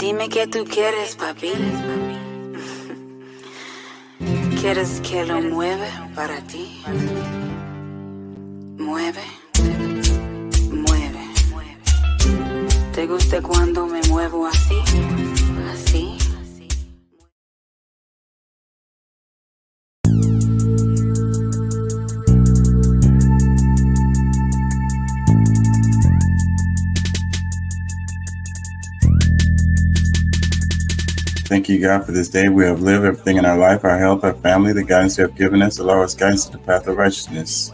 Dime qué tú quieres, papi. ¿Quieres que lo mueva para ti? Mueve, mueve. ¿Te gusta cuando me muevo así? Así. Thank you, God, for this day. We have lived everything in our life, our health, our family, the guidance you have given us, allow us guidance to the path of righteousness.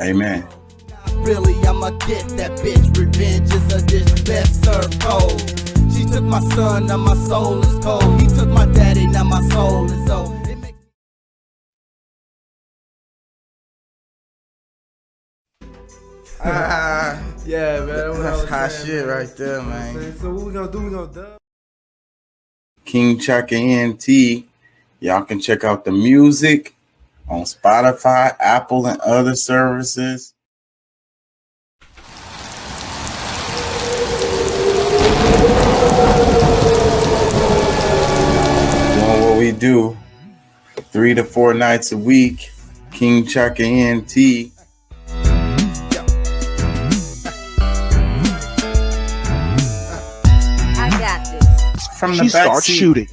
Amen. Really, I'ma get that bitch. Revenge is a dish best served cold. She took my son, now my soul is cold. He took my daddy, now my soul is old. Yeah, man. That's hot shit right there, man. So what we gonna do? We gonna dub. King Chaka ENT. Y'all can check out the music on Spotify, Apple, and other services. Doing what we do 3 to 4 nights a week. King Chaka ENT. I got this. From the She back starts seat. shooting.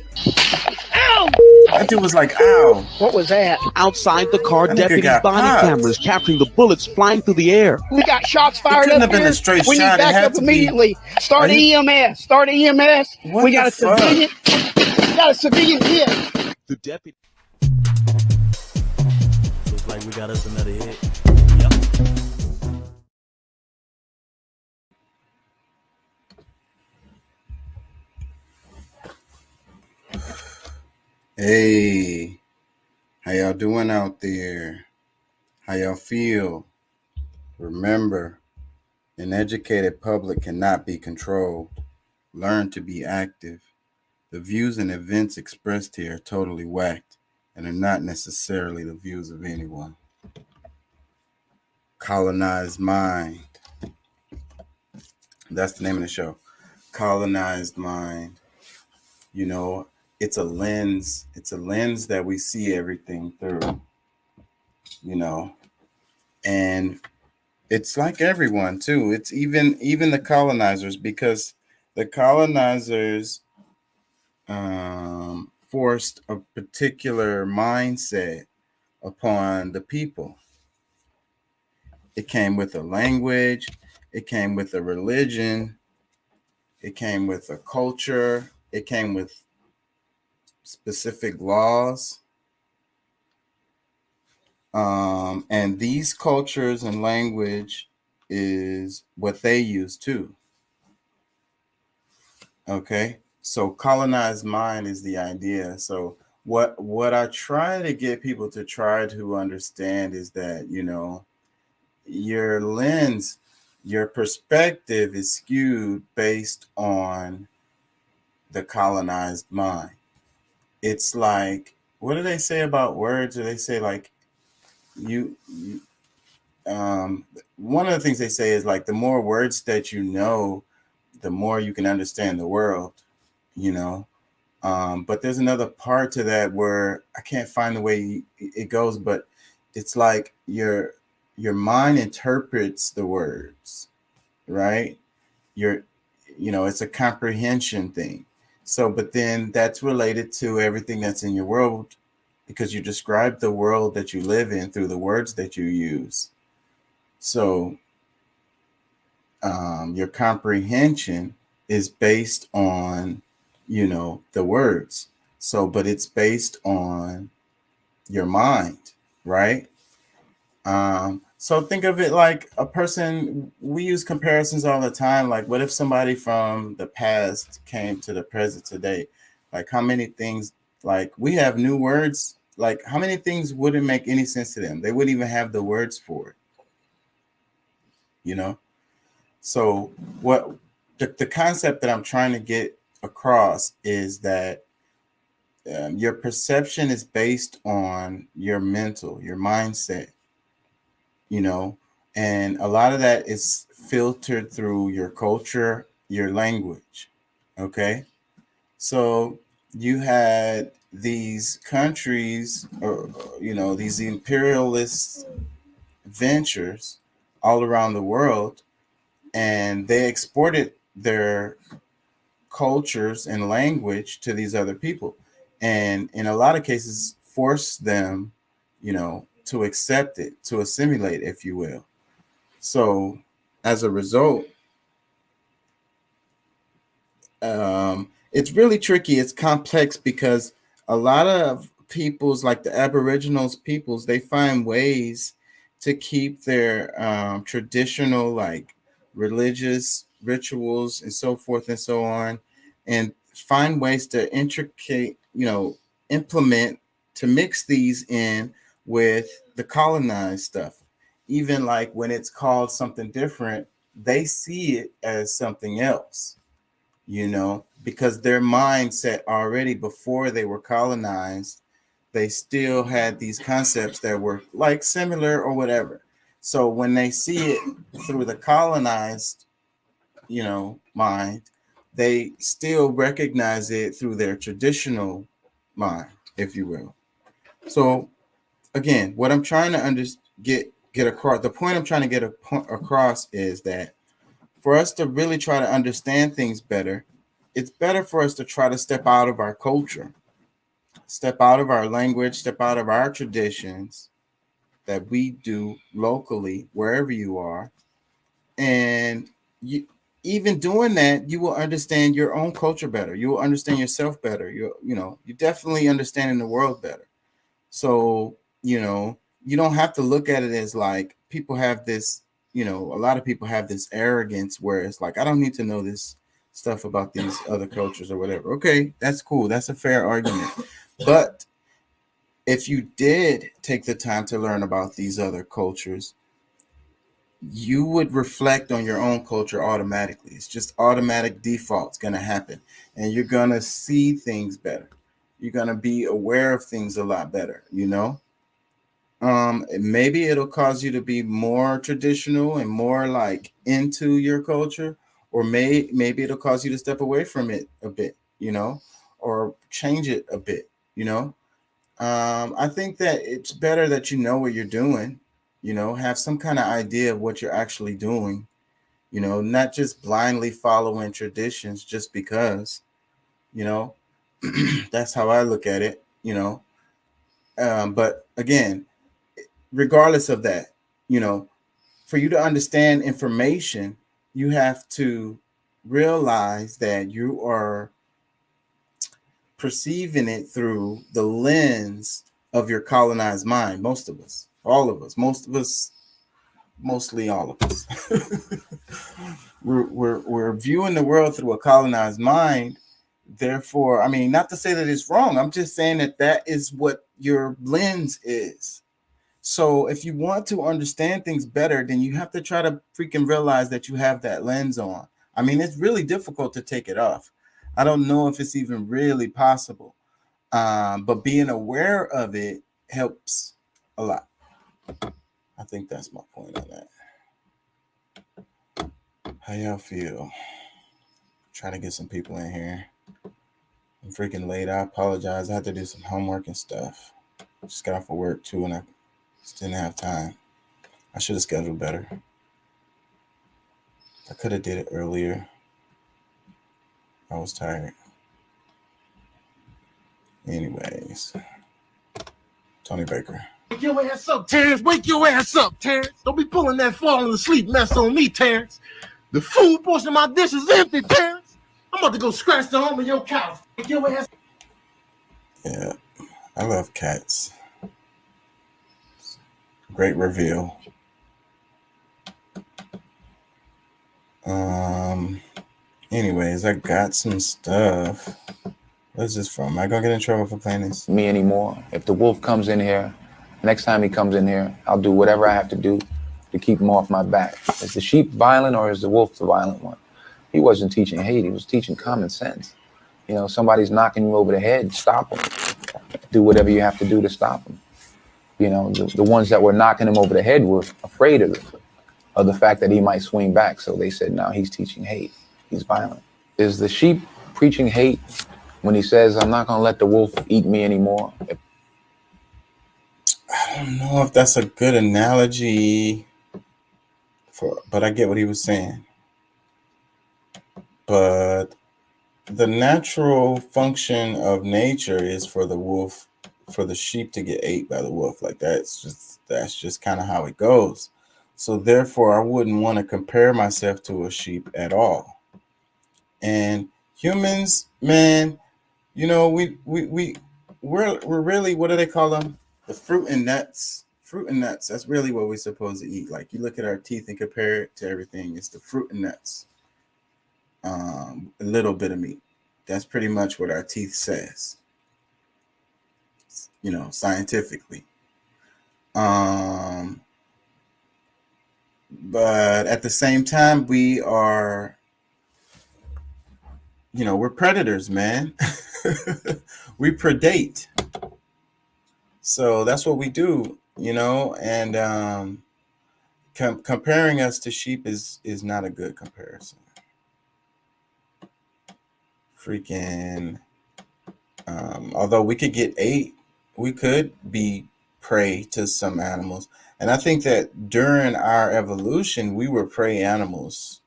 That dude was like, ow. What was that? Outside the car, That nigga deputies' got body popped. cameras capturing the bullets flying through the air. We got shots fired couldn't up have been here. a straight We need shot. It had backup to be- immediately. Start Are you- EMS. Start EMS. What We got the a civilian. We got a civilian hit. The deputy. Looks like we got us another hit. Hey, how y'all doing out there? How y'all feel? Remember, an educated public cannot be controlled. Learn to be active. The views and events expressed here are totally whacked and are not necessarily the views of anyone. Colonized Mind. That's the name of the show. Colonized Mind. You know, it's a lens. It's a lens that we see everything through, you know, and it's like everyone too. It's even the colonizers, because the colonizers forced a particular mindset upon the people. It came with a language. It came with a religion. It came with a culture. It came with specific laws. And these cultures and language is what they use too. Okay. So colonized mind is the idea. So what I try to get people to try to understand is that, you know, your lens, your perspective is skewed based on the colonized mind. It's like, what do they say about words? Or they say like one of the things they say is like, the more words that you know, the more you can understand the world, you know. But there's another part to that where I can't find the way it goes, but it's like your mind interprets the words, right? It's a comprehension thing. So, but then that's related to everything that's in your world, because you describe the world that you live in through the words that you use. So your comprehension is based on, you know, the words. So, but it's based on your mind, right? So think of it like a person. We use comparisons all the time. Like, what if somebody from the past came to the present today? Like, how many things, like, we have new words. Like, how many things wouldn't make any sense to them? They wouldn't even have the words for it, you know? So what the concept that I'm trying to get across is that your perception is based on your mental, your mindset, you know, and a lot of that is filtered through your culture, your language. Okay. So you had these countries, or these imperialist ventures all around the world, and they exported their cultures and language to these other people, and in a lot of cases forced them, to accept it, to assimilate, if you will. So as a result, it's really tricky. It's complex because a lot of peoples, like the Aboriginals peoples, they find ways to keep their traditional, like religious rituals and so forth and so on, and find ways to implement, to mix these in with the colonized stuff. Even like when it's called something different, they see it as something else, because their mindset already, before they were colonized, they still had these concepts that were like similar or whatever. So when they see it through the colonized, mind, they still recognize it through their traditional mind, if you will. So again, what I'm trying to get across, the point I'm trying to get across is that for us to really try to understand things better, it's better for us to try to step out of our culture, step out of our language, step out of our traditions that we do locally, wherever you are. And even doing that, you will understand your own culture better. You will understand yourself better. You definitely understanding the world better. So, you don't have to look at it as like people have this, a lot of people have this arrogance where it's like, I don't need to know this stuff about these other cultures or whatever. Okay, that's cool. That's a fair argument. But if you did take the time to learn about these other cultures, you would reflect on your own culture automatically. It's just automatic default. It's going to happen. And you're going to see things better. You're going to be aware of things a lot better, maybe it'll cause you to be more traditional and more like into your culture, or maybe it'll cause you to step away from it a bit, or change it a bit, I think that it's better that you know what you're doing, have some kind of idea of what you're actually doing, not just blindly following traditions just because, that's how I look at it, but again, regardless of that, for you to understand information, you have to realize that you are perceiving it through the lens of your colonized mind. Most of us, all of us, mostly all of us, we're viewing the world through a colonized mind. Therefore, I mean, not to say that it's wrong. I'm just saying that is what your lens is. So if you want to understand things better, then you have to try to freaking realize that you have that lens on. I mean, it's really difficult to take it off. I don't know if it's even really possible. But being aware of it helps a lot. I think that's my point on that. How y'all feel? Trying to get some people in here. I'm freaking late. I apologize. I had to do some homework and stuff. Just got off of work too, and I just didn't have time. I should have scheduled better. I could have did it earlier. I was tired. Anyways, Tony Baker. Wake your ass up, Terrence. Wake your ass up, Terrence. Don't be pulling that falling asleep mess on me, Terrence. The food portion of my dish is empty, Terrence. I'm about to go scratch the home of your couch. Wake your ass. Yeah, I love cats. Great reveal. Anyways, I got some stuff. What's this from? Am I gonna get in trouble for playing this? Me anymore. If the wolf comes in here, next time he comes in here, I'll do whatever I have to do to keep him off my back. Is the sheep violent or is the wolf the violent one? He wasn't teaching hate, he was teaching common sense. Somebody's knocking you over the head, stop them. Do whatever you have to do to stop them. The ones that were knocking him over the head were afraid of the fact that he might swing back. So they said, no, he's teaching hate. He's violent. Is the sheep preaching hate when he says, I'm not going to let the wolf eat me anymore? I don't know if that's a good analogy, but I get what he was saying. But the natural function of nature is for the sheep to get ate by the wolf. Like that's just kind of how it goes. So therefore, I wouldn't want to compare myself to a sheep at all. And humans, man, you know, we're really, what do they call them? The fruit and nuts. Fruit and nuts. That's really what we're supposed to eat. Like you look at our teeth and compare it to everything. It's the fruit and nuts. A little bit of meat. That's pretty much what our teeth says. You know, scientifically. But at the same time, we are, you know, we're predators, man. We predate. So that's what we do, you know, and comparing us to sheep is not a good comparison. Freaking, although we could get ate, we could be prey to some animals. And I think that during our evolution, we were prey animals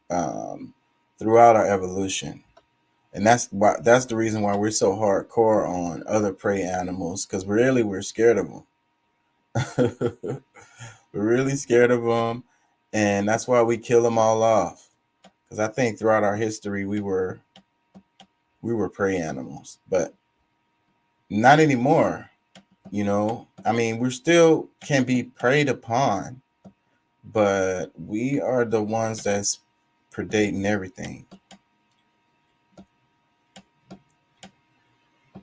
throughout our evolution. And that's the reason why we're so hardcore on other prey animals, because really we're scared of them. We're really scared of them, and that's why we kill them all off. Because I think throughout our history we were prey animals, but not anymore. You know, I mean, we still can be preyed upon, but we are the ones that's predating everything.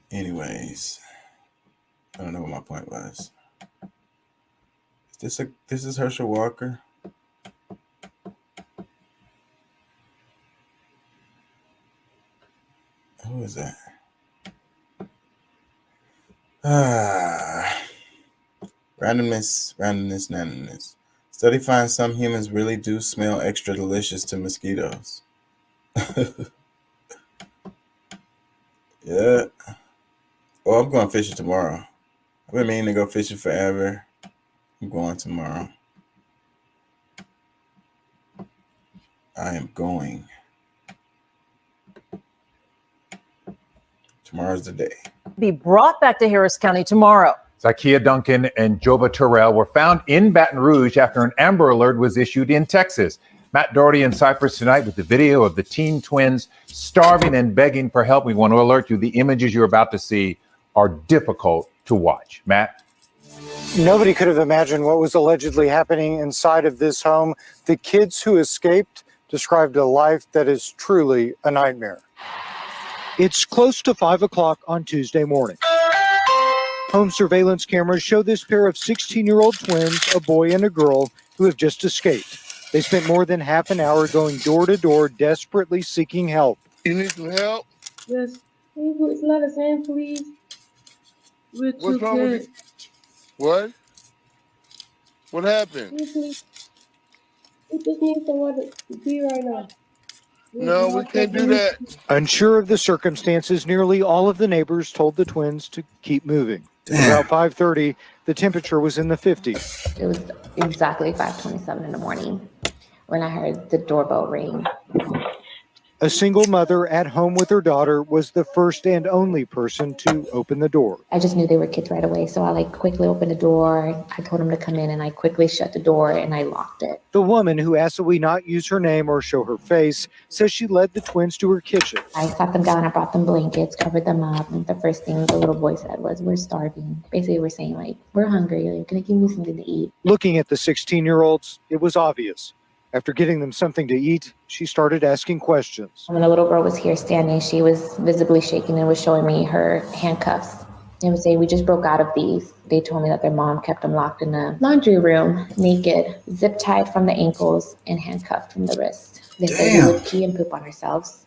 Anyways, I don't know what my point was. This is Herschel Walker. Who is that? Randomness. Study finds some humans really do smell extra delicious to mosquitoes. Yeah. Oh, I'm going fishing tomorrow. I've been meaning to go fishing forever. I'm going tomorrow. I am going. Tomorrow's the day. Be brought back to Harris County tomorrow. Zakia Duncan and Jova Terrell were found in Baton Rouge after an Amber Alert was issued in Texas. Matt Doherty in Cyprus tonight with the video of the teen twins starving and begging for help. We want to alert you, the images you're about to see are difficult to watch. Matt? Nobody could have imagined what was allegedly happening inside of this home. The kids who escaped described a life that is truly a nightmare. It's close to 5 o'clock on Tuesday morning. Home surveillance cameras show this pair of 16-year-old twins, a boy and a girl, who have just escaped. They spent more than half an hour going door to door, desperately seeking help. You need some help? Yes. Can you put a lot of sand, please? What's wrong with you? What? What happened? We just need somewhere to be right now. No, we can't do that. Unsure of the circumstances, nearly all of the neighbors told the twins to keep moving. About 5:30, the temperature was in the 50s. It was exactly 5:27 in the morning when I heard the doorbell ring. A single mother at home with her daughter was the first and only person to open the door. I just knew they were kids right away, so I quickly opened the door. I told them to come in, and I quickly shut the door and I locked it. The woman, who asked that we not use her name or show her face, says she led the twins to her kitchen. I sat them down, I brought them blankets, covered them up, and the first thing the little boy said was, "We're starving." Basically, we're saying, we're hungry. You're gonna give me something to eat. Looking at the 16-year-olds, it was obvious. After getting them something to eat, she started asking questions. When the little girl was here standing, she was visibly shaking and was showing me her handcuffs. They would say, "We just broke out of these." They told me that their mom kept them locked in the laundry room, naked, zip tied from the ankles and handcuffed from the wrists. They said we would pee and poop on ourselves.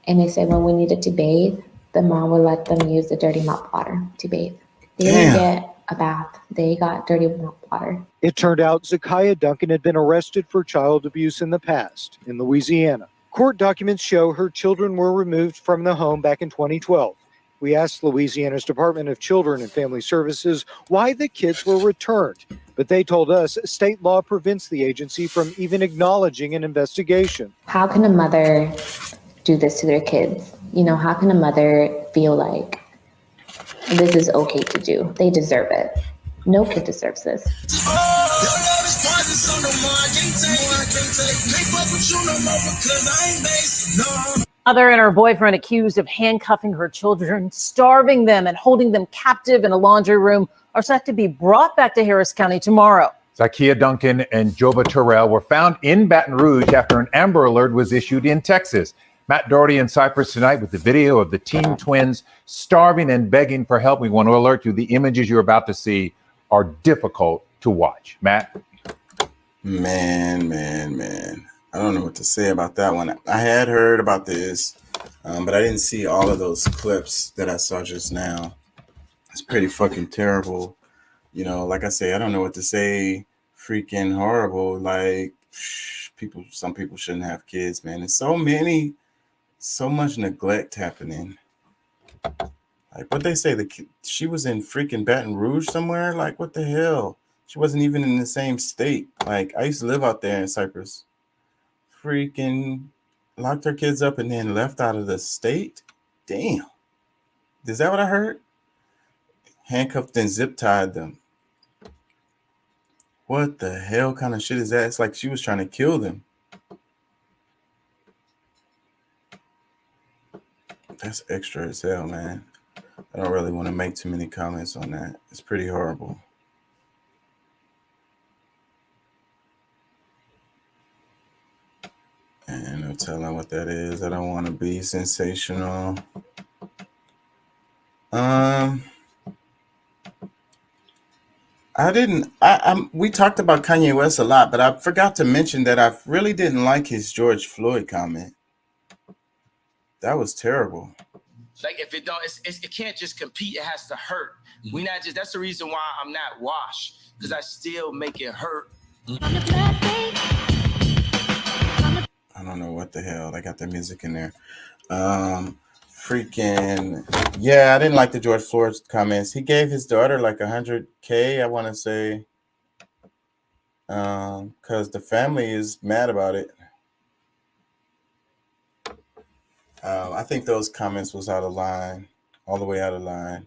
And they said when we needed to bathe, the mom would let them use the dirty mop water to bathe. They didn't get a bath. They got dirty mop water. It turned out Zakia Duncan had been arrested for child abuse in the past in Louisiana. Court documents show her children were removed from the home back in 2012. We asked Louisiana's Department of Children and Family Services why the kids were returned, but they told us state law prevents the agency from even acknowledging an investigation. How can a mother do this to their kids? How can a mother feel like this is okay to do? They deserve it. No kid deserves this. Mother and her boyfriend accused of handcuffing her children, starving them, and holding them captive in a laundry room are set to be brought back to Harris County tomorrow. Zakia Duncan and Jova Terrell were found in Baton Rouge after an Amber Alert was issued in Texas. Matt Doherty in Cyprus tonight with the video of the teen twins starving and begging for help. We want to alert you, the images you're about to see are difficult to watch. Matt? Man. I don't know what to say about that one. I had heard about this, but I didn't see all of those clips that I saw just now. It's pretty fucking terrible. Like I say, I don't know what to say. Freaking horrible. Like, some people shouldn't have kids, man. There's so much neglect happening. Like, what they say, she was in freaking Baton Rouge somewhere? Like, what the hell? She wasn't even in the same state. Like, I used to live out there in Cyprus. Freaking locked her kids up and then left out of the state? Damn. Is that what I heard? Handcuffed and zip tied them. What the hell kind of shit is that? It's like she was trying to kill them. That's extra as hell, man. I don't really want to make too many comments on that. It's pretty horrible. And no telling what that is. I don't want to be sensational. We talked about Kanye West a lot, but I forgot to mention that I really didn't like his George Floyd comment. That was terrible. Like, if it don't, it can't just compete. It has to hurt. We not just. That's the reason why I'm not washed, because I still make it hurt. I don't know what the hell. They got the music in there. Freaking yeah, I didn't like the George Floyd comments. He gave his daughter like $100K, I want to say, because the family is mad about it. I think those comments was out of line, all the way out of line.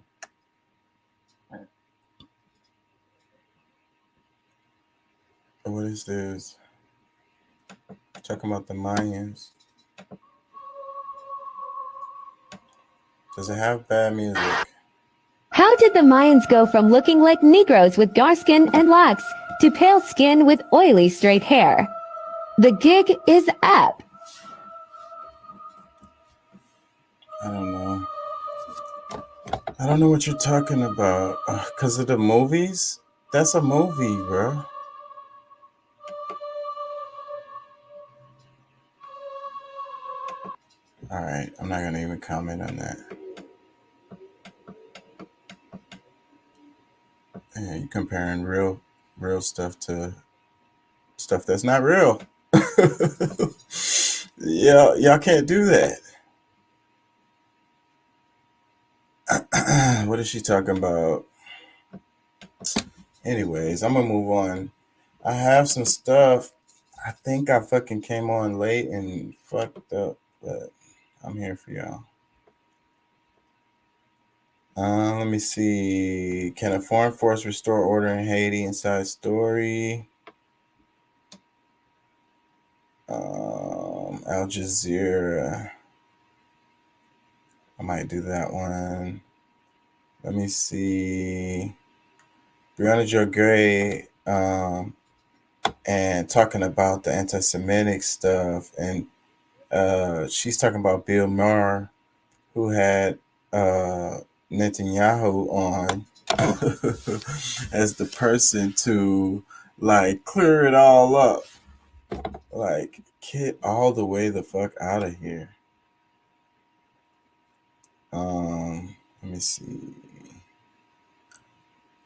What is this? Talking about the Mayans. Does it have bad music? How did the Mayans go from looking like Negroes with dark skin and locks to pale skin with oily straight hair? The gig is up. I don't know what you're talking about. Because of the movies? That's a movie, bro. All right, I'm not going to even comment on that. Yeah, you're comparing real stuff to stuff that's not real. Yeah, y'all can't do that. What is she talking about? Anyways, I'm gonna move on. I have some stuff. I think I fucking came on late and fucked up, but I'm here for y'all. Let me see. Can a foreign force restore order in Haiti? Inside story. Al Jazeera. I might do that one. Let me see. Brianna Joe Gray and talking about the anti-Semitic stuff, and she's talking about Bill Maher, who had Netanyahu on as the person to like clear it all up. Like, get all the way the fuck out of here. Let me see.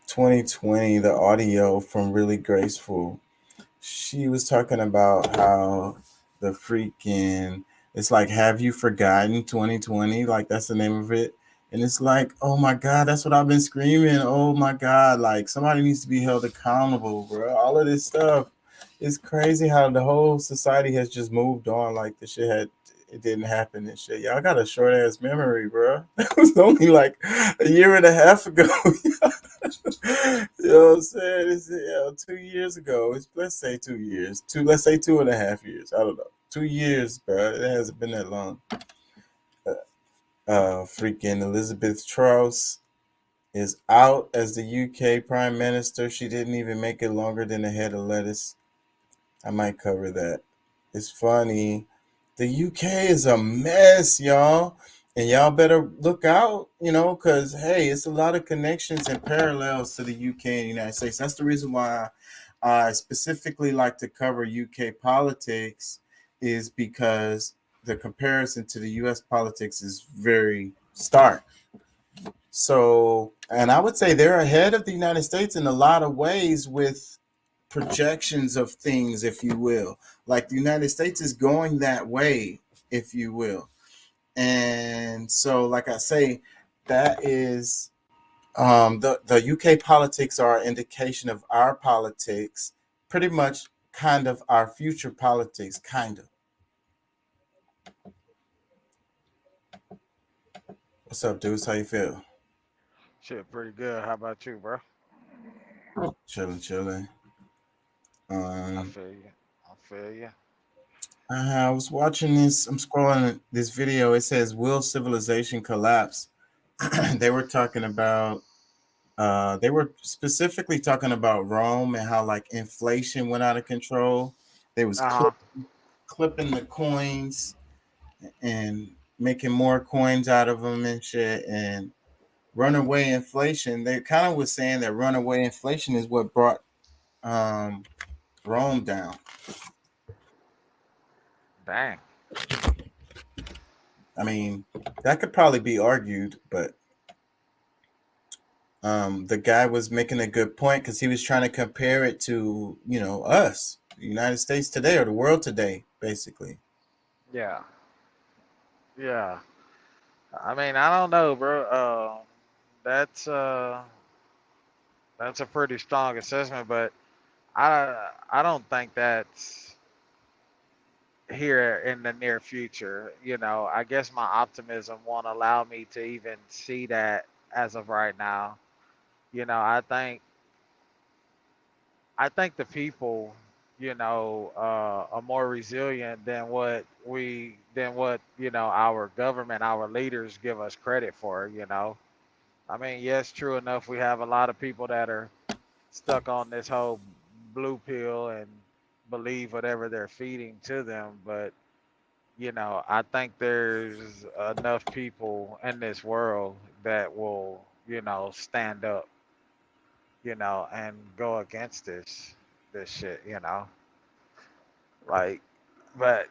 2020, the audio from Really Graceful. She was talking about how the freaking It's like, have you forgotten 2020? Like that's the name of it. And it's like, oh my God, that's what I've been screaming. Oh my God, like somebody needs to be held accountable, bro. All of this stuff. It's crazy how the whole society has just moved on. Like the shit it didn't happen and shit. Y'all got a short ass memory, bro. That was only like a year and a half ago. You know what I'm saying? It's 2 years ago. Let's say 2 years. Let's say 2.5 years. I don't know. 2 years, bro. It hasn't been that long. Freaking Elizabeth Truss is out as the UK Prime Minister. She didn't even make it longer than a head of lettuce. I might cover that. It's funny. The UK is a mess, y'all. And y'all better look out, because, hey, it's a lot of connections and parallels to the UK and the United States. That's the reason why I specifically like to cover UK politics, is because the comparison to the US politics is very stark. So, and I would say they're ahead of the United States in a lot of ways with projections of things, if you will. Like the United States is going that way, if you will. And so, like I say, that is the UK politics are an indication of our politics, pretty much kind of our future politics, kind of. What's up, dudes? How you feel? Shit, pretty good. How about you, bro? Chilling. I Um, feel you. I feel you. I was watching this. I'm scrolling this video. It says, "Will civilization collapse?" They were talking about. They were specifically talking about Rome and how like inflation went out of control. They was Uh huh. clipping the coins and making more coins out of them and shit. And runaway inflation. They kind of was saying that runaway inflation is what brought um, Rome down. Dang. I mean, that could probably be argued, but the guy was making a good point because he was trying to compare it to, us, the United States today or the world today, basically. Yeah. Yeah. I mean, I don't know, bro. That's uh, that's a pretty strong assessment, but I don't think that's here in the near future. I guess my optimism won't allow me to even see that as of right now. I think the people, are more resilient than what our government, our leaders give us credit for. I mean, yes, true enough, we have a lot of people that are stuck on this whole blue pill and believe whatever they're feeding to them, but I think there's enough people in this world that will, stand up, and go against this shit. Like, but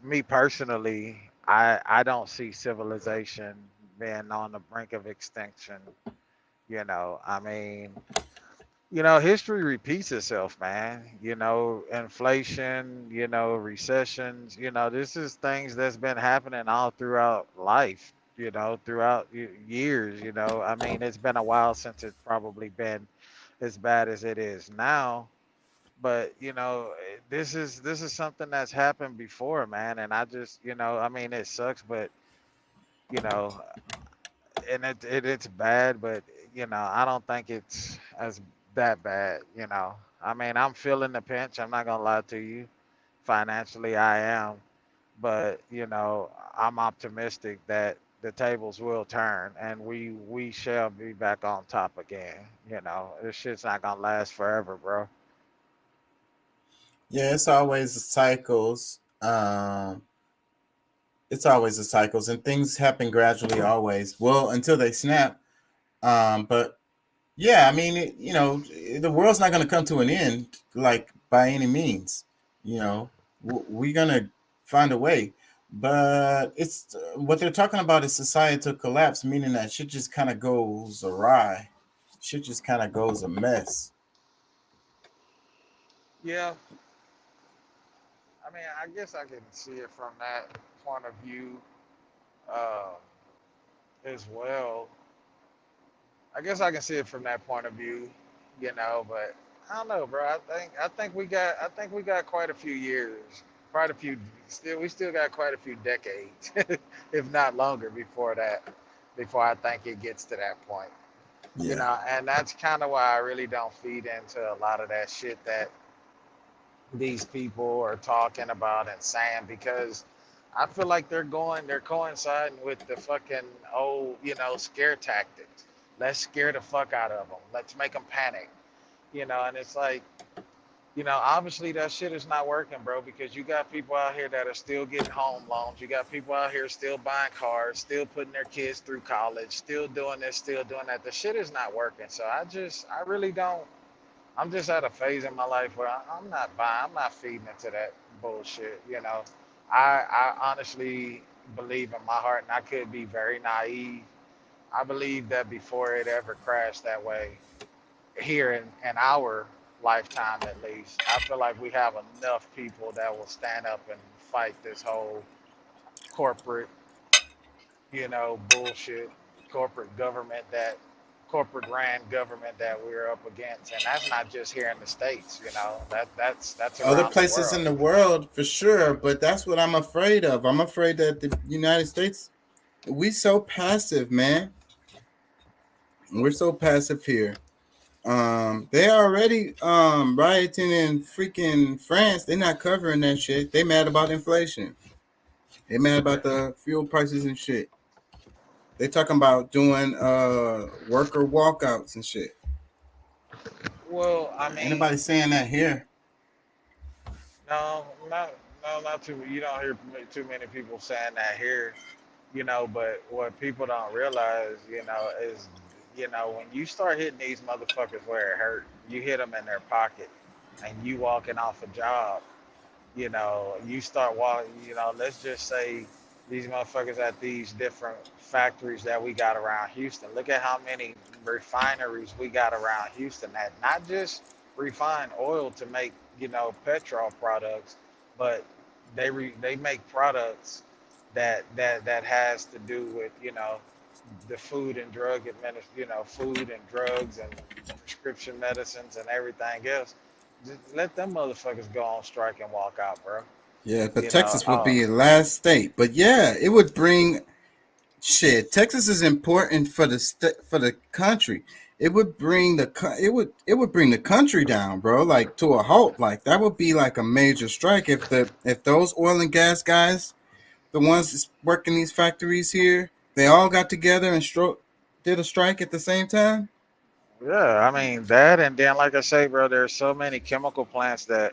me personally, I don't see civilization being on the brink of extinction. I mean, history repeats itself, man. Inflation, recessions, this is things that's been happening all throughout life, throughout years, I mean, it's been a while since it's probably been as bad as it is now, but this is something that's happened before, man, and I just, I mean, it sucks, but you know, and it's bad, but I don't think it's as that bad. I mean, I'm feeling the pinch. I'm not gonna lie to you. Financially, I am, but I'm optimistic that the tables will turn and we shall be back on top again. This shit's not gonna last forever, bro. Yeah, it's always cycles. It's always the cycles, and things happen gradually, always. Well, until they snap. But yeah, I mean, the world's not going to come to an end like by any means. We're going to find a way. But it's what they're talking about is societal collapse, meaning that shit just kind of goes awry. Shit just kind of goes a mess. Yeah. I mean, I guess I can see it from that point of view uh, as well. I guess I can see it from that point of view, but I don't know, bro. I think we got quite a few years, quite a few. We still got quite a few decades, if not longer, before I think it gets to that point. Yeah. And that's kind of why I really don't feed into a lot of that shit that these people are talking about and saying, because I feel like they're coinciding with the fucking old, scare tactics. Let's scare the fuck out of them. Let's make them panic, and it's like, obviously that shit is not working, bro, because you got people out here that are still getting home loans. You got people out here still buying cars, still putting their kids through college, still doing this, still doing that. The shit is not working. So I really don't. I'm just at a phase in my life where I'm not buying, I'm not feeding into that bullshit. I honestly believe in my heart, and I could be very naive. I believe that before it ever crashed that way, here in our lifetime at least, I feel like we have enough people that will stand up and fight this whole corporate, bullshit, corporate government that corporate ran government that we're up against, and that's not just here in the states. That's Other around the places world. in the world for sure, but that's what I'm afraid of. I'm afraid that the United States, we so passive, man. We're so passive here. They already rioting in freaking France. They're not covering that shit. They mad about inflation. They mad about the fuel prices and shit. They talking about doing worker walkouts and shit. Well, I Ain't mean, nobody saying that here. no, not too. You don't hear too many people saying that here. But what people don't realize, is, when you start hitting these motherfuckers where it hurt, you hit them in their pocket, and you walking off a job, you start walking, let's just say these motherfuckers at these different factories that we got around Houston. Look at how many refineries we got around Houston that not just refine oil to make, petrol products, but they make products that has to do with, the food and drug food and drugs and prescription medicines and everything else. Just let them motherfuckers go on strike and walk out, bro. Yeah, but You know, Texas would oh be the last state. But yeah, it would bring shit. Texas is important for the for the country. It would bring it would bring the country down, bro. Like to a halt. Like that would be like a major strike if those oil and gas guys, the ones that's working these factories here, they all got together and did a strike at the same time. yeah, I mean that, and then like I say, bro, there's so many chemical plants right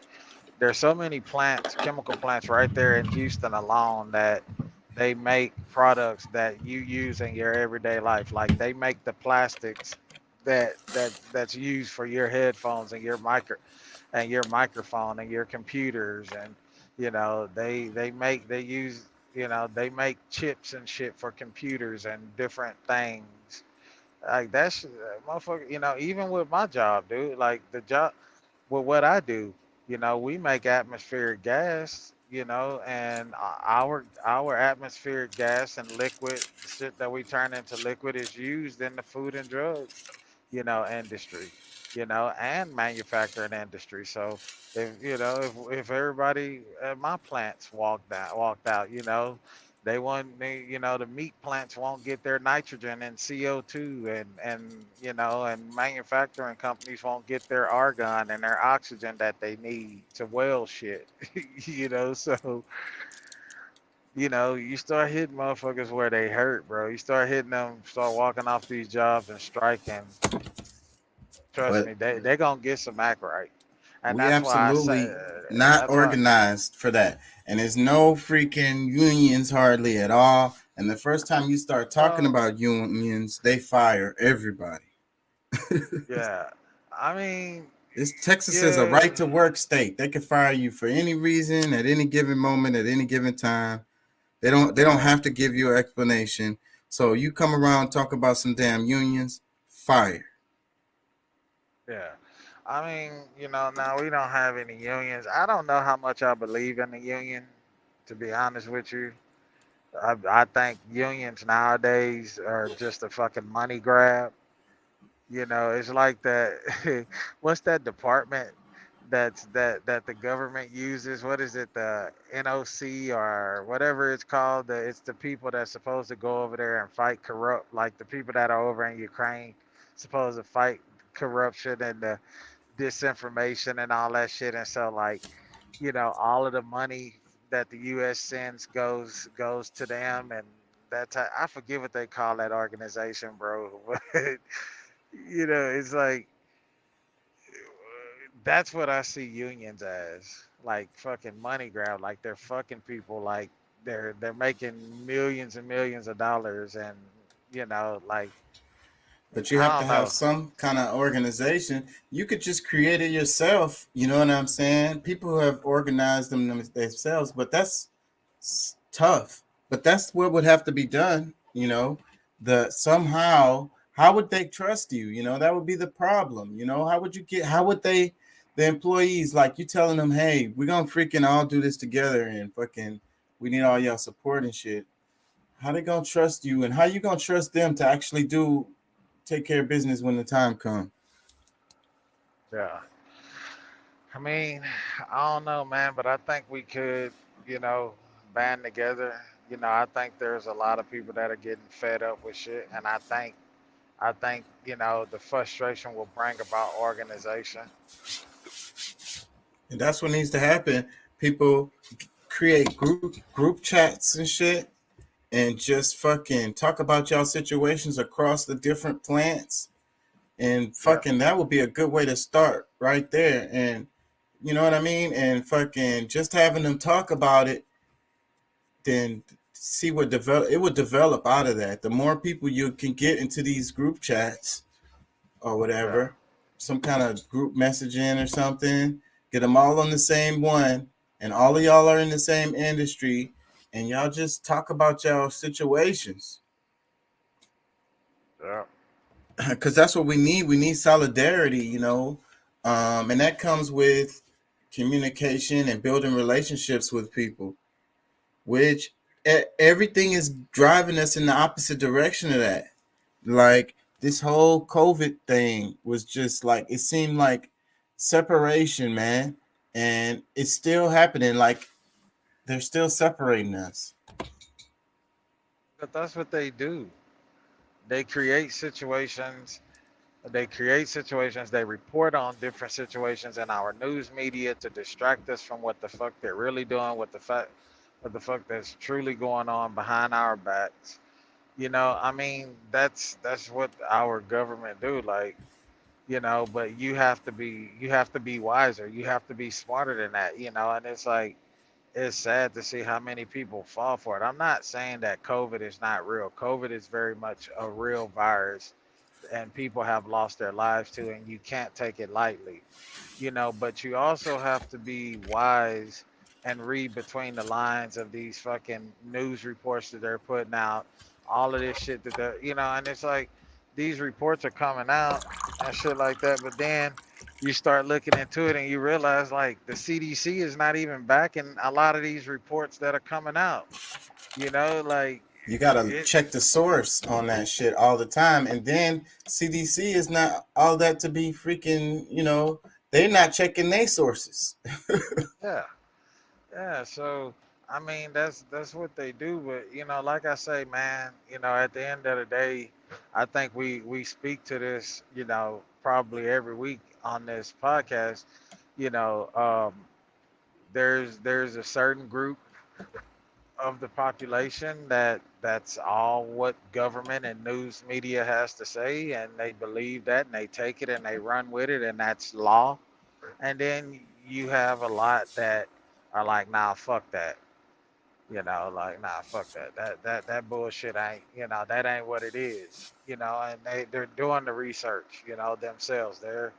there in Houston alone that they make products that you use in your everyday life. Like they make the plastics that's used for your headphones and your microphone and your computers, and they make chips and shit for computers and different things. Like that's motherfucker, even with my job, dude, like the job, well, what I do, we make atmospheric gas, and our atmospheric gas and liquid, the shit that we turn into liquid, is used in the food and drug, industry, and manufacturing industry. So if everybody at my plants walked out, the meat plants won't get their nitrogen and CO2, and manufacturing companies won't get their argon and their oxygen that they need to weld shit. So you start hitting motherfuckers where they hurt, bro. You start hitting them, start walking off these jobs and striking. Trust But me, they gonna get some act right, and we that's why I say, absolutely not that's why. organized for that. And there's no freaking unions hardly at all. And the first time you start talking Well, about unions, they fire everybody. yeah, I mean, Texas is a yeah, right to work state. They can fire you for any reason at any given moment at any given time. They don't yeah, have to give you an explanation. So you come around talk about some damn unions, fire. yeah. I mean, now we don't have any unions. I don't know how much I believe in the union, to be honest with you. I think unions nowadays are just a fucking money grab. It's like that. What's that department that the government uses? What is it? The NOC or whatever it's called. It's the people that's supposed to go over there and fight corrupt, like the people that are over in Ukraine, supposed to fight corruption and the disinformation and all that shit. And so, like, all of the money that the U.S. sends goes to them, and I forget what they call that organization, bro. But it's like that's what I see unions as, like fucking money grab, like they're fucking people, like they're making millions and millions of dollars, and like But you have I to don't have know. some kind of organization. You could just create it yourself. You know what I'm saying? People who have organized themselves, but that's tough. But that's what would have to be done. The somehow, how would they trust you? That would be the problem. How would you get? How would they? The employees, like you telling them, hey, we're gonna freaking all do this together and fucking, we need all y'all support and shit. How they gonna trust you, and how you gonna trust them to actually take care of business when the time comes? Yeah. I mean, I don't know, man, but I think we could, you know, band together. I think there's a lot of people that are getting fed up with shit, and I think, the frustration will bring about organization. And that's what needs to happen. People create group chats and shit, and just fucking talk about y'all situations across the different plants, and Yeah. fucking that would be a good way to start right there. And you know what I mean? And fucking just having them talk about it, then see what develop. It would develop out of that. The more people you can get into these group chats or Yeah. whatever, some kind of group messaging or something, get them all on the same one, and all of y'all are in the same industry, and y'all just talk about y'all situations. Yeah. Because that's what we need. We need solidarity. And that comes with communication and building relationships with people, which everything is driving us in the opposite direction of that. Like this whole COVID thing was just like, it seemed like separation, man. And it's still happening. Like they're still separating us. But that's what they do. They create situations. They create situations. They report on different situations in our news media to distract us from what the fuck they're really doing, what the fuck that's truly going on behind our backs. I mean, that's what our government do. Like, but you have to be wiser. You have to be smarter than that. And it's like it's sad to see how many people fall for it. I'm not saying that COVID is not real. COVID is very much a real virus, and people have lost their lives to, and you can't take it lightly. But you also have to be wise and read between the lines of these fucking news reports that they're putting out, all of this shit that and it's like these reports are coming out and shit like that, but then you start looking into it and you realize like the CDC is not even backing a lot of these reports that are coming out. Like You gotta it, check the source on that shit all the time. And then CDC is not all that to be freaking, they're not checking their sources. yeah. Yeah, so I mean that's what they do, but like I say, man, at the end of the day, I think we speak to this, probably every week on this podcast. You know, um, there's a certain group of the population that's all what government and news media has to say, and they believe that, and they take it and they run with it, and that's law. And then you have a lot that are like, nah, fuck that. Like, nah, fuck that. That bullshit ain't, that ain't what it is. And they're doing the research, themselves. They're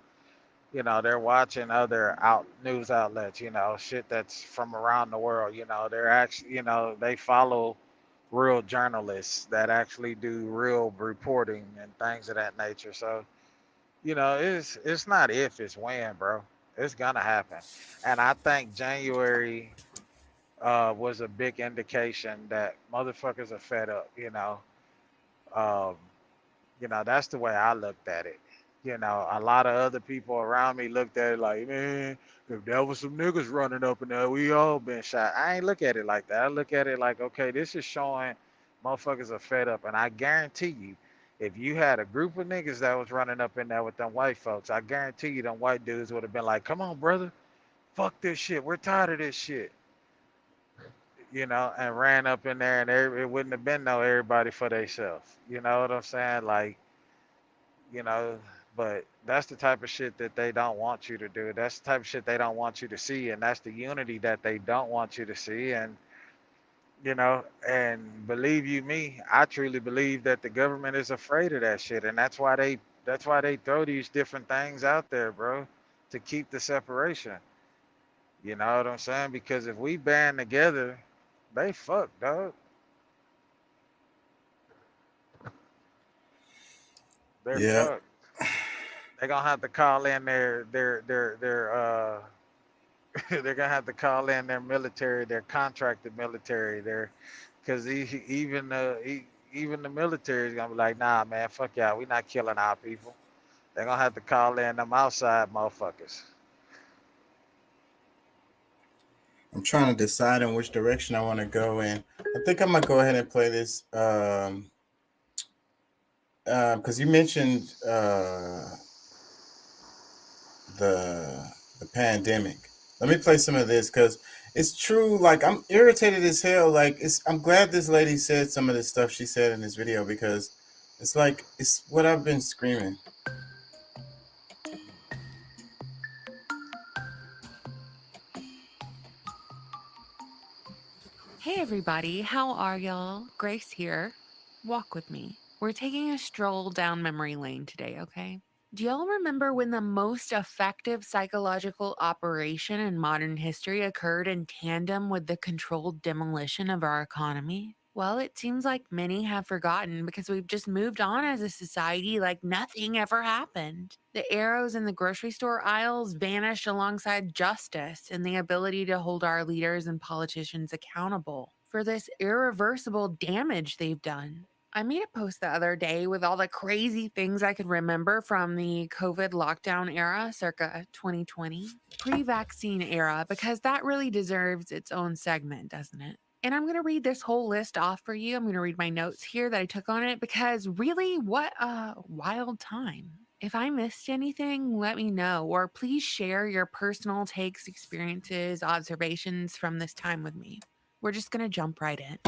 watching other news outlets, shit that's from around the world. They're actually, they follow real journalists that actually do real reporting and things of that nature. So, You know, it's not if, it's when, bro. It's gonna happen. And I think January was a big indication that motherfuckers are fed up, um, that's the way I looked at it. A lot of other people around me looked at it like, man, if there was some niggas running up in there, we all been shot. I ain't look at it like that. I look at it like, okay, this is showing motherfuckers are fed up. And I guarantee you, if you had a group of niggas that was running up in there with them white folks, I guarantee you them white dudes would have been like, come on, brother, fuck this shit. We're tired of this shit. And ran up in there, and it wouldn't have been no everybody for themselves. You know what I'm saying? Like, you know, but that's the type of shit that they don't want you to do. That's the type of shit they don't want you to see, and that's the unity that they don't want you to see. And believe you me, I truly believe that the government is afraid of that shit, and that's why they throw these different things out there, bro, to keep the separation. You know what I'm saying? Because if we band together, they fucked, dog. They're Yeah. fucked. They're gonna have to call in their they're gonna have to call in their military, their contracted military, because even the military is gonna be like, nah, man, fuck y'all, we not killing our people. They're gonna have to call in them outside motherfuckers. I'm trying to decide in which direction I want to go in. I think I'm gonna go ahead and play this because you mentioned the pandemic. Let me play some of this because it's true. Like, I'm irritated as hell. Like, I'm glad this lady said some of the stuff she said in this video, because it's like it's what I've been screaming. Hey everybody, how are y'all? Grace here. Walk with me. We're taking a stroll down memory lane today, okay? Do y'all remember when the most effective psychological operation in modern history occurred in tandem with the controlled demolition of our economy? Well, it seems like many have forgotten because we've just moved on as a society like nothing ever happened. The arrows in the grocery store aisles vanished alongside justice and the ability to hold our leaders and politicians accountable for this irreversible damage they've done. I made a post the other day with all the crazy things I could remember from the COVID lockdown era, circa 2020, pre-vaccine era, because that really deserves its own segment, doesn't it? And I'm going to read this whole list off for you. I'm going to read my notes here that I took on it, because really, what a wild time. If I missed anything, let me know, or please share your personal takes, experiences, observations from this time with me. We're just going to jump right in.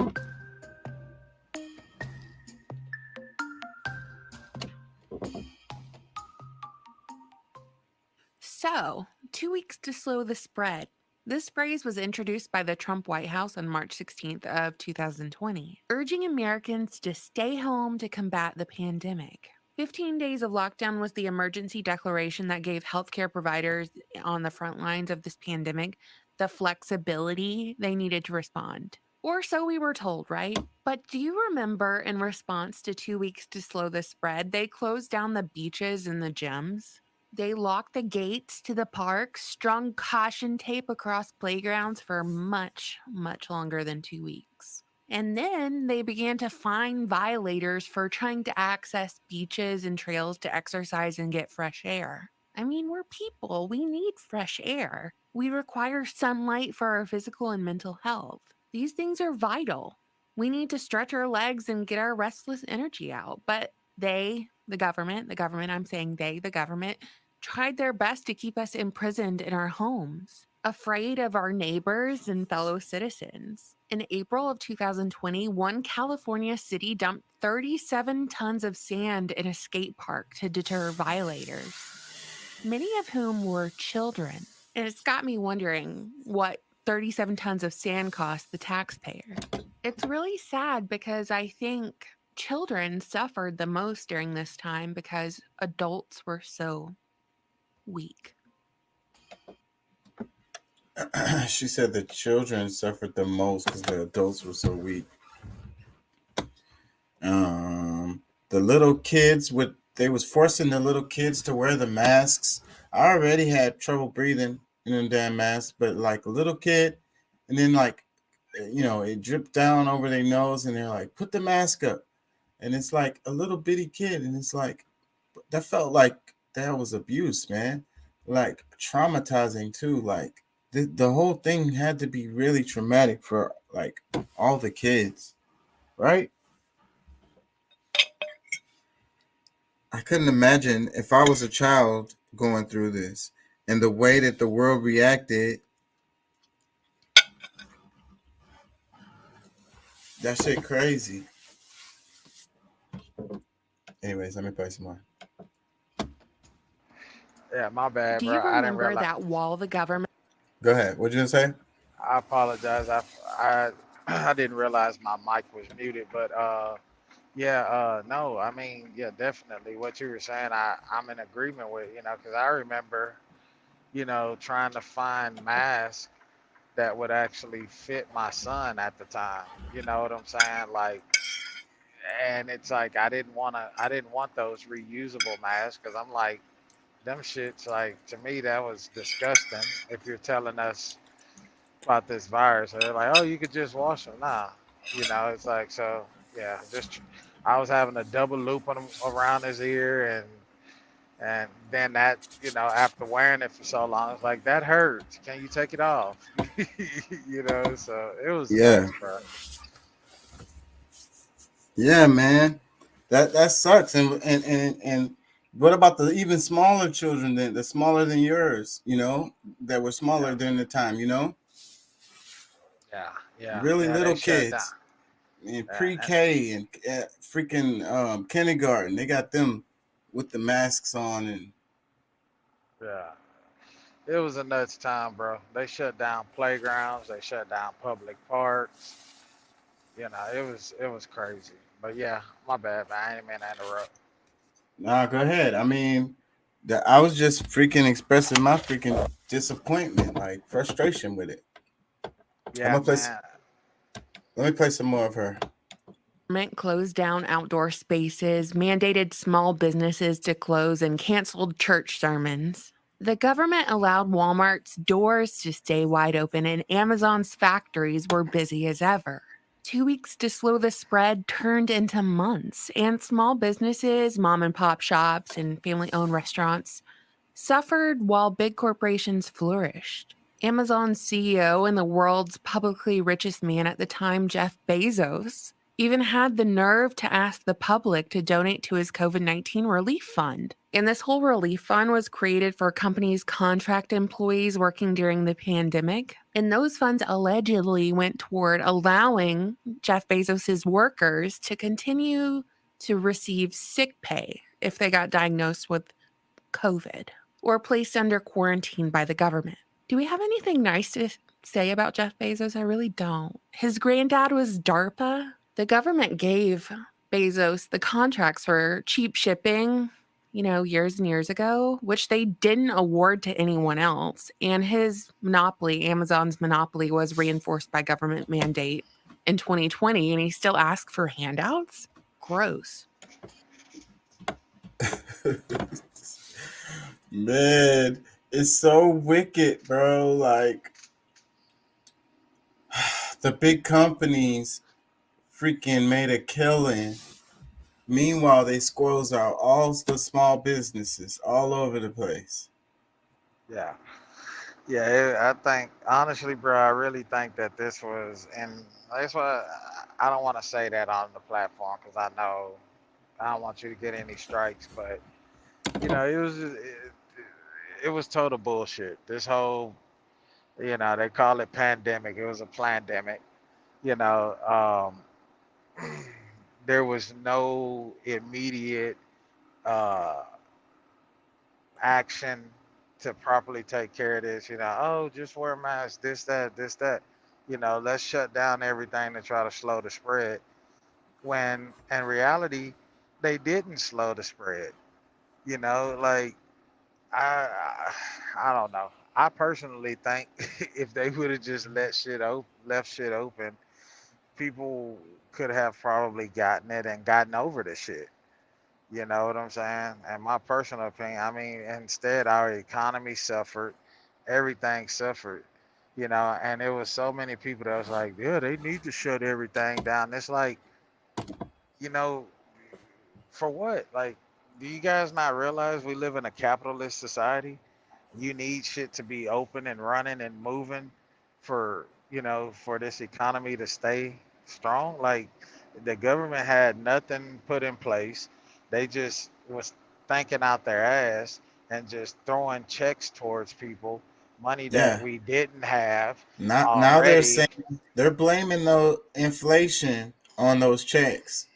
So, 2 weeks to slow the spread. This phrase was introduced by the Trump White House on March 16th of 2020, urging Americans to stay home to combat the pandemic. 15 days of lockdown was the emergency declaration that gave healthcare providers on the front lines of this pandemic the flexibility they needed to respond. Or so we were told, right? But do you remember, in response to 2 weeks to slow the spread, they closed down the beaches and the gyms? They locked the gates to the parks, strung caution tape across playgrounds for much, much longer than 2 weeks. And then they began to fine violators for trying to access beaches and trails to exercise and get fresh air. I mean, we're people. We need fresh air. We require sunlight for our physical and mental health. These things are vital. We need to stretch our legs and get our restless energy out. But the government, I'm saying they, the government, tried their best to keep us imprisoned in our homes, afraid of our neighbors and fellow citizens. In April of 2020, one California city dumped 37 tons of sand in a skate park to deter violators, many of whom were children. And it's got me wondering what 37 tons of sand cost the taxpayer. It's really sad because I think children suffered the most during this time because adults were so weak. She said the children suffered the most because the adults were so weak. The little kids with they was forcing the little kids to wear the masks. I already had trouble breathing in them damn masks, but like a little kid, and then like, it dripped down over their nose, and they're like, "Put the mask up," and it's like a little bitty kid, and it's like that felt like that was abuse, man. Like traumatizing too. Like the whole thing had to be really traumatic for like all the kids, right? I couldn't imagine if I was a child going through this and the way that the world reacted. That shit crazy. Anyways, let me play some more. Yeah, my bad, Do bro. you I didn't remember realize. that while the government Go ahead. What you gonna say? I apologize. I I didn't realize my mic was muted, but yeah, no, I mean, yeah, definitely what you were saying. I'm in agreement with, because I remember, trying to find masks that would actually fit my son at the time. You know what I'm saying? Like, and it's like I didn't want those reusable masks because I'm like, them shits, like, to me that was disgusting. If you're telling us about this virus, they're like, oh, you could just wash them. Nah, it's like, so yeah, I was having a double loop on him around his ear, and then that, after wearing it for so long, it's like that hurts. Can you take it off? So it was Yeah. nuts, bro. Yeah, man. That sucks. And what about the even smaller children than the smaller than yours, that were smaller during the time, Yeah, yeah, Really yeah. They little shut down. kids in And pre-K and freaking kindergarten. They got them with the masks on and yeah, it was a nuts time, bro. They shut down playgrounds. They shut down public parks. It was crazy. But yeah, my bad, man. I ain't mean to interrupt. nah, go ahead. I mean, I was just freaking expressing my freaking disappointment, like frustration with it. I'm Yeah, gonna play. man. Let me play some more of her. closed down outdoor spaces, mandated small businesses to close, and canceled church sermons, the government allowed Walmart's doors to stay wide open, and Amazon's factories were busy as ever. 2 weeks to slow the spread turned into months, and small businesses, mom and pop shops, and family owned restaurants suffered while big corporations flourished. Amazon's CEO and the world's publicly richest man at the time, Jeff Bezos, even had the nerve to ask the public to donate to his COVID-19 relief fund. And this whole relief fund was created for companies' contract employees working during the pandemic. And those funds allegedly went toward allowing Jeff Bezos' workers to continue to receive sick pay if they got diagnosed with COVID or placed under quarantine by the government. Do we have anything nice to say about Jeff Bezos? I really don't. His granddad was DARPA. The government gave Bezos the contracts for cheap shipping, years and years ago, which they didn't award to anyone else. And his monopoly, Amazon's monopoly, was reinforced by government mandate in 2020, and he still asked for handouts? Gross. Man, it's so wicked, bro. Like the big companies freaking made a killing. Meanwhile, they squoze out all the small businesses all over the place. Yeah. Yeah, I think honestly, bro, I really think that this was, and that's why I don't want to say that on the platform because I know I don't want you to get any strikes, but it was total bullshit. This whole, they call it pandemic. It was a plandemic. You know, there was no immediate uh, action to properly take care of this. Oh, just wear a mask. This, that. Let's shut down everything to try to slow the spread. When in reality, they didn't slow the spread. Like I, I don't know. I personally think if they would have just left shit open, people could have probably gotten it and gotten over the shit. You know what I'm saying? And my personal opinion, I mean, instead, our economy suffered, everything suffered, you know, and it was so many people that was like, yeah, they need to shut everything down. It's like, you know, for what? Like, do you guys not realize we live in a capitalist society? You need shit to be open and running and moving for, you know, for this economy to stay strong. Like, the government had nothing put in place. They just was thinking out their ass and just throwing checks towards people, money that Yeah. we didn't have Now they're already. saying they're blaming the inflation on those checks.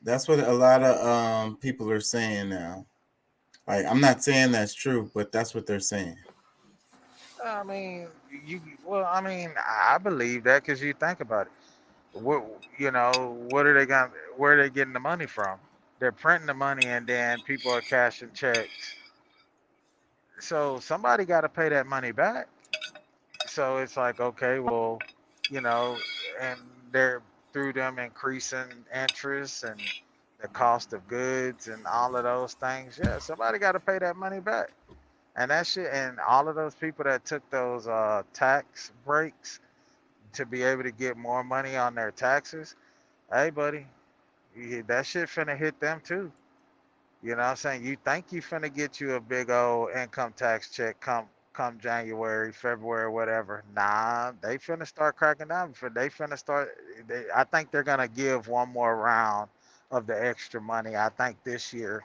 That's what a lot of people are saying now. Like, I'm not saying that's true, but that's what they're saying. I mean, well, I mean, I believe that because you think about it. What, you know, what are they going? Where are they getting the money from? They're printing the money and then people are cashing checks. So somebody got to pay that money back. So it's like, okay, well, you know, and they're through them increasing interest and the cost of goods and all of those things. Yeah, somebody got to pay that money back. And that shit, and all of those people that took those tax breaks to be able to get more money on their taxes. Hey, buddy, that shit finna hit them too. You know what I'm saying? You think you finna get you a big old income tax check come January, February, whatever. Nah, they finna start cracking down. They finna start. I think they're gonna give one more round of the extra money. I think this year,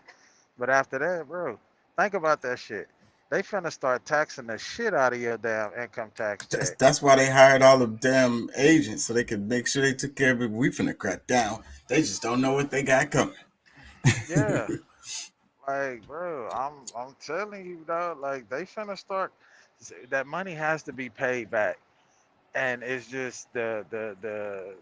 but after that, bro, think about that shit. They finna start taxing the shit out of your damn income tax check. That's why they hired all the damn agents so they could make sure they took care of it. We finna crack down. They just don't know what they got coming. Yeah. Like, bro, I'm telling you, dog. Like, they finna start. That money has to be paid back, and it's just the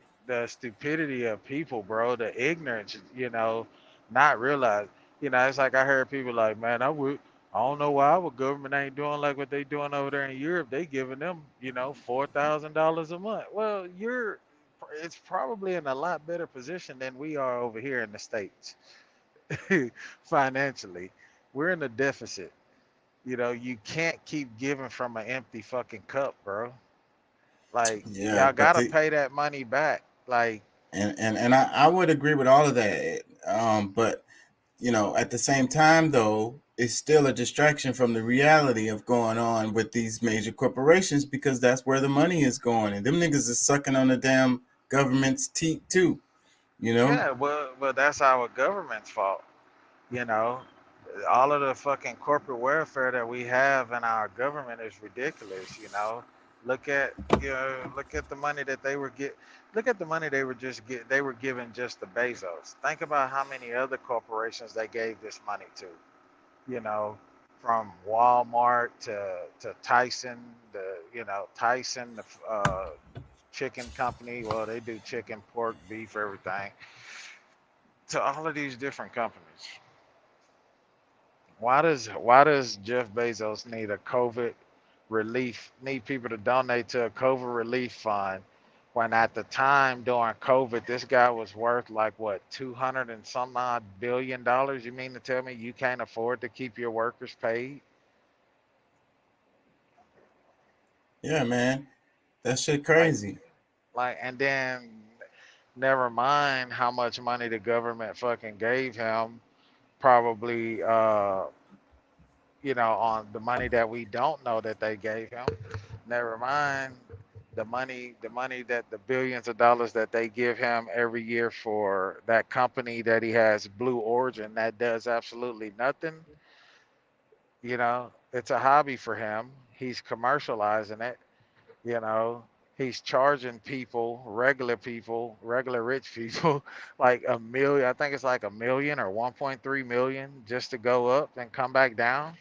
stupidity of people, bro. The ignorance, you know, not realize. You know, it's like I heard people like, man, I don't know why our government ain't doing like what they doing over there in Europe. They giving them, you know, $4,000 a month. Well, it's probably in a lot better position than we are over here in the states. Financially. We're in a deficit. You know, you can't keep giving from an empty fucking cup, bro. Like, Yeah, y'all but gotta they pay that money back. Like, and I would agree with all of that. But you know, at the same time though, it's still a distraction from the reality of going on with these major corporations because that's where the money is going. And them niggas is sucking on the damn government's teeth too, you know? yeah, well, that's our government's fault. You know, all of the fucking corporate welfare that we have in our government is ridiculous. You know, look at look at the money that they were get. Look at the money they were giving just to Bezos. Think about how many other corporations they gave this money to. You know, from Walmart to Tyson, Tyson, the chicken company. Well, they do chicken, pork, beef, everything. To all of these different companies. Why does Jeff Bezos need a COVID need people to donate to a COVID relief fund when at the time during COVID this guy was worth like what 200 and some odd $1 billion? You mean to tell me you can't afford to keep your workers paid? Yeah, man. That shit Like crazy. and then never mind how much money the government fucking gave him, probably on the money that we don't know that they gave him. Never mind the money that the billions of dollars that they give him every year for that company that he has, Blue Origin, that does absolutely nothing. It's a hobby for him. He's commercializing it. You know, he's charging people, regular rich people, like a million. I think it's like a million or 1.3 million just to go up and come back down.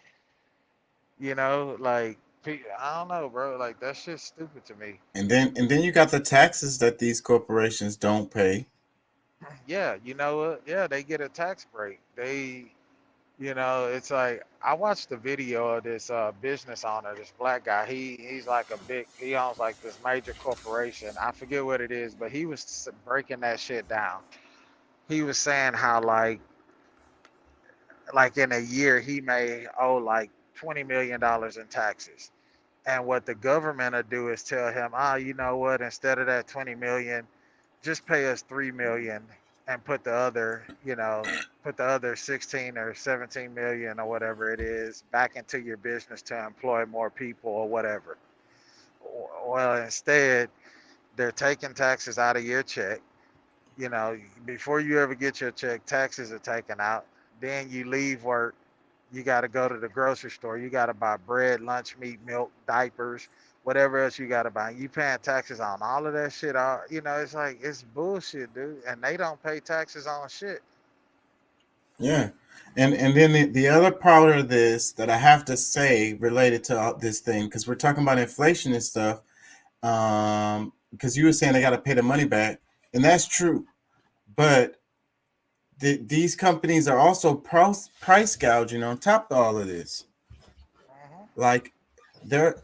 Like I don't know, bro. Like that shit's stupid to me. And then you got the taxes that these corporations don't pay. Yeah, you know what? Yeah, they get a tax break. It's like I watched the video of this business owner, this black guy. He's like he owns like this major corporation. I forget what it is, but he was breaking that shit down. He was saying how like like in a year he may owe like $20 million in taxes. And what the government will do is tell him, you know what, instead of that 20 million, just pay us 3 million and put the other 16 or 17 million or whatever it is back into your business to employ more people or whatever. Well, instead, they're taking taxes out of your check. Before you ever get your check, taxes are taken out. Then you leave work, you got to go to the grocery store. You got to buy bread, lunch meat, milk, diapers, whatever else you got to buy. You paying taxes on all of that shit. It's like, it's bullshit, dude. And they don't pay taxes on shit. Yeah. And then the other part of this that I have to say related to this thing, because we're talking about inflation and stuff, because you were saying they got to pay the money back, and that's true. But these companies are also price gouging on top of all of this. Like, I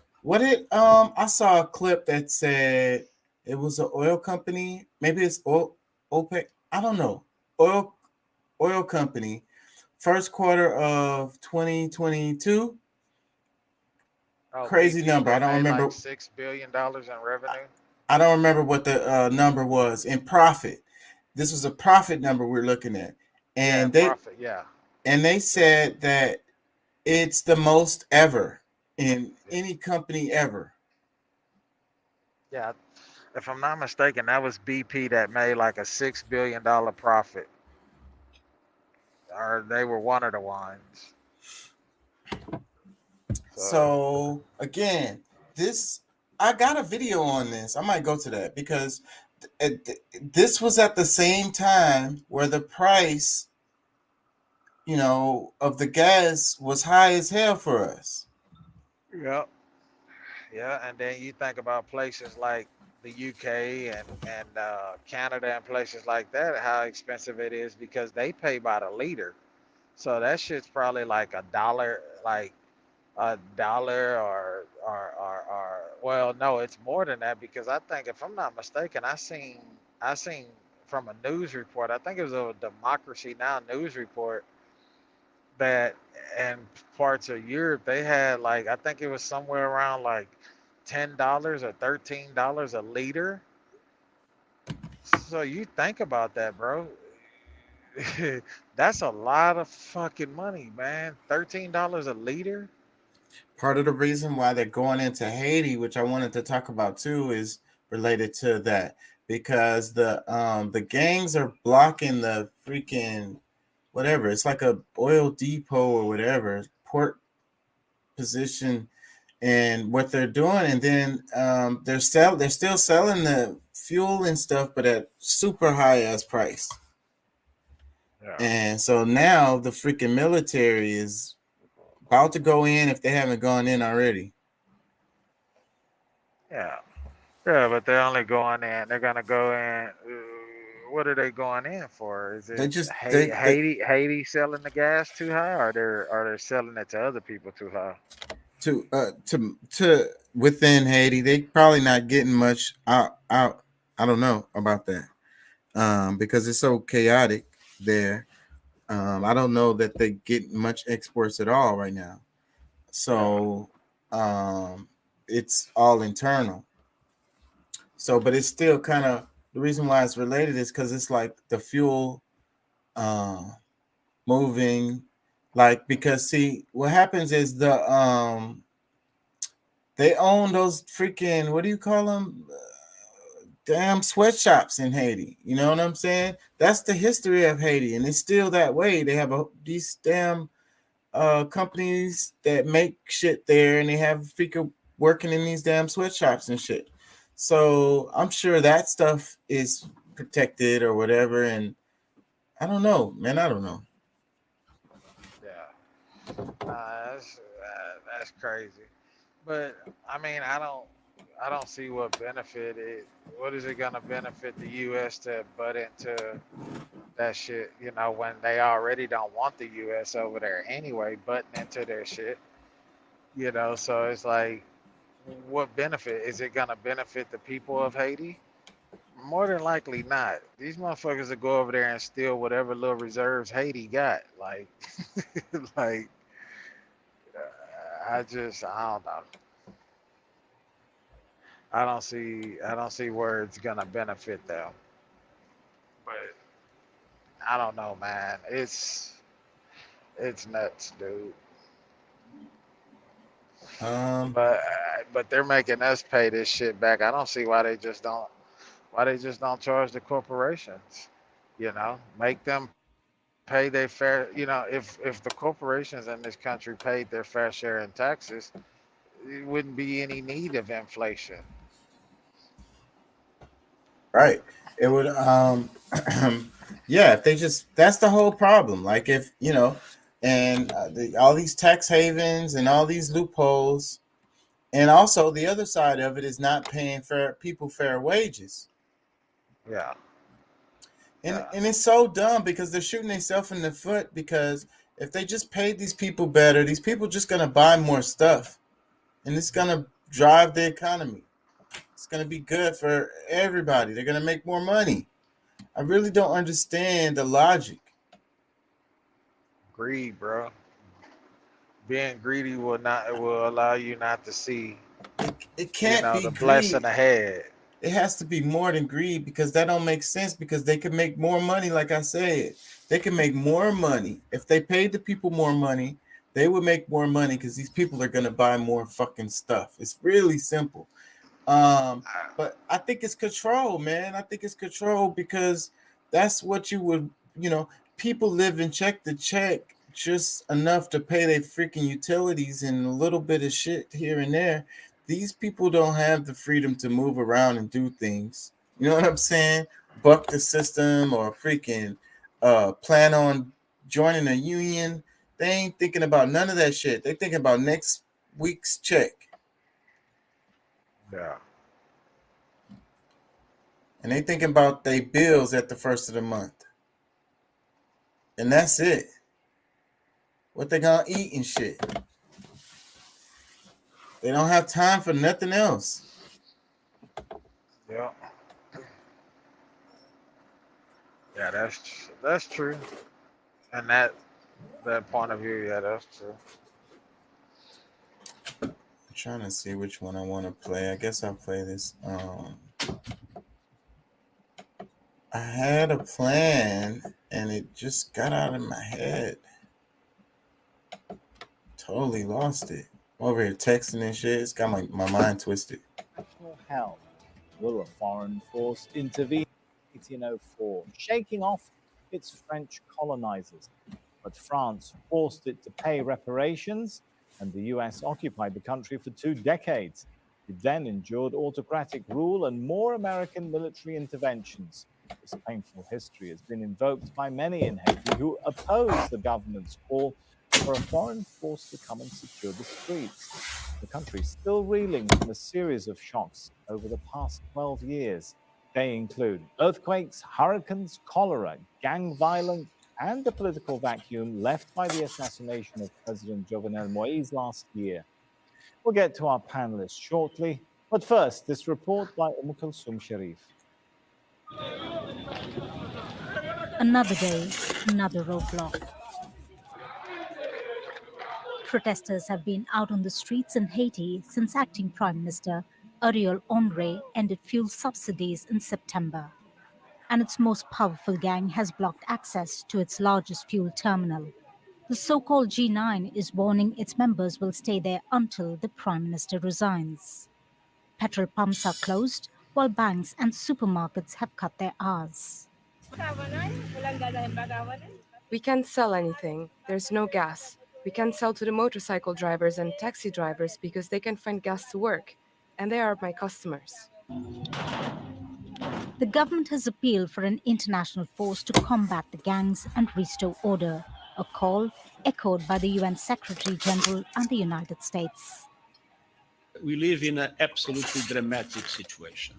saw a clip that said it was an oil company, maybe it's OPEC, I don't know, oil company, first quarter of 2022. Crazy BP, number. they I don't made remember. like $6 billion in revenue. I don't remember what the number was in profit. This was a profit number we're looking at, and Profit, yeah. they said that it's the most ever in any company ever. Yeah. If I'm not mistaken, that was BP that made like a $6 billion profit. Or they were one of the ones. So again, I got a video on this. I might go to that because this was at the same time where the price, of the gas was high as hell for us. Yep. Yeah, and then you think about places like the UK and Canada and places like that, how expensive it is because they pay by the liter. So that shit's probably like a dollar or well, no, it's more than that because I think if I'm not mistaken, I seen from a news report, I think it was a Democracy Now! News report that in parts of Europe they had like I think it was somewhere around like $10 or $13 a liter. So you think about that, bro. That's a lot of fucking money, man. $13 a liter. Part of the reason why they're going into Haiti, which I wanted to talk about too, is related to that because the gangs are blocking the freaking whatever. It's like a oil depot or whatever port position, and what they're doing, and then they're still selling the fuel and stuff, but at super high ass price. Yeah. And so now the freaking military is about to go in if they haven't gone in already. Yeah. Yeah, but they're only going in. They're gonna go in. What are they going in for? Is They it just they Haiti selling the gas too high, or they're selling it to other people too high? to within Haiti, they probably not getting much out. I don't know about that because it's so chaotic there. I don't know that they get much exports at all right now. So it's all internal. So, but it's still kind of the reason why it's related is because it's like the fuel uh, moving, like because see what happens is they own those freaking what do you call them? Damn sweatshops in Haiti. You know what I'm saying? That's the history of Haiti, and it's still that way. They have these damn companies that make shit there, and they have people working in these damn sweatshops and shit. So I'm sure that stuff is protected or whatever. And I don't know, man. I don't know. Yeah. That's crazy. But I mean, I don't see what benefit it. What is it gonna benefit the U.S. to butt into that shit? When they already don't want the U.S. over there anyway, butting into their shit. So it's like, what benefit is it gonna benefit the people of Haiti? More than likely not. These motherfuckers will go over there and steal whatever little reserves Haiti got. Like, like I don't know. I don't see where it's gonna benefit them. But I don't know, man. It's nuts, dude. But they're making us pay this shit back. I don't see why they just don't charge the corporations. You know, make them pay their fair. You know, if the corporations in this country paid their fair share in taxes, it wouldn't be any need of inflation. Right. It would yeah, if they just, that's the whole problem. Like, if, you know, and all these tax havens and all these loopholes, and also the other side of it is not paying fair wages. Yeah. And it's so dumb because they're shooting themselves in the foot, because if they just paid these people better, these people just going to buy more stuff, and it's going to drive the economy. It's going to be good for everybody. They're going to make more money. I really don't understand the logic. Greed, bro. Being greedy will allow you not to see. It can't be the greed. blessing ahead. It has to be more than greed, because that don't make sense, because they can make more money. Like I said, they can make more money. If they paid the people more money, they would make more money, because these people are going to buy more fucking stuff. It's really simple. But I think it's control, man. I think it's control, because that's what you would, people live in check to check just enough to pay their freaking utilities and a little bit of shit here and there. These people don't have the freedom to move around and do things. You know what I'm saying? Buck the system, or freaking plan on joining a union. They ain't thinking about none of that shit. They thinking about next week's check. Yeah. And they thinking about their bills at the first of the month. And that's it. What they gonna eat and shit. They don't have time for nothing else. Yeah. Yeah, that's true. And that point of view, yeah, that's true. I'm trying to see which one I want to play. I guess I'll play this. I had a plan and it just got out of my head. Totally lost it. Over here texting and shit. It's got my mind twisted. National health. Will a foreign force intervene in 1804, shaking off its French colonizers? But France forced it to pay reparations, and the US occupied the country for 2 decades. It then endured autocratic rule and more American military interventions. This painful history has been invoked by many in Haiti who oppose the government's call for a foreign force to come and secure the streets. The country is still reeling from a series of shocks over the past 12 years. They include earthquakes, hurricanes, cholera, gang violence, and the political vacuum left by the assassination of President Jovenel Moïse last year. We'll get to our panelists shortly, but first, this report by Kulsum Sharif. Another day, another roadblock. Protesters have been out on the streets in Haiti since acting Prime Minister Ariel Henry ended fuel subsidies in September. And its most powerful gang has blocked access to its largest fuel terminal. The so-called G9 is warning its members will stay there until the Prime Minister resigns. Petrol pumps are closed, while banks and supermarkets have cut their hours. We can't sell anything. There's no gas. We can't sell to the motorcycle drivers and taxi drivers because they can find gas to work, and they are my customers. The government has appealed for an international force to combat the gangs and restore order, a call echoed by the UN Secretary General and the United States. We live in an absolutely dramatic situation.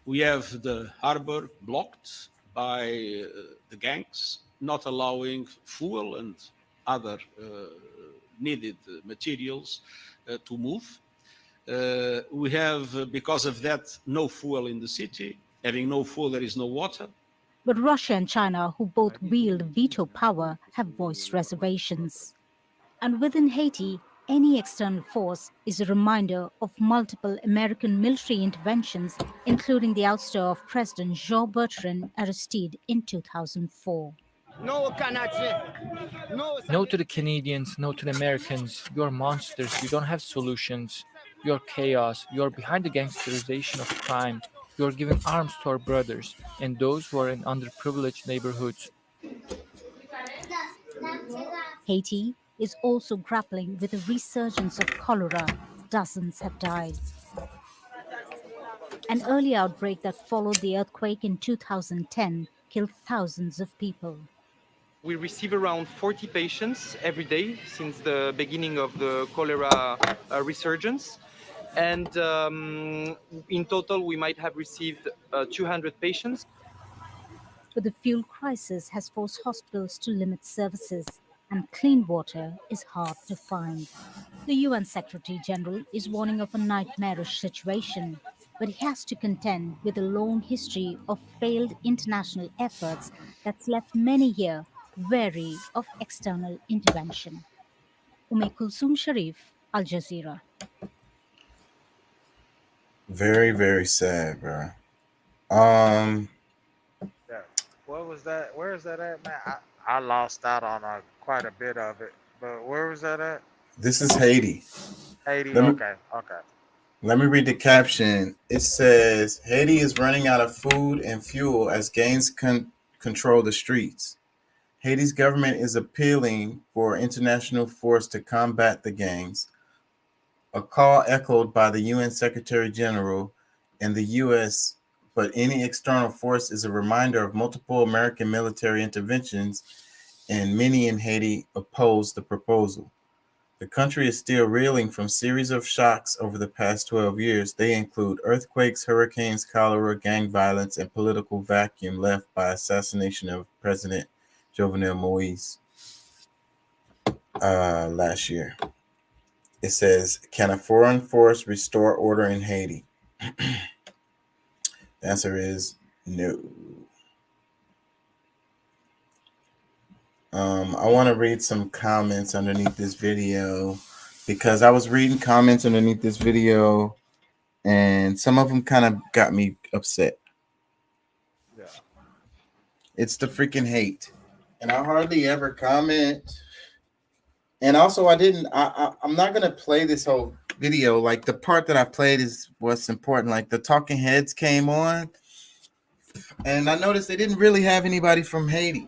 We have the harbor blocked by the gangs, not allowing fuel and other needed materials to move. We have, because of that, no fuel in the city, Having no food, there is no water. But Russia and China, who both wield veto power, have voiced reservations. And within Haiti, any external force is a reminder of multiple American military interventions, including the ouster of President Jean-Bertrand Aristide in 2004. No Canadian. No to the Canadians, no to the Americans. You're monsters. You don't have solutions. You're chaos. You're behind the gangsterization of crime. You're giving arms to our brothers and those who are in underprivileged neighborhoods. Haiti is also grappling with a resurgence of cholera. Dozens have died. An early outbreak that followed the earthquake in 2010 killed thousands of people. We receive around 40 patients every day since the beginning of the cholera resurgence. And in total, we might have received 200 patients. But the fuel crisis has forced hospitals to limit services, and clean water is hard to find. The UN Secretary General is warning of a nightmarish situation, but he has to contend with a long history of failed international efforts that's left many here wary of external intervention. Kulsum Sharif, Al Jazeera. Very, very sad, bro. Yeah. What was that? Where is that at, man? I lost out on quite a bit of it. But where was that at? This is Haiti. Haiti. Let me, Okay. Okay. let me read the caption. It says Haiti is running out of food and fuel as gangs control the streets. Haiti's government is appealing for international force to combat the gangs, a call echoed by the UN Secretary General and the US, but any external force is a reminder of multiple American military interventions, and many in Haiti oppose the proposal. The country is still reeling from series of shocks over the past 12 years. They include earthquakes, hurricanes, cholera, gang violence, and political vacuum left by assassination of President Jovenel Moise last year. It says, can a foreign force restore order in Haiti? The answer is no. I want to read some comments underneath this video because I was reading comments underneath this video and some of them kind of got me upset. Yeah. It's the freaking hate. And I hardly ever comment. And also I'm not going to play this whole video. Like the part that I played is what's important. Like the talking heads came on and I noticed they didn't really have anybody from Haiti,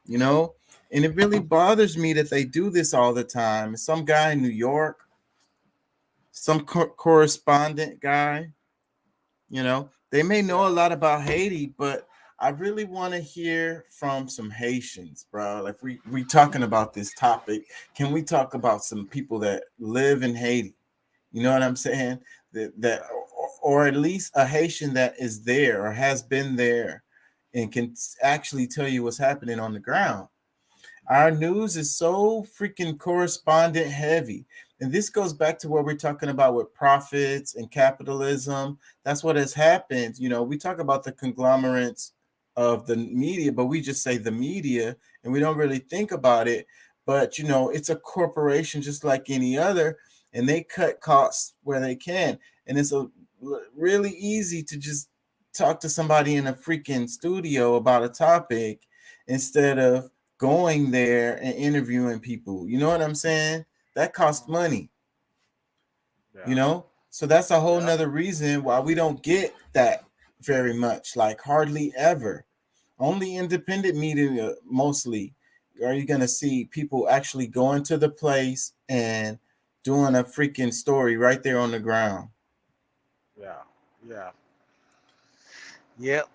you know? And it really bothers me that they do this all the time. Some guy in New York, some correspondent guy, you know, they may know a lot about Haiti, but I really want to hear from some Haitians, bro. If we talking about this topic, can we talk about some people that live in Haiti? You know what I'm saying? That or at least a Haitian that is there or has been there and can actually tell you what's happening on the ground. Our news is so freaking correspondent heavy. And this goes back to what we're talking about with profits and capitalism. That's what has happened. You know, we talk about the conglomerates of the media, but we just say the media and we don't really think about it. But, you know, it's a corporation just like any other, and they cut costs where they can. And it's really easy to just talk to somebody in a freaking studio about a topic instead of going there and interviewing people. You know what I'm saying? That costs money. You know? So that's a whole nother reason why we don't get that very much, like hardly ever. Only independent media mostly are you going to see people actually going to the place and doing a freaking story right there on the ground. Yeah. Yeah. Yep.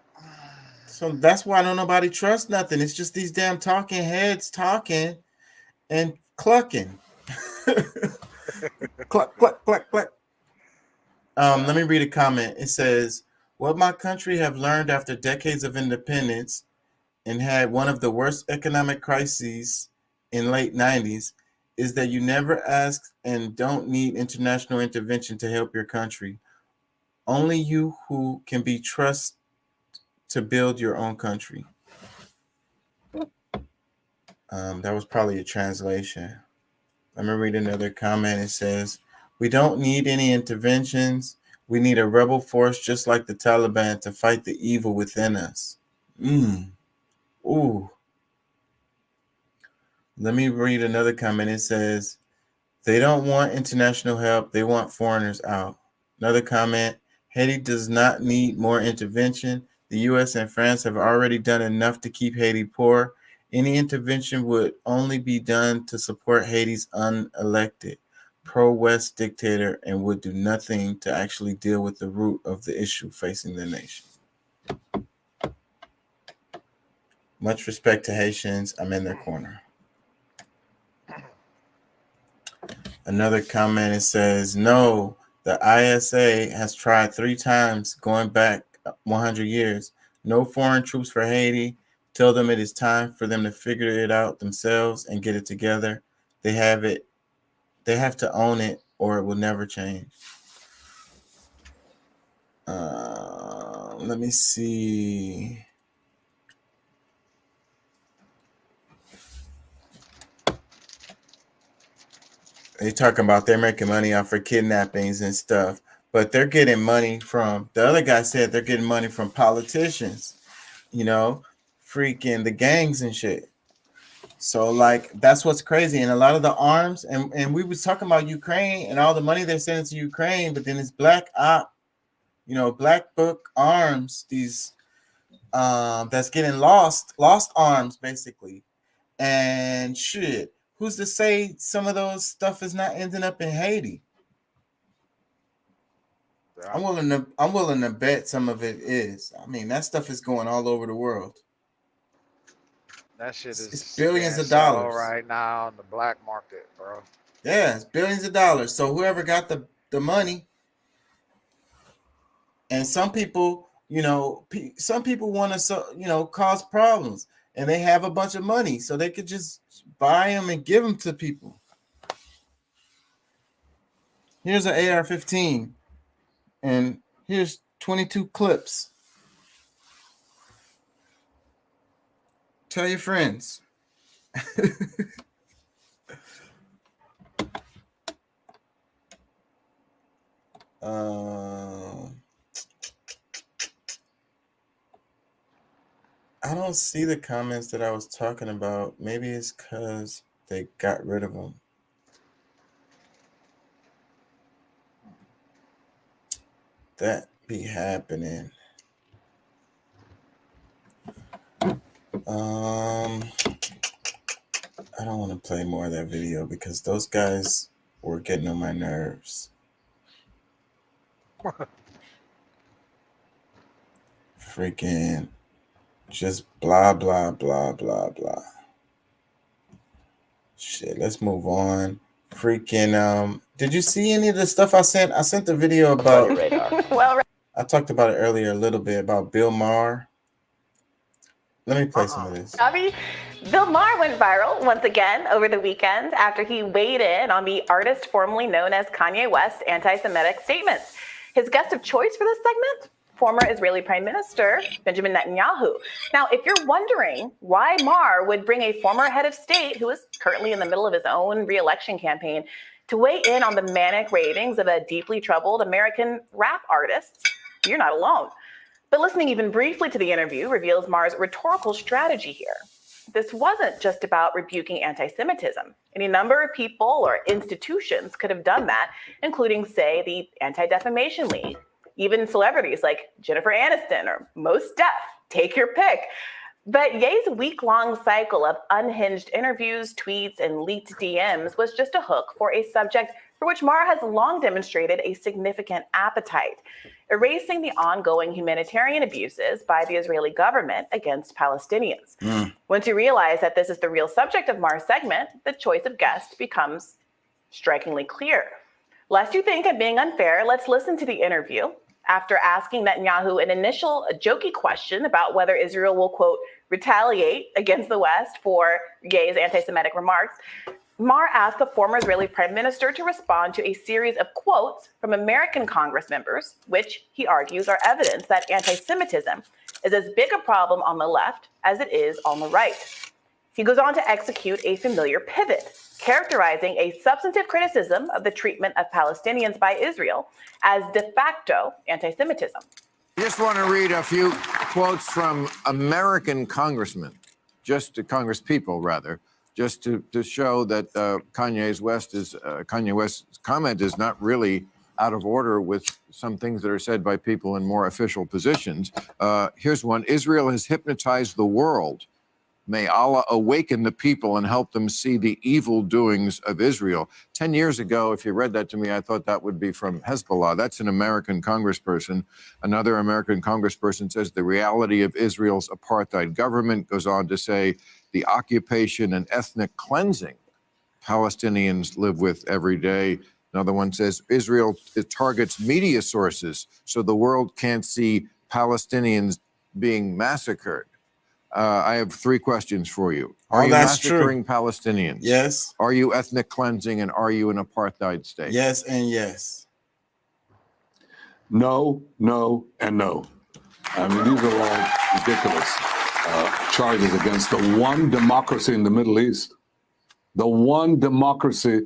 So that's why don't nobody trust nothing. It's just these damn talking heads talking and clucking. Cluck, cluck, cluck, cluck. Let me read a comment. It says, what my country have learned after decades of independence and had one of the worst economic crises in late 90s is that you never ask and don't need international intervention to help your country. Only you who can be trusted to build your own country. That was probably a translation. Let me read another comment. It says, we don't need any interventions. We need a rebel force just like the Taliban to fight the evil within us. Ooh. Let me read another comment. It says, they don't want international help. They want foreigners out. Another comment, Haiti does not need more intervention. The U.S. and France have already done enough to keep Haiti poor. Any intervention would only be done to support Haiti's unelected, pro-West dictator and would do nothing to actually deal with the root of the issue facing the nation. Much respect to Haitians. I'm in their corner. Another comment, it says, no, the ISA has tried 3 times going back 100 years. No foreign troops for Haiti. Tell them it is time for them to figure it out themselves and get it together. They have to own it or it will never change. Let me see. They talking about they're making money off of kidnappings and stuff, but they're getting money from, the other guy said they're getting money from politicians, you know, freaking the gangs and shit. So like, that's what's crazy. And a lot of the arms, and we was talking about Ukraine and all the money they're sending to Ukraine, but then it's black op, you know, black book arms, these that's getting lost arms basically. And shit, who's to say some of those stuff is not ending up in Haiti? I'm willing to bet some of it is. I mean, that stuff is going all over the world. That shit is It's billions of being sold dollars right now on the black market, bro. Yeah, it's billions of dollars. So whoever got the money, and some people, you know, some people want to, you know, cause problems, and they have a bunch of money, so they could just buy them and give them to people. Here's an AR-15, and here's 22 clips. Tell your friends. I don't see the comments that I was talking about. Maybe it's because they got rid of them. That be happening. I don't want to play more of that video because those guys were getting on my nerves. Freaking just blah, blah, blah, blah, blah. Shit, let's move on. Freaking, did you see any of the stuff I sent? I sent the video about, I talked about it earlier a little bit about Bill Maher. Let me play some of this. Bill Maher went viral once again over the weekend after he weighed in on the artist formerly known as Kanye West's anti-Semitic statements. His guest of choice for this segment, former Israeli Prime Minister Benjamin Netanyahu. Now, if you're wondering why Maher would bring a former head of state who is currently in the middle of his own re-election campaign to weigh in on the manic ravings of a deeply troubled American rap artist, you're not alone. But listening even briefly to the interview reveals Maher's rhetorical strategy here. This wasn't just about rebuking anti-Semitism. Any number of people or institutions could have done that, including, say, the Anti-Defamation League, even celebrities like Jennifer Aniston or Mos Def, take your pick. But Ye's week-long cycle of unhinged interviews, tweets, and leaked DMs was just a hook for a subject for which Maher has long demonstrated a significant appetite, erasing the ongoing humanitarian abuses by the Israeli government against Palestinians. Once you realize that this is the real subject of Maher's segment, the choice of guest becomes strikingly clear. Lest you think I'm being unfair, let's listen to the interview. After asking Netanyahu an initial jokey question about whether Israel will, quote, retaliate against the West for Ye's anti-Semitic remarks, Maher asked the former Israeli prime minister to respond to a series of quotes from American Congress members, which he argues are evidence that anti-Semitism is as big a problem on the left as it is on the right. He goes on to execute a familiar pivot, characterizing a substantive criticism of the treatment of Palestinians by Israel as de facto anti-Semitism. I just want to read a few quotes from American congressmen, just to Congress people, rather, just to show that Kanye West's comment is not really out of order with some things that are said by people in more official positions. Here's one. Israel has hypnotized the world. May Allah awaken the people and help them see the evil doings of Israel. 10 years ago, if you read that to me, I thought that would be from Hezbollah. That's an American congressperson. Another American congressperson says the reality of Israel's apartheid government, goes on to say the occupation and ethnic cleansing Palestinians live with every day. Another one says Israel targets media sources so the world can't see Palestinians being massacred. I have three questions for you. Are you massacring Palestinians? Yes. Are you ethnic cleansing, and are you an apartheid state? Yes and yes. No, no, and no. I mean, these are all ridiculous charges against the one democracy in the Middle East, the one democracy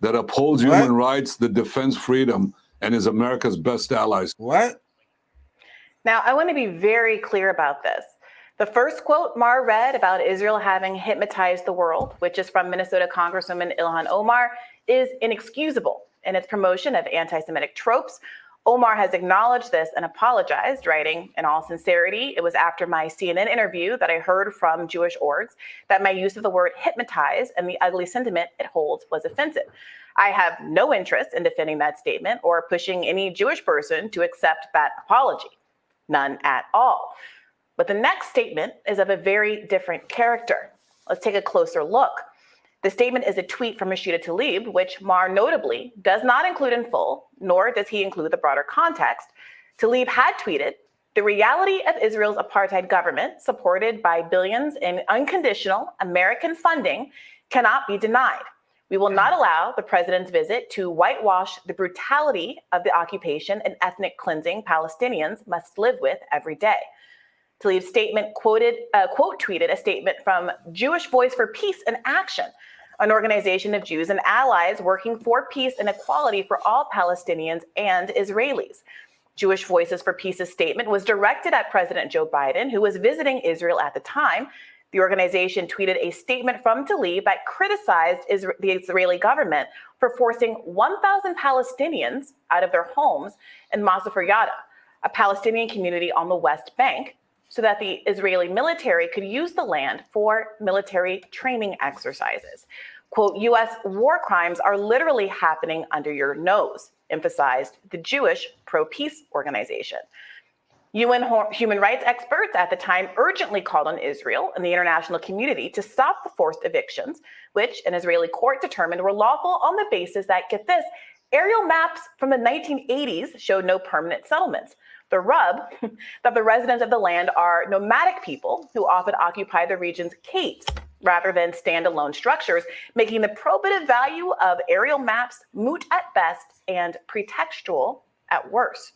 that upholds human rights, that defends freedom, and is America's best allies. What? Now, I want to be very clear about this. The first quote Maher read about Israel having hypnotized the world, which is from Minnesota Congresswoman Ilhan Omar, is inexcusable in its promotion of anti-Semitic tropes. Omar has acknowledged this and apologized, writing, in all sincerity, it was after my CNN interview that I heard from Jewish orgs that my use of the word hypnotize and the ugly sentiment it holds was offensive. I have no interest in defending that statement or pushing any Jewish person to accept that apology. None at all. But the next statement is of a very different character. Let's take a closer look. The statement is a tweet from Rashida Tlaib, which Maher notably does not include in full, nor does he include the broader context. Tlaib had tweeted, the reality of Israel's apartheid government, supported by billions in unconditional American funding, cannot be denied. We will not allow the president's visit to whitewash the brutality of the occupation and ethnic cleansing Palestinians must live with every day. Tlaib's statement quote tweeted a statement from Jewish Voice for Peace and Action, an organization of Jews and allies working for peace and equality for all Palestinians and Israelis. Jewish Voices for Peace's statement was directed at President Joe Biden, who was visiting Israel at the time. The organization tweeted a statement from Tlaib that criticized the Israeli government for forcing 1,000 Palestinians out of their homes in Masafer Yatta, a Palestinian community on the West Bank, so that the Israeli military could use the land for military training exercises. Quote, U.S. war crimes are literally happening under your nose, emphasized the Jewish pro-peace organization. UN human rights experts at the time urgently called on Israel and the international community to stop the forced evictions, which an Israeli court determined were lawful on the basis that, get this, aerial maps from the 1980s showed no permanent settlements. The rub, that the residents of the land are nomadic people who often occupy the region's caves rather than standalone structures, making the probative value of aerial maps moot at best and pretextual at worst.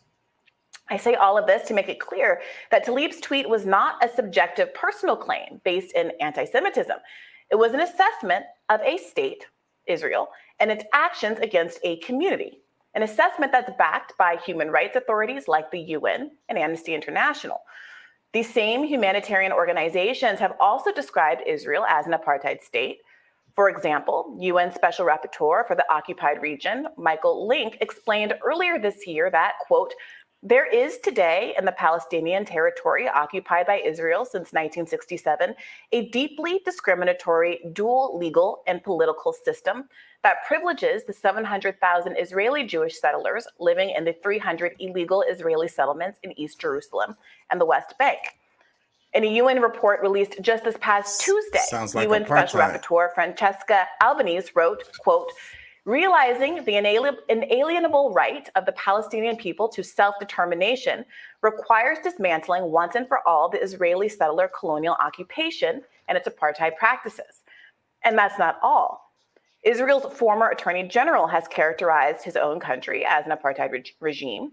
I say all of this to make it clear that Tlaib's tweet was not a subjective personal claim based in anti-Semitism. It was an assessment of a state, Israel, and its actions against a community. An assessment that's backed by human rights authorities like the UN and Amnesty International. These same humanitarian organizations have also described Israel as an apartheid state. For example, UN Special Rapporteur for the occupied region, Michael Link, explained earlier this year that, quote, there is today in the Palestinian territory occupied by Israel since 1967 a deeply discriminatory dual legal and political system that privileges the 700,000 Israeli Jewish settlers living in the 300 illegal Israeli settlements in East Jerusalem and the West Bank. In a UN report released just this past Tuesday, UN Special Rapporteur Francesca Albanese wrote, quote, realizing the inalienable right of the Palestinian people to self-determination requires dismantling once and for all the Israeli settler colonial occupation and its apartheid practices. And that's not all. Israel's former attorney general has characterized his own country as an apartheid regime.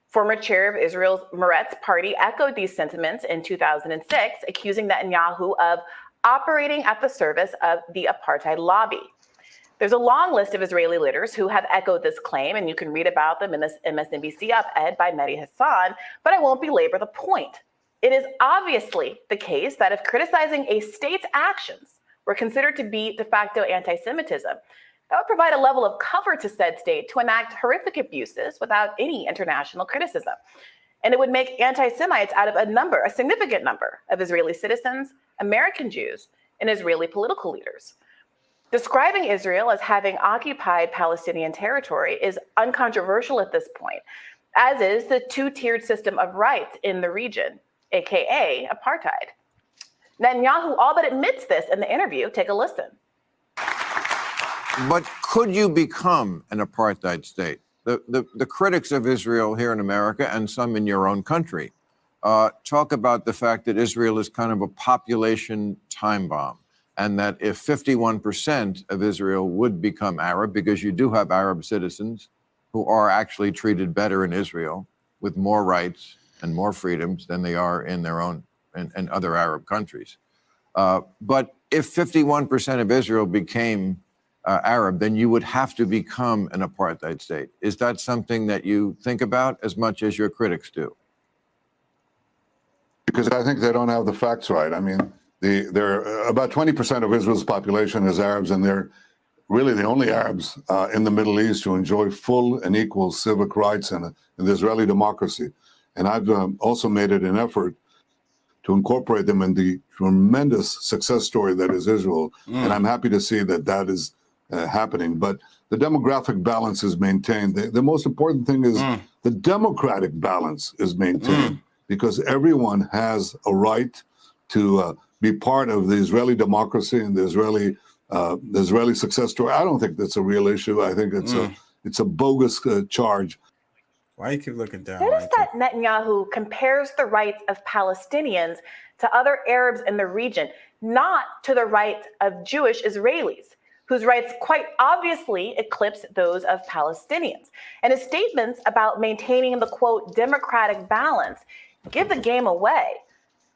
Former chair of Israel's Meretz party echoed these sentiments in 2006, accusing Netanyahu of operating at the service of the apartheid lobby. There's a long list of Israeli leaders who have echoed this claim, and you can read about them in this MSNBC op-ed by Mehdi Hassan, but I won't belabor the point. It is obviously the case that if criticizing a state's actions were considered to be de facto anti-Semitism, that would provide a level of cover to said state to enact horrific abuses without any international criticism. And it would make anti-Semites out of a significant number of Israeli citizens, American Jews, and Israeli political leaders. Describing Israel as having occupied Palestinian territory is uncontroversial at this point, as is the two-tiered system of rights in the region, aka apartheid. Netanyahu all but admits this in the interview. Take a listen. But could you become an apartheid state? The critics of Israel here in America and some in your own country talk about the fact that Israel is kind of a population time bomb, and that if 51% of Israel would become Arab, because you do have Arab citizens who are actually treated better in Israel with more rights and more freedoms than they are in their own and other Arab countries. But if 51% of Israel became Arab, then you would have to become an apartheid state. Is that something that you think about as much as your critics do? Because I think they don't have the facts right. I mean, they're about 20% of Israel's population is Arabs, and they're really the only Arabs in the Middle East who enjoy full and equal civic rights in the Israeli democracy. And I've also made it an effort to incorporate them in the tremendous success story that is Israel. And I'm happy to see that that is happening. But the demographic balance is maintained. The most important thing is the democratic balance is maintained, because everyone has a right to be part of the Israeli democracy and the Israeli success story. I don't think that's a real issue. I think it's a bogus charge. Why you keep looking down? Notice that Netanyahu compares the rights of Palestinians to other Arabs in the region, not to the rights of Jewish Israelis, whose rights quite obviously eclipse those of Palestinians. And his statements about maintaining the, quote, democratic balance give the game away.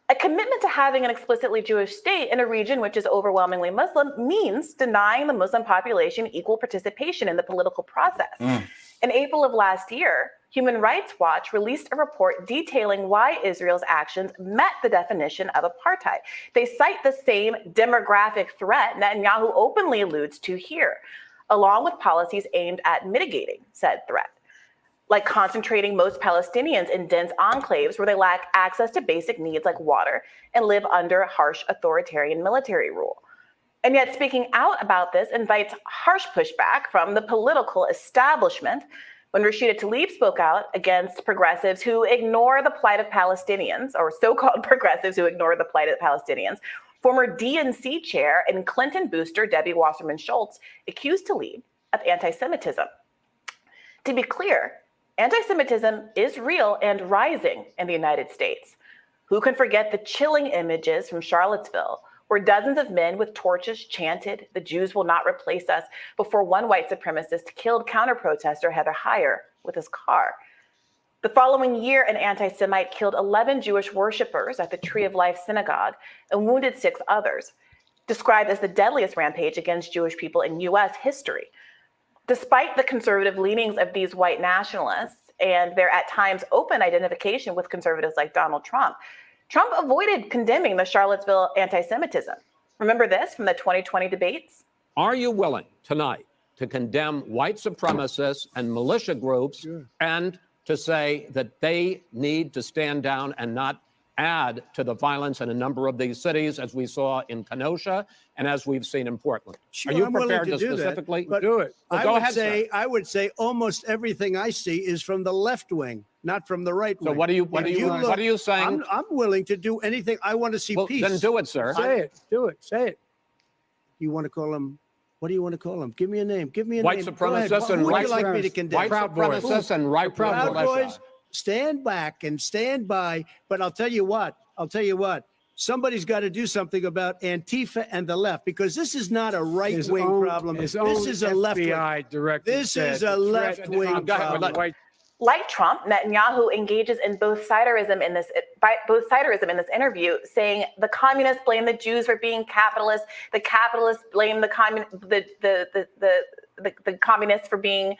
A commitment to having an explicitly Jewish state in a region which is overwhelmingly Muslim means denying the Muslim population equal participation in the political process. In April of last year, Human Rights Watch released a report detailing why Israel's actions met the definition of apartheid. They cite the same demographic threat Netanyahu openly alludes to here, along with policies aimed at mitigating said threat, like concentrating most Palestinians in dense enclaves where they lack access to basic needs like water and live under harsh authoritarian military rule. And yet speaking out about this invites harsh pushback from the political establishment when Rashida Tlaib spoke out against progressives who ignore the plight of Palestinians, or so-called progressives who ignore the plight of Palestinians. Former DNC chair and Clinton booster Debbie Wasserman Schultz accused Tlaib of anti-Semitism. To be clear, anti-Semitism is real and rising in the United States. Who can forget the chilling images from Charlottesville, where dozens of men with torches chanted, "The Jews will not replace us," before one white supremacist killed counter-protester Heather Heyer with his car. The following year, an anti-Semite killed 11 Jewish worshipers at the Tree of Life synagogue and wounded 6 others, described as the deadliest rampage against Jewish people in U.S. history. Despite the conservative leanings of these white nationalists and their at times open identification with conservatives like Donald Trump, Trump avoided condemning the Charlottesville anti-Semitism. Remember this from the 2020 debates? Are you willing tonight to condemn white supremacists and militia groups and to say that they need to stand down and not add to the violence in a number of these cities, as we saw in Kenosha and as we've seen in Portland? Sure, Are you I'm willing prepared to to do that, specifically but do it? Well, go ahead, sir. I would say almost everything I see is from the left wing, not from the right wing. So what are you saying? I'm willing to do anything. I want to see peace. Then do it, sir. Say it. Do it. Say it. You want to call him? What do you want to call him? Give me a name. Give me a White name. supremacists and Who would white you like me to condemn? white supremacists and right Proud militia. Boys, stand back and stand by. But I'll tell you what. somebody's got to do something about Antifa and the left, because this is not a right-wing problem. This is a left-wing. This is a left-wing problem. Like Trump, Netanyahu engages in both siderism in this interview, saying the communists blame the Jews for being capitalist, the capitalists blame the communists for being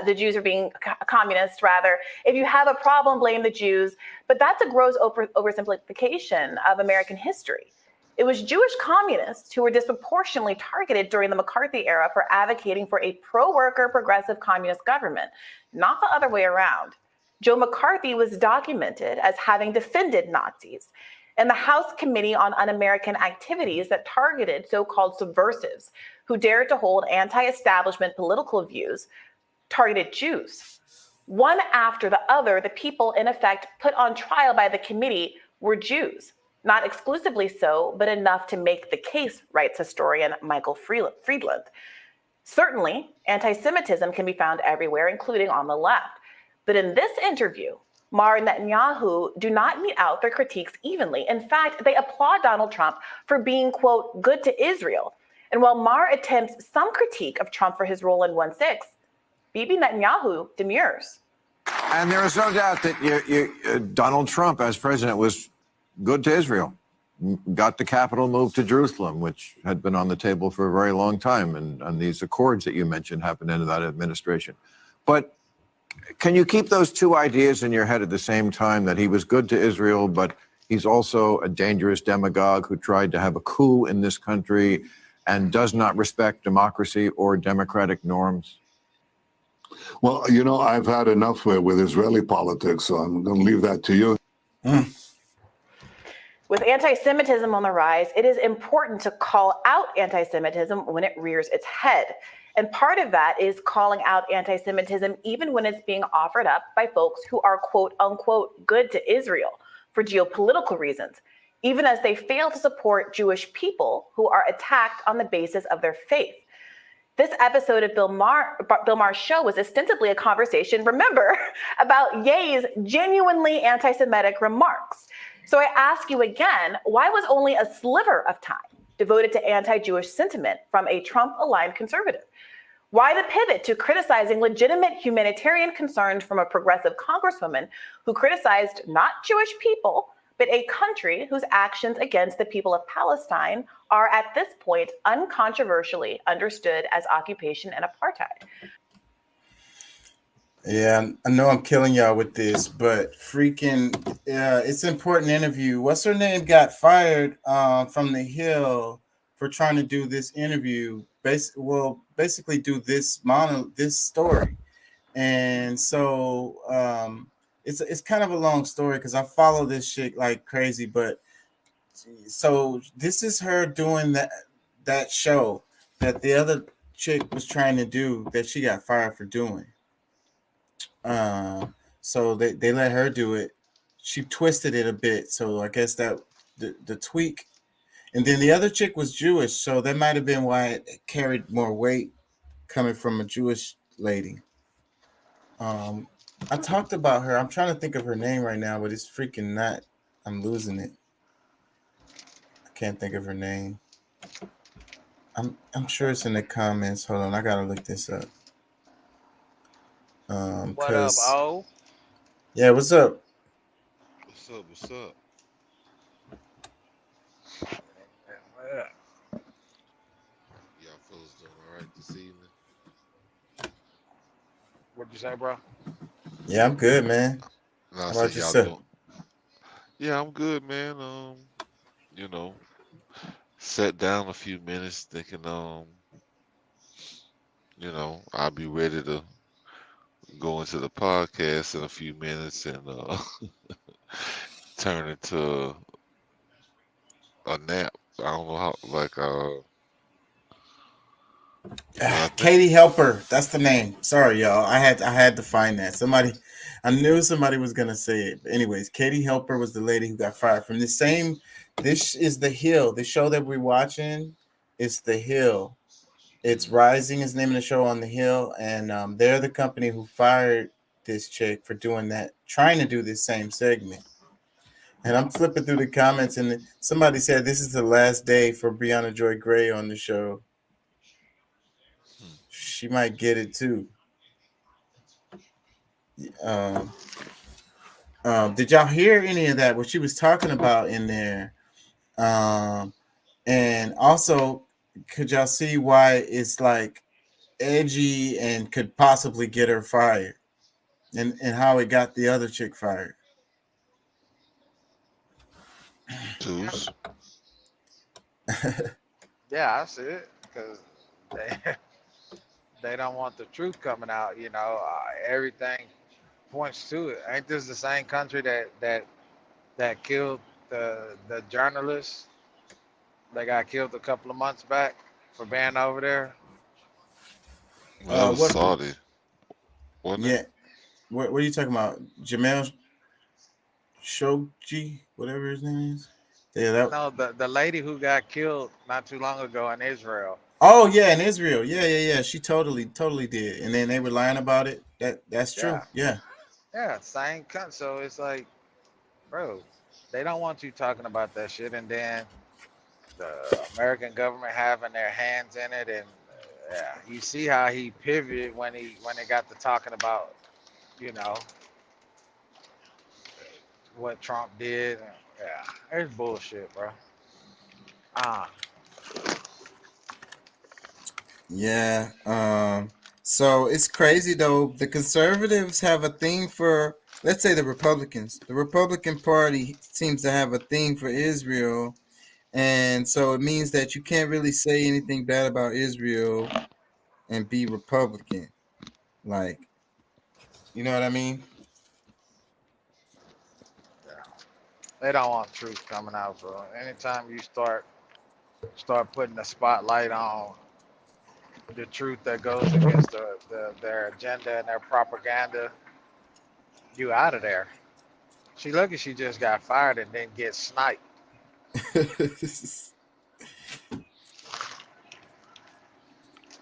the Jews for being communists. Rather, if you have a problem, blame the Jews. But that's a gross oversimplification of American history. It was Jewish communists who were disproportionately targeted during the McCarthy era for advocating for a pro-worker progressive communist government, not the other way around. Joe McCarthy was documented as having defended Nazis, and the House Committee on Un-American Activities that targeted so-called subversives who dared to hold anti-establishment political views targeted Jews. One after the other, the people in effect put on trial by the committee were Jews. Not exclusively so, but enough to make the case, writes historian Michael Friedland. Certainly, anti-Semitism can be found everywhere, including on the left. But in this interview, Maher and Netanyahu do not mete out their critiques evenly. In fact, they applaud Donald Trump for being, quote, good to Israel. And while Maher attempts some critique of Trump for his role in 1-6, Bibi Netanyahu demurs. And there is no doubt that Donald Trump, as president, was good to Israel. Got the capital moved to Jerusalem, which had been on the table for a very long time. And these accords that you mentioned happened into that administration. But can you keep those two ideas in your head at the same time, that he was good to Israel, but he's also a dangerous demagogue who tried to have a coup in this country and does not respect democracy or democratic norms? Well, you know, I've had enough with Israeli politics, so I'm going to leave that to you. With anti-Semitism on the rise, it is important to call out anti-Semitism when it rears its head. And part of that is calling out anti-Semitism even when it's being offered up by folks who are, quote unquote, good to Israel for geopolitical reasons, even as they fail to support Jewish people who are attacked on the basis of their faith. This episode of Bill Maher's show was ostensibly a conversation, remember, about Ye's genuinely anti-Semitic remarks. So I ask you again, why was only a sliver of time devoted to anti-Jewish sentiment from a Trump-aligned conservative? Why the pivot to criticizing legitimate humanitarian concerns from a progressive congresswoman who criticized not Jewish people, but a country whose actions against the people of Palestine are at this point uncontroversially understood as occupation and apartheid? Yeah, I know I'm killing y'all with this, but freaking, it's an important interview. What's her name got fired from the Hill for trying to do this interview, basically do this story. And so it's kind of a long story because I follow this shit like crazy, but so this is her doing that show that the other chick was trying to do that she got fired for doing. So they let her do it. She twisted it a bit, so I guess that the tweak. And then the other chick was Jewish, so that might have been why it carried more weight coming from a Jewish lady. I talked about her. I'm trying to think of her name right now, but it's freaking not. I'm losing it. I can't think of her name. I'm sure it's in the comments. Hold on, I gotta look this up. What up, O? Yeah, what's up? What's up? What's up? Y'all fellas doing all right this evening? What'd you say, bro? Yeah, I'm good, man. No, How I said about y'all yourself? doing. Yeah, I'm good, man. You know, sat down a few minutes thinking, you know, I'll be ready to go into the podcast in a few minutes and turn into a nap. I don't know how, like, Katie Helper, that's the name. Sorry, y'all. I had to find that. I knew somebody was gonna say it. But anyways, Katie Helper was the lady who got fired from the same. This is The Hill. The show that we're watching is The Hill. It's Rising is the name of the show on The Hill, and they're the company who fired this chick for doing that, trying to do this same segment. And I'm flipping through the comments, and somebody said this is the last day for Brianna Joy Gray on the show. She might get it too. Did y'all hear any of that? What she was talking about in there? And also, could y'all see why it's like edgy and could possibly get her fired, and how it got the other chick fired? Twos. Yeah, I see it because they they don't want the truth coming out. Everything points to it. Ain't this the same country that killed the journalist that got killed a couple of months back for being over there? That was What? Saudi, wasn't it? Yeah. What are you talking about? Jamel Khashoggi, whatever his name is. Yeah, that. No, the lady who got killed not too long ago in Israel. Oh yeah, in Israel. Yeah. She totally did. And then they were lying about it. That's true. Yeah, Yeah. yeah, same country. So it's like, bro, they don't want you talking about that shit, and then the American government having their hands in it, and yeah, you see how he pivoted when they got to talking about, you know, what Trump did. And, yeah, it's bullshit, bro. Yeah. So it's crazy though. The conservatives have a thing for, let's say, the Republicans. The Republican Party seems to have a thing for Israel, and so it means that you can't really say anything bad about Israel and be Republican. Like, you know what I mean? They don't want truth coming out, bro. Anytime you start putting the spotlight on the truth that goes against their agenda and their propaganda, you out of there. She lucky she just got fired and didn't get sniped.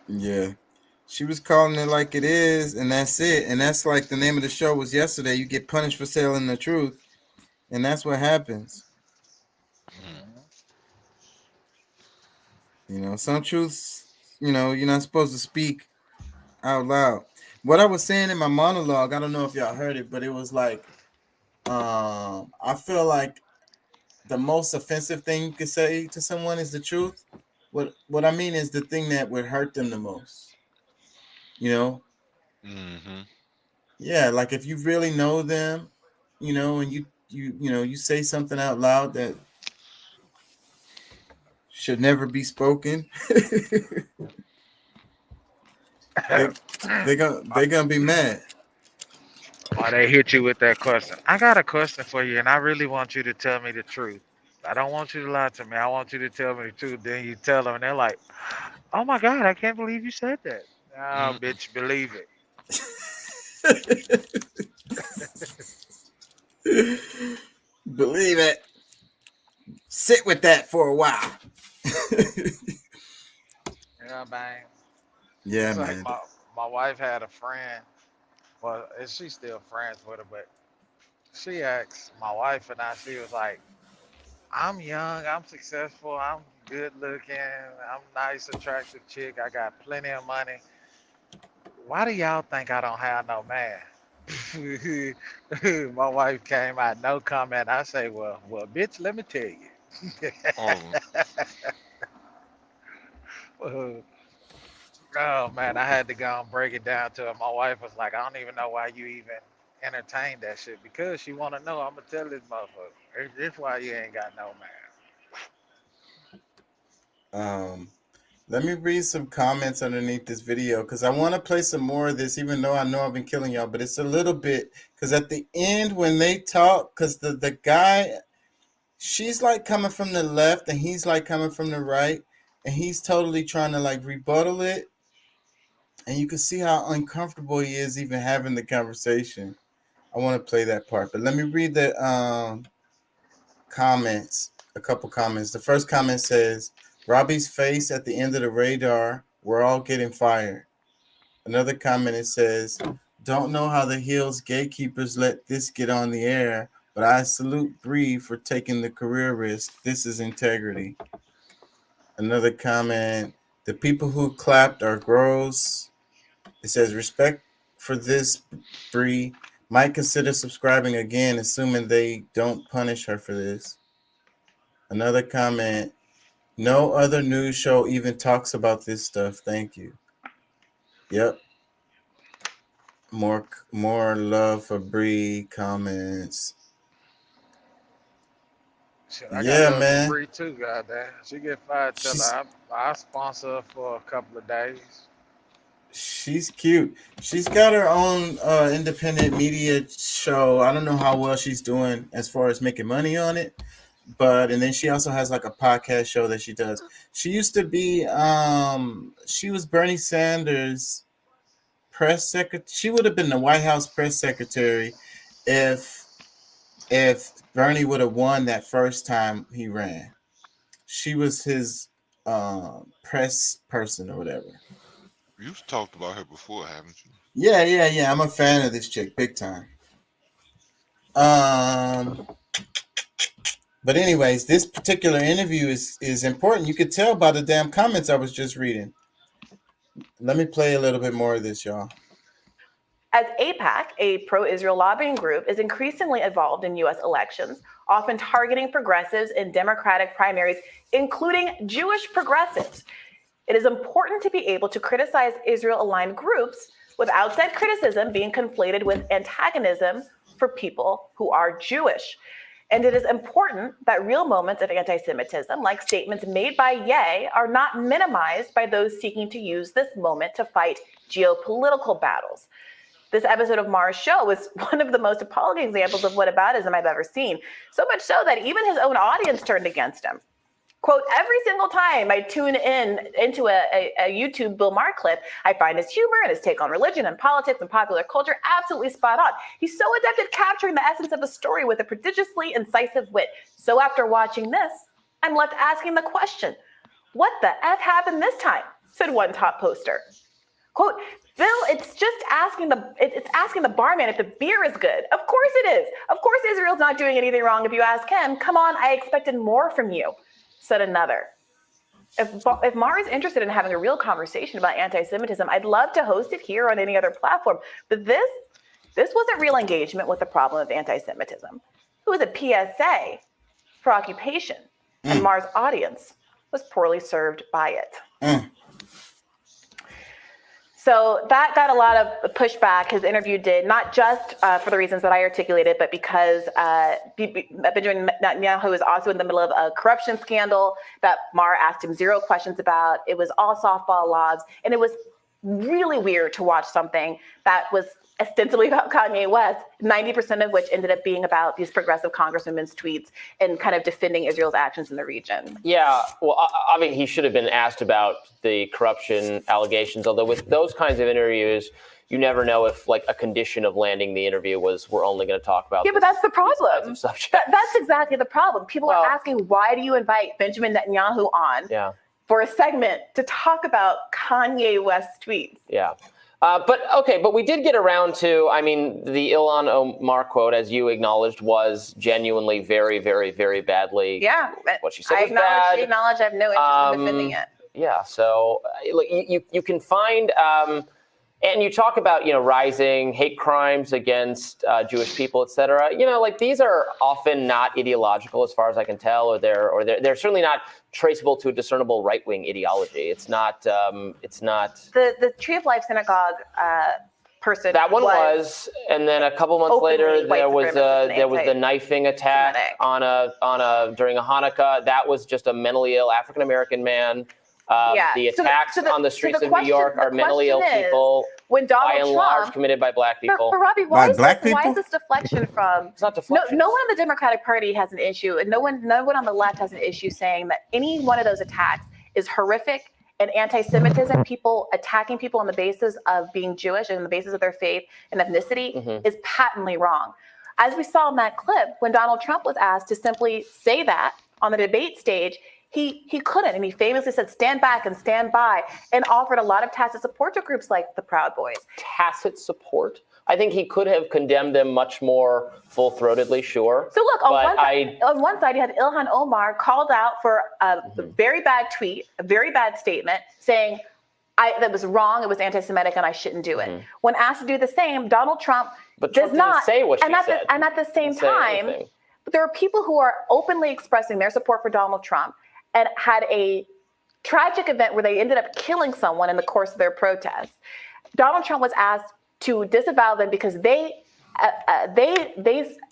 Yeah. She was calling it like it is, and that's it. And that's like the name of the show was yesterday. You get punished for telling the truth, and that's what happens. Some truths, you're not supposed to speak out loud. What I was saying in my monologue, I don't know if y'all heard it, but it was like, I feel like the most offensive thing you could say to someone is the truth. What I mean is the thing that would hurt them the most. Mm-hmm. Yeah, like if you really know them, and you say something out loud that should never be spoken. they're gonna be mad. Or they hit you with that question. I got a question for you, and I really want you to tell me the truth. I don't want you to lie to me. I want you to tell me the truth. Then you tell them, and they're like, "Oh my God, I can't believe you said that." Oh, bitch, believe it. Believe it. Sit with that for a while. Yeah, man. Yeah, It's like man. my wife had a friend. Well, she's still friends with her, but she asked my wife and I. She was like, "I'm young. I'm successful. I'm good looking. I'm nice, attractive chick. I got plenty of money. Why do y'all think I don't have no man?" My wife came out, no comment. I say, well, bitch, let me tell you. Oh, Oh man, I had to go and break it down to her. My wife was like, I don't even know why you even entertain that shit because she want to know. I'm gonna tell this motherfucker. This why you ain't got no man. Let me read some comments underneath this video because I want to play some more of this, even though I know I've been killing y'all, but it's a little bit because at the end when they talk, because the guy, she's like coming from the left and he's like coming from the right, and he's totally trying to like rebuttal it, and you can see how uncomfortable he is even having the conversation. I want to play that part, but let me read the comments, a couple comments. The first comment says, Robbie's face at the end of the radar, we're all getting fired. Another comment, it says, don't know how the Hills gatekeepers let this get on the air, but I salute Bree for taking the career risk. This is integrity. Another comment, the people who clapped are gross. It says, respect for this, Bree. Might consider subscribing again, assuming they don't punish her for this. Another comment, no other news show even talks about this stuff. Thank you. Yep. More love for Bree comments. Shit, I got Yeah, love man. for Bree too, goddamn. She get fired till I sponsor her for a couple of days. She's cute. She's got her own independent media show. I don't know how well she's doing as far as making money on it, and then she also has like a podcast show that she does. She used to be she was Bernie Sanders' press secretary. She would have been the White House press secretary if Bernie would have won that first time he ran. She was his press person or whatever. You've talked about her before, haven't you? Yeah. I'm a fan of this chick, big time. But anyways, this particular interview is important. You could tell by the damn comments I was just reading. Let me play a little bit more of this, y'all. As AIPAC, a pro-Israel lobbying group, is increasingly involved in U.S. elections, often targeting progressives in Democratic primaries, including Jewish progressives. It is important to be able to criticize Israel-aligned groups without said criticism being conflated with antagonism for people who are Jewish. And it is important that real moments of anti-Semitism, like statements made by Ye, are not minimized by those seeking to use this moment to fight geopolitical battles. This episode of Maher's show was one of the most appalling examples of whataboutism I've ever seen, so much so that even his own audience turned against him. Quote, every single time I tune into a YouTube Bill Maher clip, I find his humor and his take on religion and politics and popular culture absolutely spot on. He's so adept at capturing the essence of a story with a prodigiously incisive wit. So after watching this, I'm left asking the question, what the F happened this time? Said one top poster. Quote, Bill, it's asking the barman if the beer is good. Of course it is. Of course Israel's not doing anything wrong if you ask him. Come on, I expected more from you, said another. If Maher is interested in having a real conversation about anti-Semitism, I'd love to host it here or on any other platform. But this wasn't real engagement with the problem of anti-Semitism. It was a PSA for occupation, and Maher's audience was poorly served by it. So that got a lot of pushback. His interview did, not just for the reasons that I articulated, but because Benjamin Netanyahu is also in the middle of a corruption scandal that Maher asked him 0 questions about. It was all softball lobs, and it was really weird to watch something that was ostensibly about Kanye West, 90% of which ended up being about these progressive congresswomen's tweets and kind of defending Israel's actions in the region. Yeah, well, I mean, he should have been asked about the corruption allegations, although with those kinds of interviews, you never know if like a condition of landing the interview was we're only going to talk about. Yeah, but that's the problem. That's exactly the problem. People are asking, why do you invite Benjamin Netanyahu on for a segment to talk about Kanye West tweets? Yeah. But we did get around to, I mean, the Ilhan Omar quote, as you acknowledged, was genuinely very, very, very badly. Yeah. What she said was bad. She acknowledged I have no interest in defending it. Yeah. So you can find, and you talk about, rising hate crimes against Jewish people, et cetera. These are often not ideological as far as I can tell, or they're certainly not traceable to a discernible right-wing ideology. It's not. The Tree of Life Synagogue person. That one was, and then a couple months later there was the knifing attack during a Hanukkah. That was just a mentally ill African American man. The attacks on the streets of New York are mentally ill people, when Donald by and large, committed by black people. But Robbie, why is this deflection from? It's not deflection. No one in the Democratic Party has an issue, and no one on the left has an issue saying that any one of those attacks is horrific and anti-Semitism. People attacking people on the basis of being Jewish and on the basis of their faith and ethnicity is patently wrong. As we saw in that clip, when Donald Trump was asked to simply say that on the debate stage, he couldn't, and he famously said, "Stand back and stand by," and offered a lot of tacit support to groups like the Proud Boys. Tacit support? I think he could have condemned them much more full-throatedly, sure. So look, on one side, you had Ilhan Omar called out for a very bad tweet, a very bad statement, saying that was wrong, it was anti-Semitic, and I shouldn't do it. When asked to do the same, Donald Trump does not say what she said. And at the same time, there are people who are openly expressing their support for Donald Trump and had a tragic event where they ended up killing someone in the course of their protests. Donald Trump was asked to disavow them because they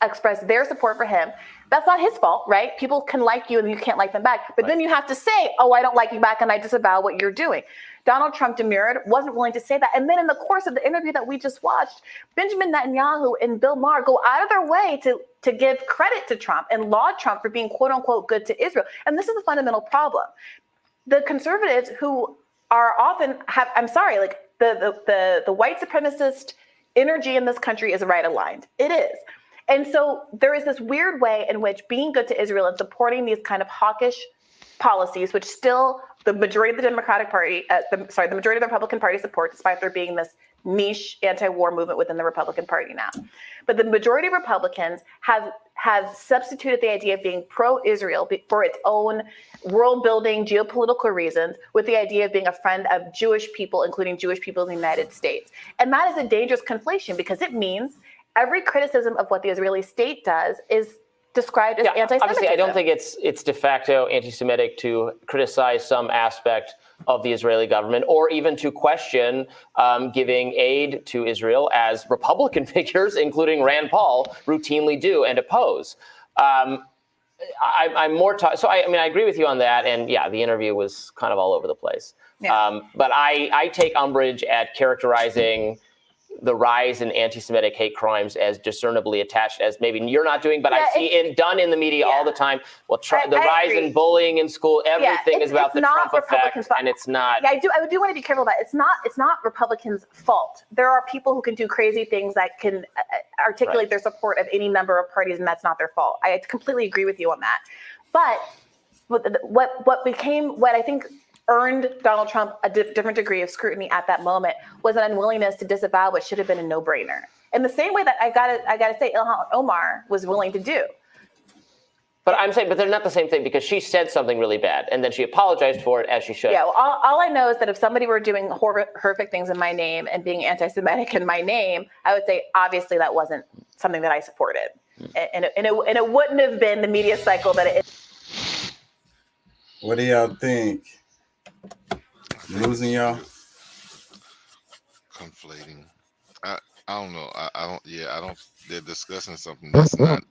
expressed their support for him. That's not his fault, right? People can like you and you can't like them back. But then you have to say, oh, I don't like you back and I disavow what you're doing. Donald Trump demurred, wasn't willing to say that. And then in the course of the interview that we just watched, Benjamin Netanyahu and Bill Maher go out of their way to give credit to Trump and laud Trump for being quote unquote good to Israel. And this is the fundamental problem. The conservatives who are often the white supremacist energy in this country is right aligned. It is. And so there is this weird way in which being good to Israel and supporting these kind of hawkish policies, which still the majority of the Democratic Party, the majority of the Republican Party support, despite there being this niche anti-war movement within the Republican Party now. But the majority of Republicans have substituted the idea of being pro-Israel for its own world-building geopolitical reasons with the idea of being a friend of Jewish people, including Jewish people in the United States. And that is a dangerous conflation because it means every criticism of what the Israeli state does is described as anti-Semitism. Obviously, I don't think it's de facto anti-Semitic to criticize some aspect of the Israeli government or even to question giving aid to Israel, as Republican figures, including Rand Paul, routinely do and oppose. I'm more so I agree with you on that, and yeah, the interview was kind of all over the place. Yeah. But I take umbrage at characterizing the rise in anti-Semitic hate crimes as discernibly attached, as maybe you're not doing, but I see done in the media all the time. Well, the rise in bullying in school, everything is about the Trump effect, and it's not. Yeah, I do want to be careful about it. It's not Republicans' fault. There are people who can do crazy things that can articulate their support of any number of parties, and that's not their fault. I completely agree with you on that. But what I think earned Donald Trump a different degree of scrutiny at that moment was an unwillingness to disavow what should have been a no-brainer. In the same way that I gotta say Ilhan Omar was willing to do. But I'm saying, but they're not the same thing because she said something really bad and then she apologized for it as she should. Yeah, well, all I know is that if somebody were doing horrific things in my name and being anti-Semitic in my name, I would say obviously that wasn't something that I supported, and it wouldn't have been the media cycle that it. What do y'all think? Losing y'all? Conflating. I don't know. I don't. They're discussing something that's not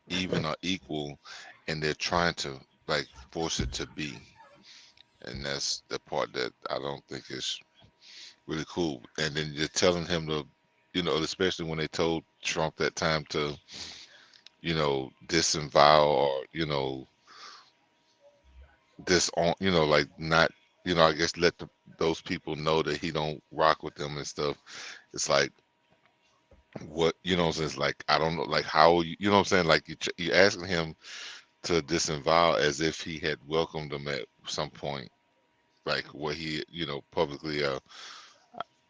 even or equal, and they're trying to like force it to be, and that's the part that I don't think is really cool. And then you're telling him to, especially when they told Trump that time to, disavow or disown, like not. I guess let those people know that he don't rock with them and stuff. It's like, what, it's like, I don't know, like how, you know what I'm saying? Like you asking him to disavow as if he had welcomed them at some point, like where he, publicly,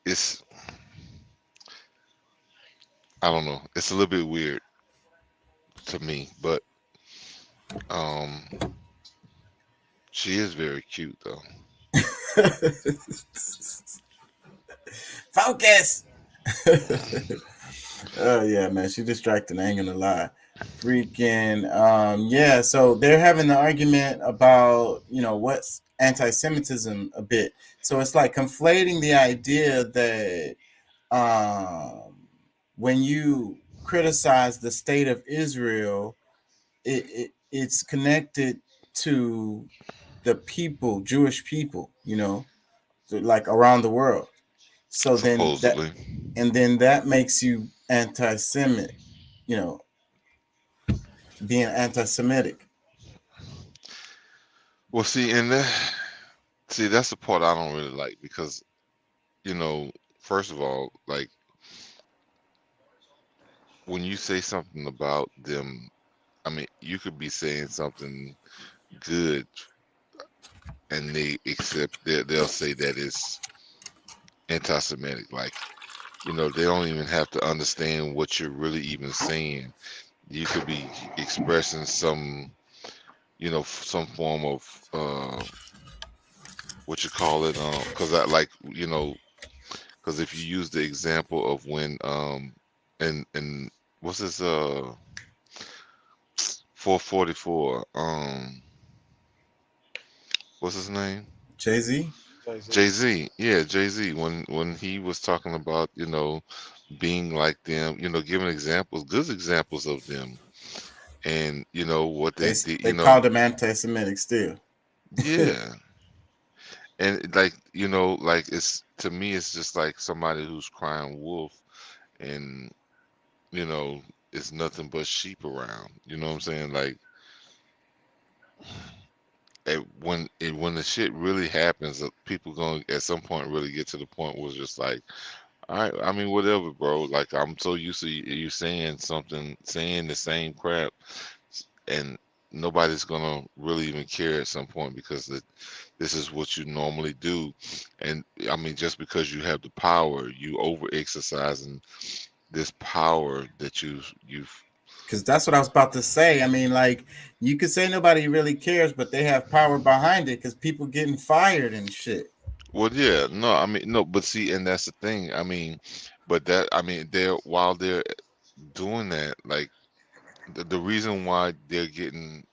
it's, I don't know. It's a little bit weird to me, but, she is very cute though. Focus. Oh yeah, man, she distracting. I ain't gonna lie. Freaking yeah. So they're having the argument about what's anti-Semitism a bit. So it's like conflating the idea that when you criticize the state of Israel, it's connected to the people, Jewish people, like around the world. So supposedly. then that makes you anti-Semitic, being anti-Semitic. Well, see, that's the part I don't really like because, first of all, like when you say something about them, I mean, you could be saying something good, and they accept, they'll say that it's anti-Semitic. Like, you know, they don't even have to understand what you're really even saying. You could be expressing some, you know, some form of what you call it, because I like, you know, because if you use the example of when and what's this 444 what's his name? Jay-Z? Jay-Z. Yeah, Jay-Z, when he was talking about, you know, being like them, you know, giving examples, good examples of them, and you know what they did, They you know. called him anti-Semitic still. Yeah. And like, you know, like, it's, to me it's just like somebody who's crying wolf, and you know, it's nothing but sheep around. You know what I'm saying? Like, when the shit really happens, people gonna at some point really get to the point where it's just like, all right, I mean, whatever, bro. Like, I'm so used to you saying something, saying the same crap, and nobody's gonna really even care at some point, because this is what you normally do. And I mean, just because you have the power, you over exercising this power that you've. Because that's what I was about to say. I mean, like, you could say nobody really cares, but they have power behind it because people getting fired and shit. Well, yeah, no, I mean, no, but see, and that's the thing. I mean, but that, I mean, they're, while they're doing that, like, the reason why they're getting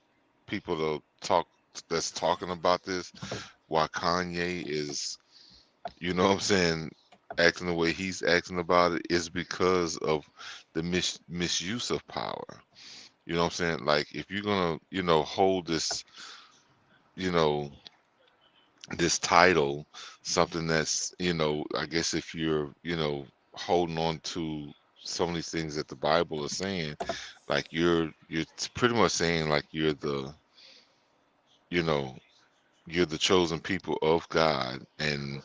people to talk, that's talking about this, why Kanye is, you know what I'm saying, acting the way he's acting about it, is because of the misuse of power. You know what I'm saying? Like, if you're gonna, you know, hold this, you know, this title, something that's, you know, I guess if you're, you know, holding on to some of these things that the Bible is saying, like, you're pretty much saying like you're the, you know, you're the chosen people of God, and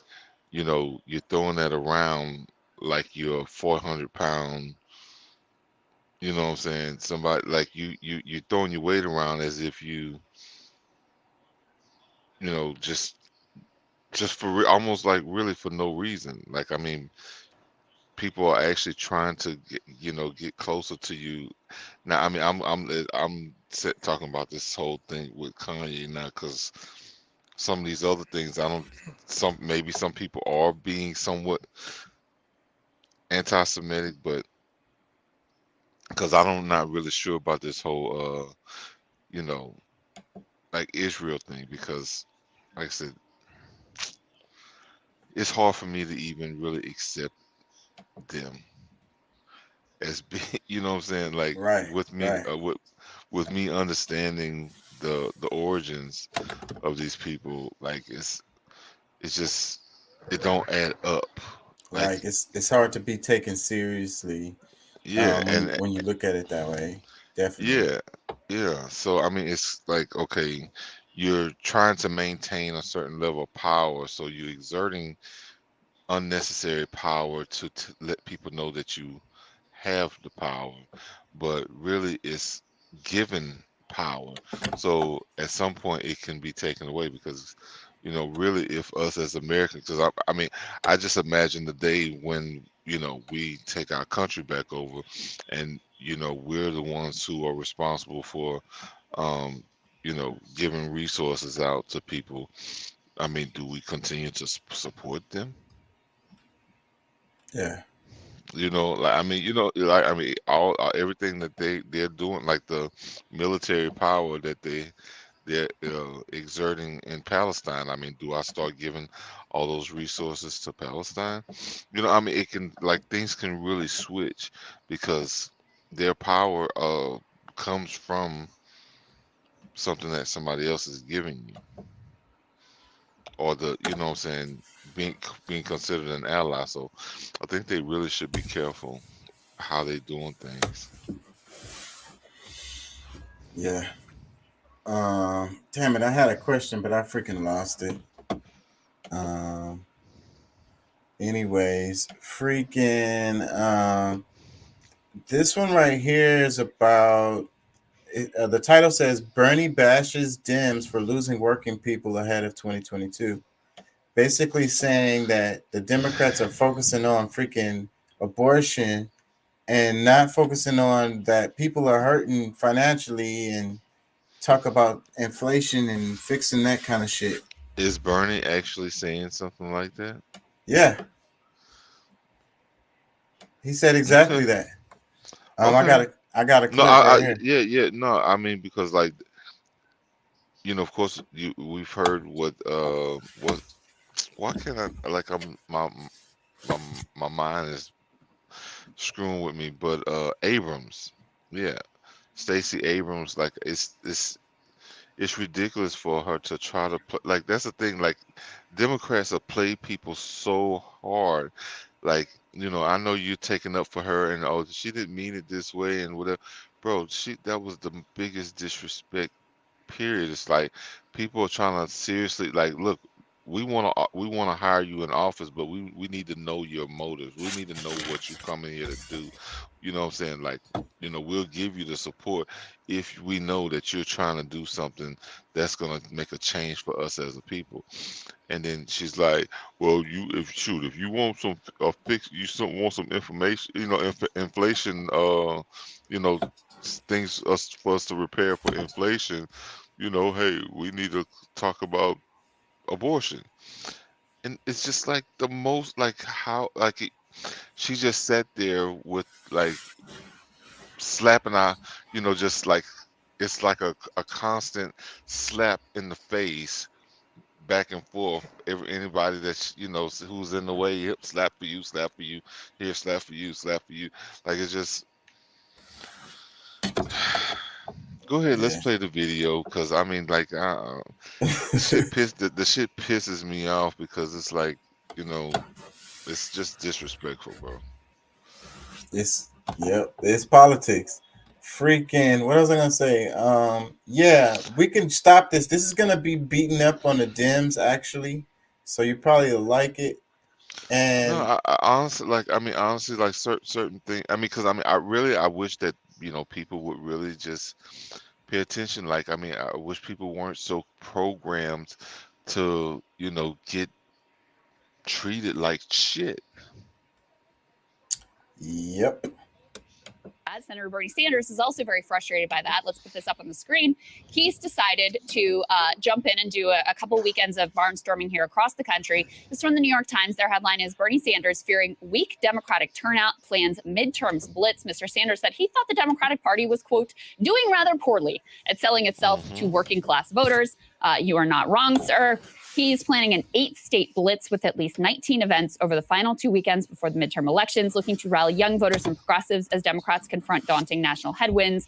you know, you're throwing that around like you're a 400-pound, you know what I'm saying, somebody, like, you're throwing your weight around as if you know, just for almost like really for no reason. Like, I mean, people are actually trying to get, you know, get closer to you. Now, I mean, talking about this whole thing with Kanye now, because some of these other things, I don't, maybe some people are being somewhat anti-Semitic, but because I'm not really sure about this whole you know, like, Israel thing, because like I said, it's hard for me to even really accept them as being, you know what I'm saying, like, Right, with me, right. with me understanding the origins of these people, like, it's just, it don't add up. Like, Like, it's hard to be taken seriously yeah, and when you look at it that way. Definitely. yeah, yeah. So I mean, it's like, okay, you're trying to maintain a certain level of power, so you're exerting unnecessary power to let people know that you have the power, but really it's given power. So at some point it can be taken away, because, you know, really, if us as Americans, because I mean, I just imagine the day when, you know, we take our country back over, and you know, we're the ones who are responsible for, um, you know, giving resources out to people. I mean, do we continue to support them? Yeah. You know, like, I mean, you know, like, I mean, all everything that they're doing, like the military power that they're exerting in Palestine. I mean, do I start giving all those resources to Palestine? You know, I mean, it can, like, things can really switch, because their power comes from something that somebody else is giving you, or the, you know what I'm saying, being considered an ally. So I think they really should be careful how they doing things. Yeah. Damn it, I had a question, but I freaking lost it. Anyways, freaking this one right here is about The title says Bernie bashes Dems for losing working people ahead of 2022. Basically saying that the Democrats are focusing on freaking abortion and not focusing on that people are hurting financially and talk about inflation and fixing that kind of shit. Is Bernie actually saying something like that? Yeah. He said exactly that. Okay. I got a No, clip right here. yeah. No, I mean because like of course we've heard what why can't I like I'm my my mind is screwing with me, but Abrams, yeah, Stacey Abrams, like it's ridiculous for her to try to play. Like that's the thing. Like Democrats have played people so hard. Like I know you're taking up for her, and oh, she didn't mean it this way, and whatever. Bro, that was the biggest disrespect. Period. It's like people are trying to seriously like look. We want to hire you in office, but we need to know your motives. We need to know what you come in here to do. You know what I'm saying? Like we'll give you the support if we know that you're trying to do something that's gonna make a change for us as a people. And then she's like, "Well, if you want some want some information, inflation, things for us to repair for inflation, hey, we need to talk about abortion." And it's just like the most like how like she just sat there with like slapping our, just like it's like a constant slap in the face back and forth. Anybody that's who's in the way, yep, slap for you, here, slap for you, slap for you. Like it's just go ahead, let's Yeah. play the video because I mean, like, the shit pisses me off because it's like, it's just disrespectful, bro. It's politics. Freaking what was I gonna say? Yeah, we can stop this. This is gonna be beating up on the Dems actually, so you probably like it. No, And I honestly like. I mean, honestly, like certain things. I mean, because I mean, I wish that people would really just pay attention. Like, I mean, I wish people weren't so programmed to get treated like shit. Yep. Senator Bernie Sanders is also very frustrated by that. Let's put this up on the screen. He's decided to jump in and do a couple weekends of barnstorming here across the country. This is from the New York Times. Their headline is Bernie Sanders fearing weak Democratic turnout, plans midterms blitz. Mr. Sanders said he thought the Democratic Party was, quote, doing rather poorly at selling itself to working class voters. You are not wrong, sir. He's planning an 8-state blitz with at least 19 events over the final 2 weekends before the midterm elections, looking to rally young voters and progressives as Democrats confront daunting national headwinds.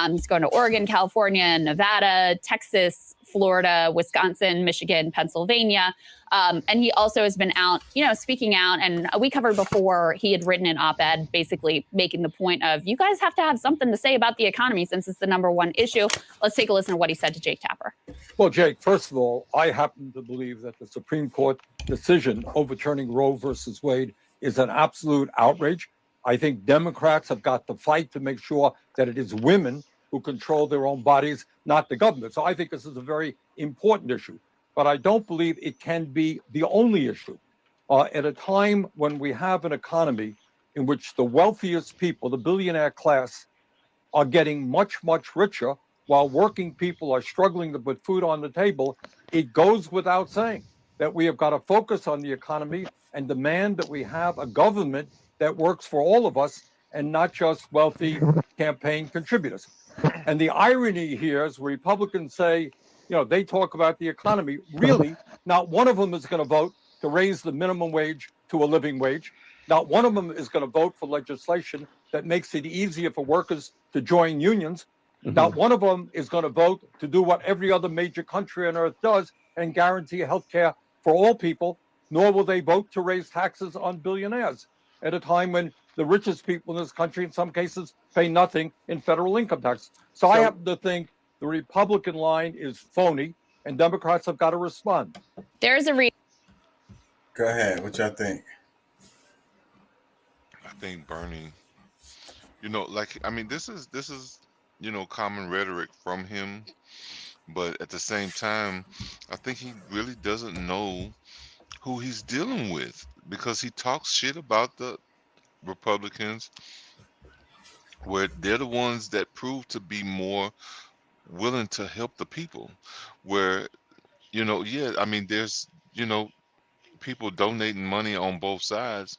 He's going to Oregon, California, Nevada, Texas, Florida, Wisconsin, Michigan, Pennsylvania. And he also has been out, speaking out. And we covered before, he had written an op-ed basically making the point of, you guys have to have something to say about the economy since it's the #1 issue. Let's take a listen to what he said to Jake Tapper. Well, Jake, first of all, I happen to believe that the Supreme Court decision overturning Roe versus Wade is an absolute outrage. I think Democrats have got to fight to make sure that it is women who control their own bodies, not the government. So I think this is a very important issue. But I don't believe it can be the only issue. At a time when we have an economy in which the wealthiest people, the billionaire class, are getting much, much richer while working people are struggling to put food on the table, it goes without saying that we have got to focus on the economy and demand that we have a government that works for all of us and not just wealthy campaign contributors. And the irony here is Republicans say, they talk about the economy. Really, not one of them is going to vote to raise the minimum wage to a living wage. Not one of them is going to vote for legislation that makes it easier for workers to join unions. Not one of them is going to vote to do what every other major country on earth does and guarantee health care for all people, nor will they vote to raise taxes on billionaires at a time when the richest people in this country, in some cases, pay nothing in federal income tax. So I happen to think the Republican line is phony, and Democrats have got to respond. There's a reason. Go ahead. What y'all think? I think Bernie, like I mean, this is common rhetoric from him, but at the same time, I think he really doesn't know who he's dealing with because he talks shit about the Republicans, where they're the ones that prove to be more willing to help the people. Where, yeah, I mean, there's, people donating money on both sides,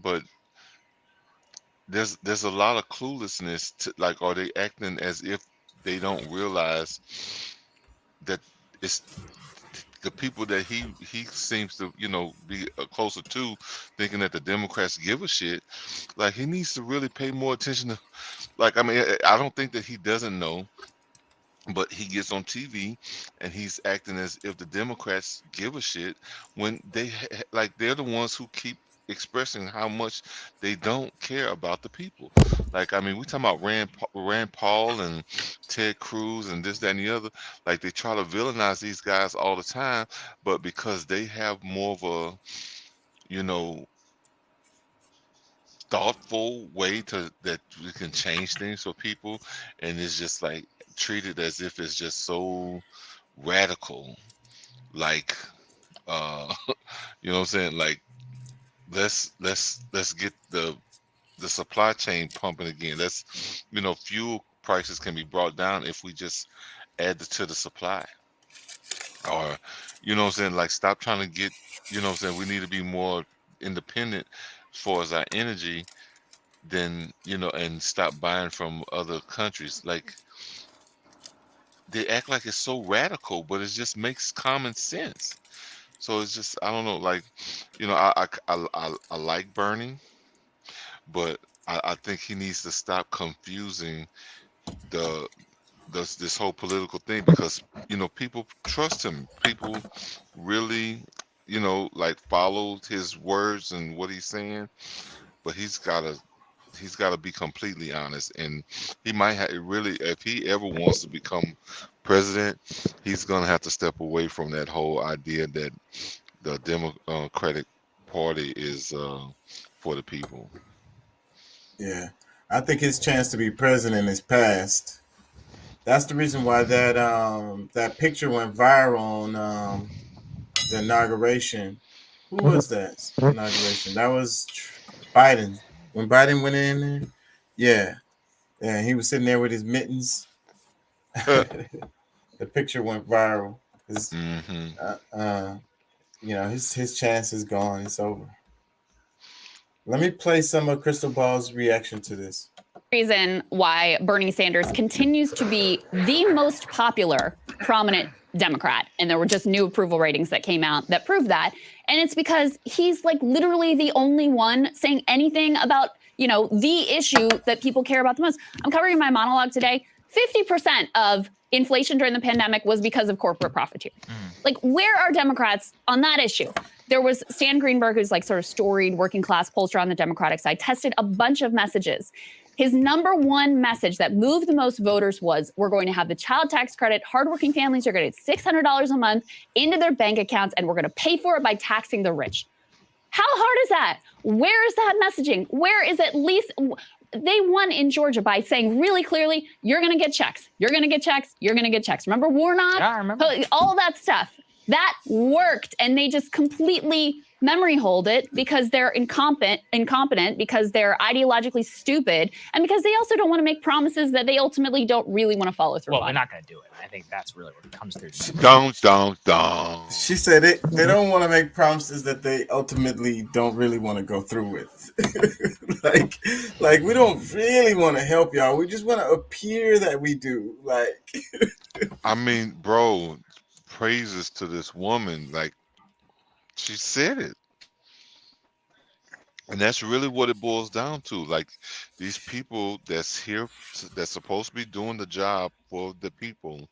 but there's a lot of cluelessness to, like, are they acting as if they don't realize that it's the people that he seems to be closer to, thinking that the Democrats give a shit. Like, he needs to really pay more attention to, like, I mean, I don't think that he doesn't know, but he gets on TV and he's acting as if the Democrats give a shit when like, they're the ones who keep expressing how much they don't care about the people. Like, I mean, we talking about Rand Paul and Ted Cruz and this, that, and the other. Like, they try to villainize these guys all the time, but because they have more of a, you know, thoughtful way to that we can change things for people, and it's just like treated as if it's just so radical, like, uh you know what I'm saying, like, let's get the supply chain pumping again. Let's, fuel prices can be brought down if we just add to the supply. Or, what I'm saying, like, stop trying to get, what I'm saying, we need to be more independent as far as our energy, then, and stop buying from other countries. Like, they act like it's so radical, but it just makes common sense. So it's just, I don't know, like, I like Bernie, but I think he needs to stop confusing the this whole political thing, because people trust him. People really, like, followed his words and what he's saying, but he's got to be completely honest, and he might have really, if he ever wants to become president, he's gonna have to step away from that whole idea that the Democratic Party is for the people. Yeah, I think his chance to be president is past. That's the reason why that picture went viral on the inauguration. Who was that inauguration? That was Biden. When Biden went in there, yeah, and he was sitting there with his mittens. The picture went viral. His, his chance is gone. It's over. Let me play some of Crystal Ball's reaction to this. Reason why Bernie Sanders continues to be the most popular prominent Democrat. And there were just new approval ratings that came out that proved that. And it's because he's like literally the only one saying anything about, the issue that people care about the most. I'm covering my monologue today. 50% of inflation during the pandemic was because of corporate profiteering. Like, where are Democrats on that issue? There was Stan Greenberg, who's like sort of storied working class pollster on the Democratic side, tested a bunch of messages. His number one message that moved the most voters was, we're going to have the child tax credit. Hardworking families are going to get $600 a month into their bank accounts, and we're going to pay for it by taxing the rich. How hard is that? Where is that messaging? Where is at least... They won in Georgia by saying really clearly, you're going to get checks. You're going to get checks. You're going to get checks. Remember Warnock? Yeah, I remember. All that stuff. That worked, and they just completely memory hold it because they're incompetent, because they're ideologically stupid, and because they also don't want to make promises that they ultimately don't really want to follow through on. Well, they're not going to do it. I think that's really what it comes through. Don't. She said they don't want to make promises that they ultimately don't really want to go through with. like we don't really want to help y'all. We just want to appear that we do. Like, I mean, bro, praises to this woman. Like, she said it. And that's really what it boils down to. Like, these people that's here, that's supposed to be doing the job for the people,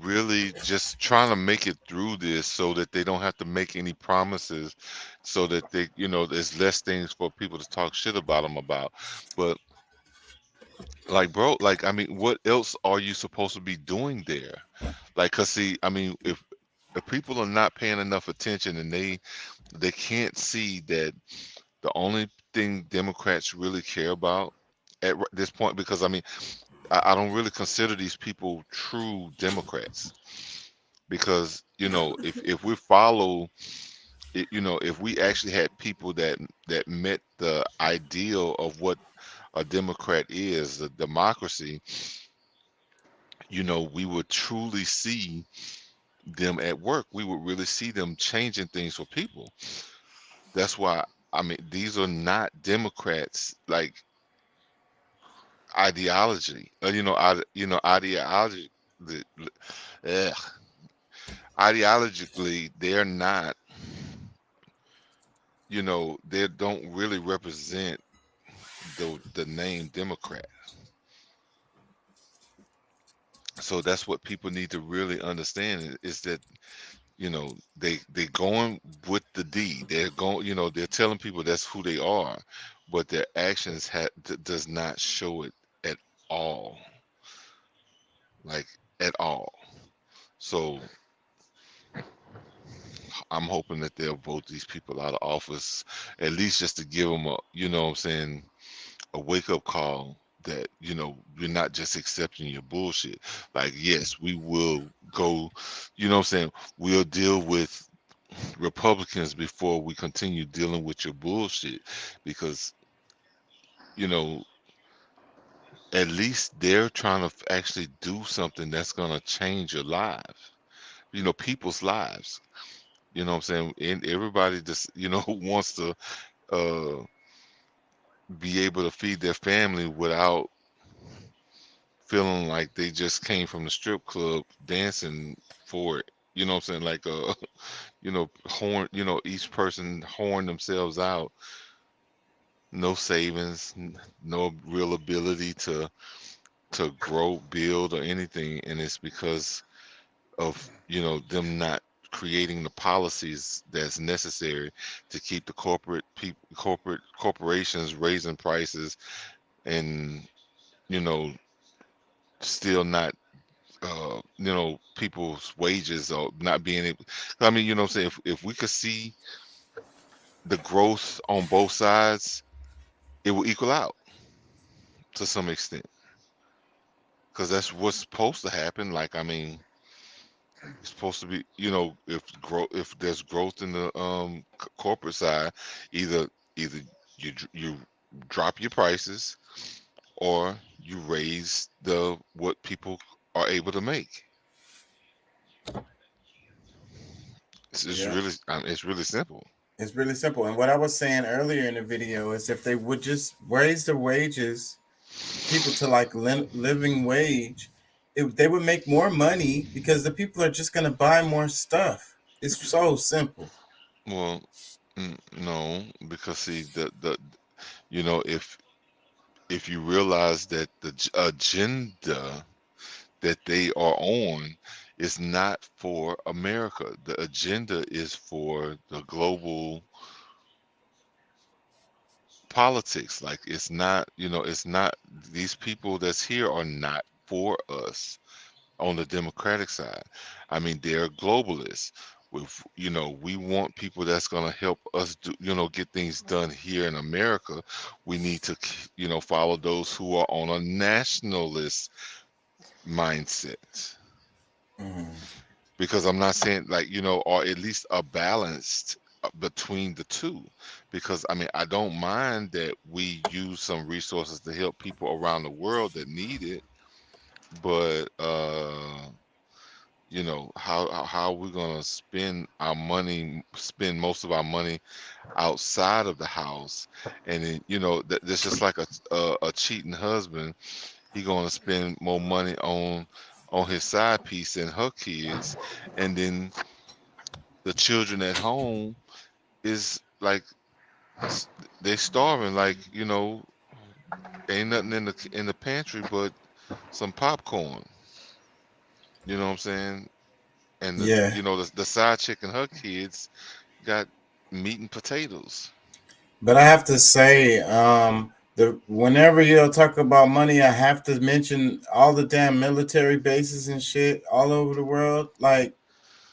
really just trying to make it through this so that they don't have to make any promises, so that they, there's less things for people to talk shit about them about. But, like, bro, like, I mean, what else are you supposed to be doing there? Like, cause see, I mean, if people are not paying enough attention, and they can't see that the only thing Democrats really care about at this point, because I mean, I don't really consider these people true Democrats, because if we follow it, if we actually had people that met the ideal of what a Democrat is, a democracy, we would truly see them at work. We would really see them changing things for people. That's why, I mean, these are not Democrats like ideology, ideology, the, ugh, ideologically, they're not, they don't really represent the name Democrat. So that's what people need to really understand, is that they going with the D. They're going, they're telling people that's who they are, but their actions does not show it at all, like at all. So I'm hoping that they'll vote these people out of office, at least just to give them what I'm saying, a wake up call that, you're not just accepting your bullshit. Like, yes, we will go, what I'm saying, we'll deal with Republicans before we continue dealing with your bullshit, because, at least they're trying to actually do something that's going to change your life, people's lives. What I'm saying? And everybody just, wants to uh, be able to feed their family without feeling like they just came from the strip club dancing for it. What I'm saying? Like, horn, each person horn themselves out, no savings, no real ability to grow, build, or anything, and it's because of them not creating the policies that's necessary to keep the corporations raising prices, and still not people's wages, or not being able. I mean, what I'm saying, if we could see the growth on both sides, it will equal out to some extent, because that's what's supposed to happen. Like, I mean, it's supposed to be, if there's growth in the corporate side, either you drop your prices, or you raise what people are able to make. It's Yeah. really, I mean, it's really simple. It's really simple. And what I was saying earlier in the video is, if they would just raise the wages, people to like living wage, they would make more money, because the people are just going to buy more stuff. It's so simple. Well, no, because see, if you realize that the agenda that they are on is not for America, the agenda is for the global politics. Like, it's not, it's not, these people that's here are not for us on the Democratic side. I mean, they're globalists. With, we want people that's going to help us do, get things done here in America. We need to, follow those who are on a nationalist mindset. Because I'm not saying, like, or at least a balanced between the two. Because I mean, I don't mind that we use some resources to help people around the world that need it, but how we're gonna spend our money, spend most of our money outside of the house, and then that's just like a cheating husband. He gonna spend more money on his side piece and her kids, and then the children at home is like, they starving, like, ain't nothing in the pantry but some popcorn. You know what I'm saying? And Yeah. the side chick and her kids got meat and potatoes. But I have to say, whenever you talk about money, I have to mention all the damn military bases and shit all over the world. Like,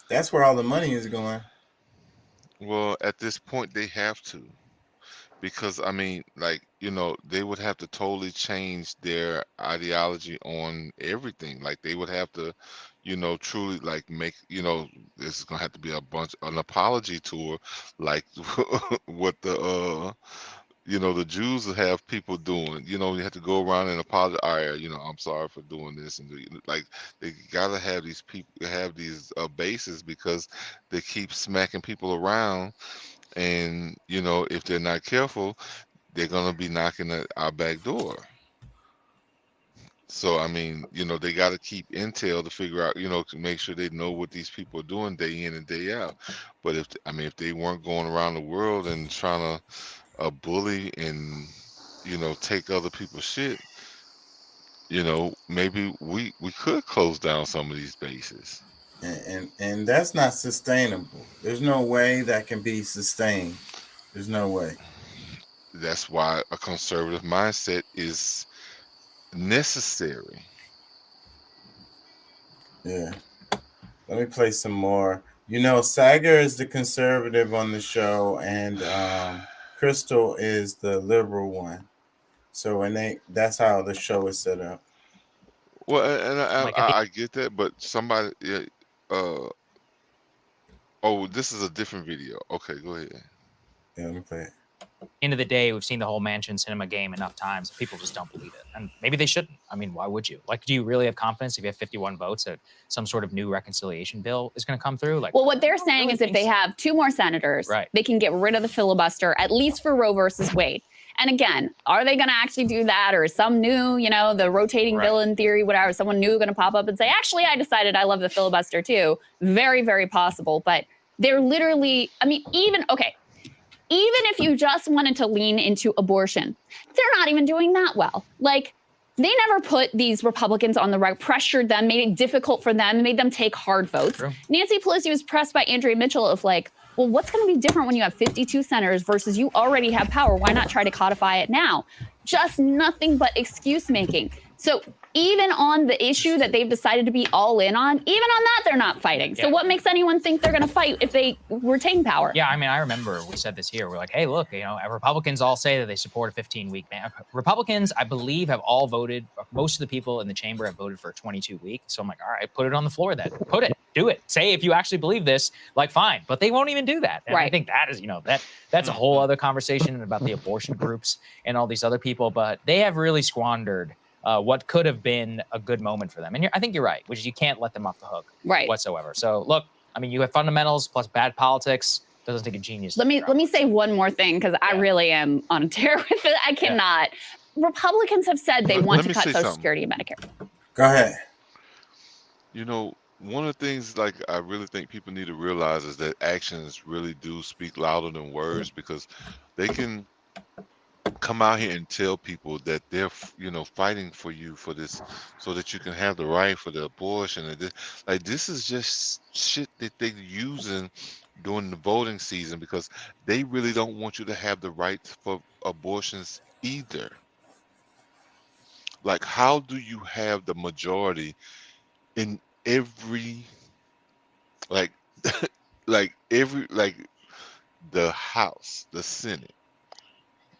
that's where all the money is going. Well, at this point, they have to, because I mean, like, they would have to totally change their ideology on everything. Like they would have to, truly like make, this is gonna have to be an apology tour, like what the Jews have people doing. You have to go around and apologize. All right, I'm sorry for doing this, and like they gotta have these people have these bases because they keep smacking people around, and if they're not careful, they're gonna be knocking at our back door. So I mean, they got to keep intel to figure out, to make sure they know what these people are doing day in and day out. But if they weren't going around the world and trying to bully and take other people's shit, maybe we could close down some of these bases. And that's not sustainable. There's no way that can be sustained. There's no way. That's why a conservative mindset is necessary. Yeah. Let me play some more. Sager is the conservative on the show, and Crystal is the liberal one. So that's how the show is set up. Well, and Like at the I get that, but somebody, yeah, oh, this is a different video. Okay, go ahead. Yeah, let me play it. end of the day, we've seen the whole mansion cinema game enough times. People just don't believe it. And maybe they shouldn't. I mean, why would you? Like, do you really have confidence if you have 51 votes that some sort of new reconciliation bill is going to come through? Like, well, what they're saying is if they have 2 more senators, they can get rid of the filibuster, at least for Roe versus Wade. And again, are they going to actually do that? Or is some new, the rotating bill in theory, whatever, someone new going to pop up and say, actually, I decided I love the filibuster too? Very, very possible. But they're literally, I mean, even if you just wanted to lean into abortion, they're not even doing that well. Like, they never put these Republicans on the right, pressured them, made it difficult for them, made them take hard votes. True. Nancy Pelosi was pressed by Andrea Mitchell of like, well, what's going to be different when you have 52 senators versus you already have power? Why not try to codify it now? Just nothing but excuse making. So even on the issue that they've decided to be all in on, even on that, they're not fighting. So what makes anyone think they're going to fight if they retain power? Yeah, I mean, I remember we said this here. We're like, hey, look, Republicans all say that they support a 15-week ban. Republicans, I believe, have all voted. Most of the people in the chamber have voted for a 22-week. So I'm like, all right, put it on the floor then. Put it. Do it. Say if you actually believe this, like, fine. But they won't even do that. And I think that is, that's a whole other conversation about the abortion groups and all these other people. But they have really squandered what could have been a good moment for them. And I think you're right, which is you can't let them off the hook whatsoever. So look, I mean, you have fundamentals plus bad politics. Doesn't take a genius. Let me say one more thing, because I really am on a tear with it. I cannot. Republicans have said they want to cut Social Security and Medicare. Go ahead. One of the things like I really think people need to realize is that actions really do speak louder than words, because they can come out here and tell people that they're fighting for you for this so that you can have the right for the abortion, and this is just shit that they're using during the voting season, because they really don't want you to have the right for abortions either. Like, how do you have the majority in every like the House, the Senate,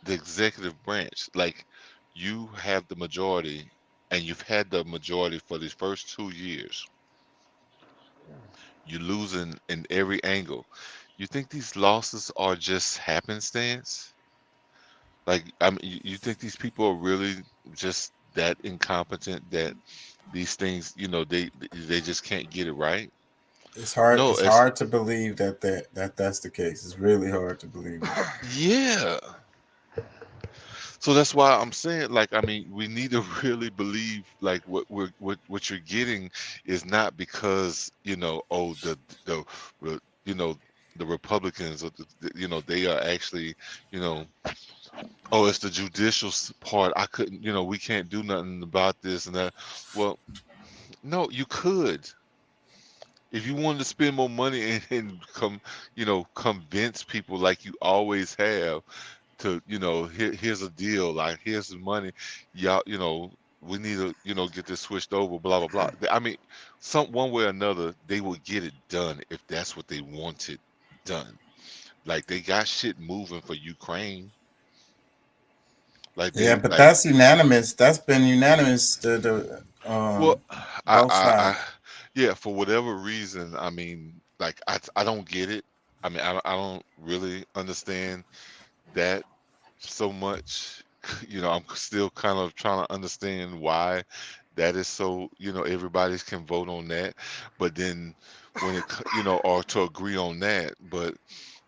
the executive branch? Like, you have the majority, and you've had the majority for these first 2 years. You're losing in every angle. You think these losses are just happenstance? Like, I mean, you think these people are really just that incompetent that these things, they just can't get it right? It's hard. No, it's hard to believe that's the case. It's really hard to believe that. Yeah. So that's why I'm saying, like, I mean, we need to really believe, like, what you're getting is not because the Republicans, or they are actually oh, it's the judicial part. I couldn't, we can't do nothing about this and that. Well, no, you could. If you wanted to spend more money and convince people like you always have to, here's a deal, like, here's the money, y'all, we need to, get this switched over, blah, blah, blah. I mean, one way or another, they will get it done if that's what they wanted done. Like, they got shit moving for Ukraine. Like Yeah, they but like that's unanimous. That's been unanimous. well, Both I sides. yeah, for whatever reason, I mean, like I don't get it. I mean, I don't really understand that so much. You know, I'm still kind of trying to understand why that is so, everybody's can vote on that. But then when or to agree on that, but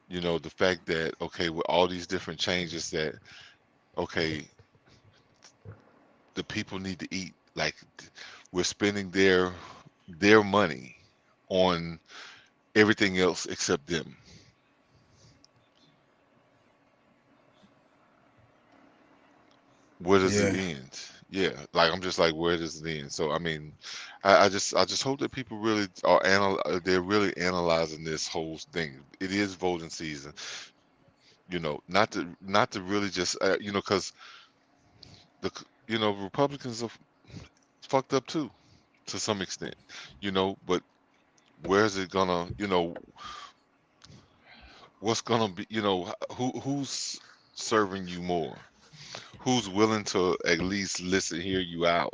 the fact that, okay, with all these different changes that, okay, the people need to eat, like we're spending their money on everything else except them. Where does it Yeah. end? Yeah, like I'm just like, where does it end? So I mean, I just hope that people really are they're really analyzing this whole thing. It is voting season, not to really just because Republicans are fucked up too to some extent, but where's it gonna, what's gonna be, who's serving you more? Who's willing to at least listen, hear you out?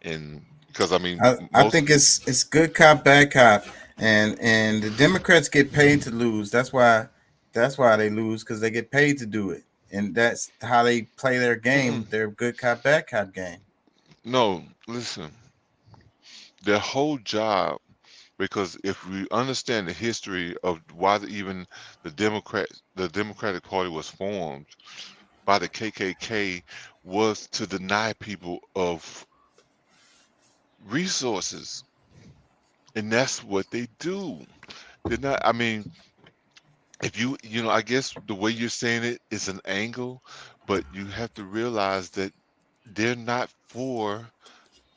And because I mean, I think it's good cop, bad cop, and the Democrats get paid to lose. That's why they lose, because they get paid to do it, and that's how they play their game. Their good cop, bad cop game. no, listen, their whole job, because if we understand the history of why even the Democratic Party was formed by the KKK, was to deny people of resources, and that's what they do. They're not. I mean, if I guess the way you're saying it is an angle, but you have to realize that they're not for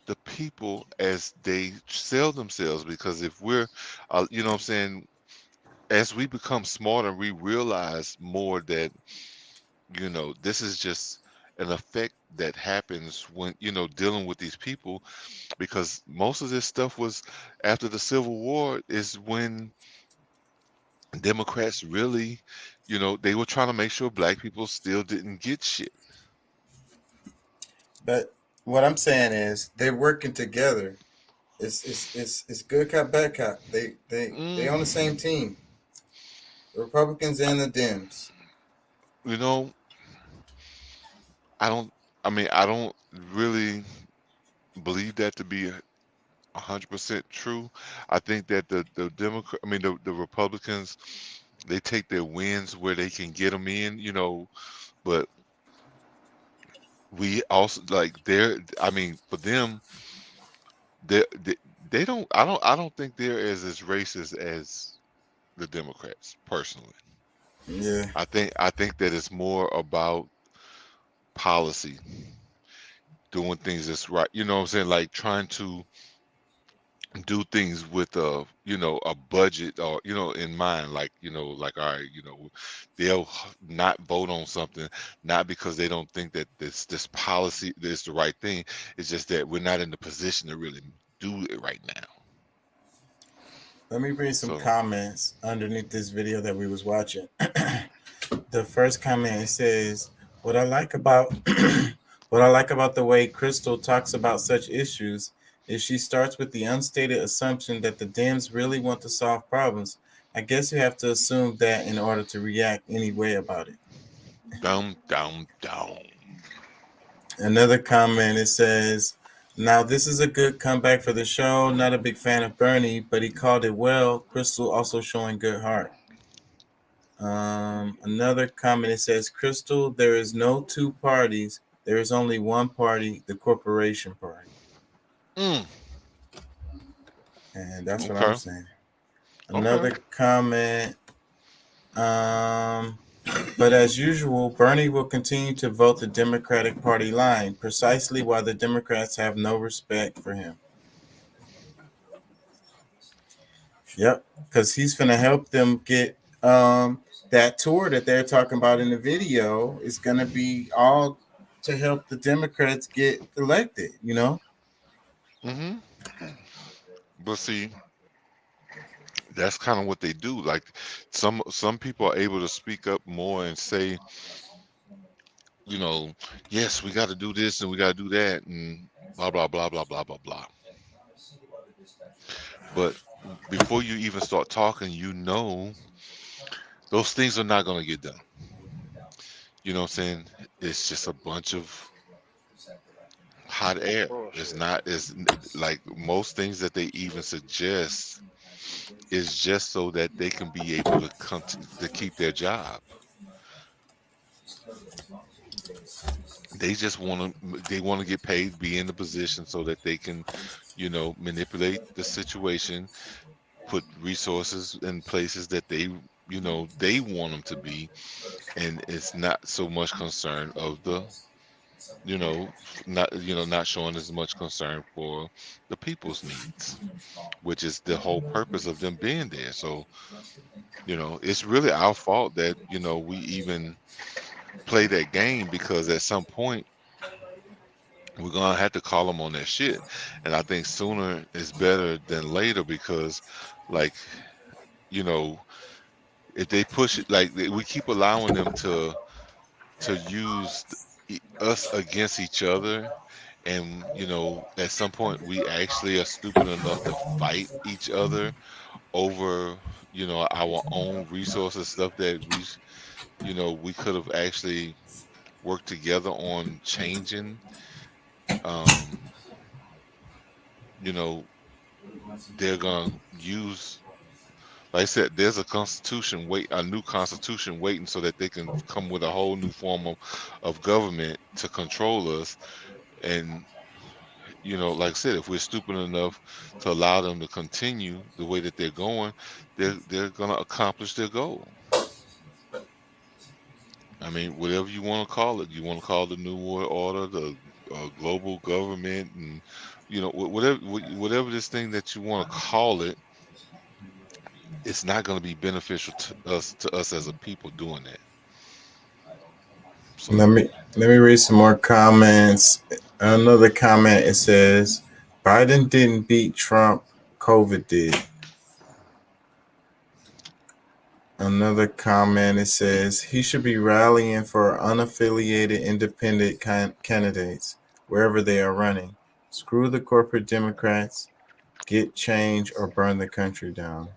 the people as they sell themselves. Because if we're, what I'm saying, as we become smarter, we realize more that, this is just an effect that happens when, dealing with these people, because most of this stuff was after the Civil War is when Democrats really, they were trying to make sure black people still didn't get shit. But what I'm saying is they're working together. It's good cop, bad cop. They on the same team. The Republicans and the Dems. You know, I don't. I mean, I don't really believe that to be 100% true. I think that the Democrat, I mean the Republicans, they take their wins where they can get them in, but we also like I mean, for them, they they don't. I don't think they're as racist as the Democrats personally. Yeah. I think that it's more about policy, doing things that's right. You know what I'm saying? Like trying to do things with a budget, or in mind, like like, all right, they'll not vote on something, not because they don't think that this policy is the right thing. It's just that we're not in the position to really do it right now. Let me read some So comments underneath this video that we was watching. The first comment, it says, "What I like about what I like about the way Crystal talks about such issues is she starts with the unstated assumption that the Dems really want to solve problems. I guess you have to assume that in order to react anyway about it." down, down, down. Another comment, it says, "Now this is a good comeback for the show. Not a big fan of Bernie, but he called it well. Crystal also showing good heart." Another comment, it says, "Crystal, there is no two parties. There is only one party, the Corporation Party." Mm, And that's what I'm okay. saying. Okay. Another comment, um, "But as usual, Bernie will continue to vote the Democratic Party line, precisely why the Democrats have no respect for him." Yep, because he's going to help them get that tour that they're talking about in the video is going to be all to help the Democrats get elected. Mm-hmm. But see, that's kind of what they do. Like some people are able to speak up more and say, you know, yes, we got to do this and we got to do that and blah blah blah blah blah blah blah. But before you even start talking, you know those things are not going to get done. You know what I'm saying? It's just a bunch of hot air. It's Bullshit. not. It's like most things that they even suggest is just so that they can be able to to keep their job. They just want to. They want to get paid, be in the position so that they can, you know, manipulate the situation, put resources in places that they, you know, they want them to be, and it's not so much concern of the, you know, not, you know, not showing as much concern for the people's needs, which is the whole purpose of them being there. So, you know, it's really our fault that, you know, we even play that game, because at some point we're gonna have to call them on that shit. And I think sooner is better than later, because, like, you know, if they push it, like we keep allowing them to use us against each other, and you know, at some point we actually are stupid enough to fight each other over, you know, our own resources, stuff that we, you know, we could have actually worked together on changing. um you know, they're gonna use, like I said, there's a constitution a new constitution waiting, so that they can come with a whole new form of government to control us. And you know, like I said, if we're stupid enough to allow them to continue the way that they're going, they're gonna accomplish their goal. I mean, whatever you want to call it, you want to call it the New World Order, the global government, and you know, whatever this thing that you want to call it, it's not going to be beneficial to us as a people doing that. So Let me read some more comments. Another comment, it says Biden didn't beat Trump, COVID did. Another comment, it says he should be rallying for unaffiliated independent candidates wherever they are running. Screw the corporate Democrats, get change or burn the country down.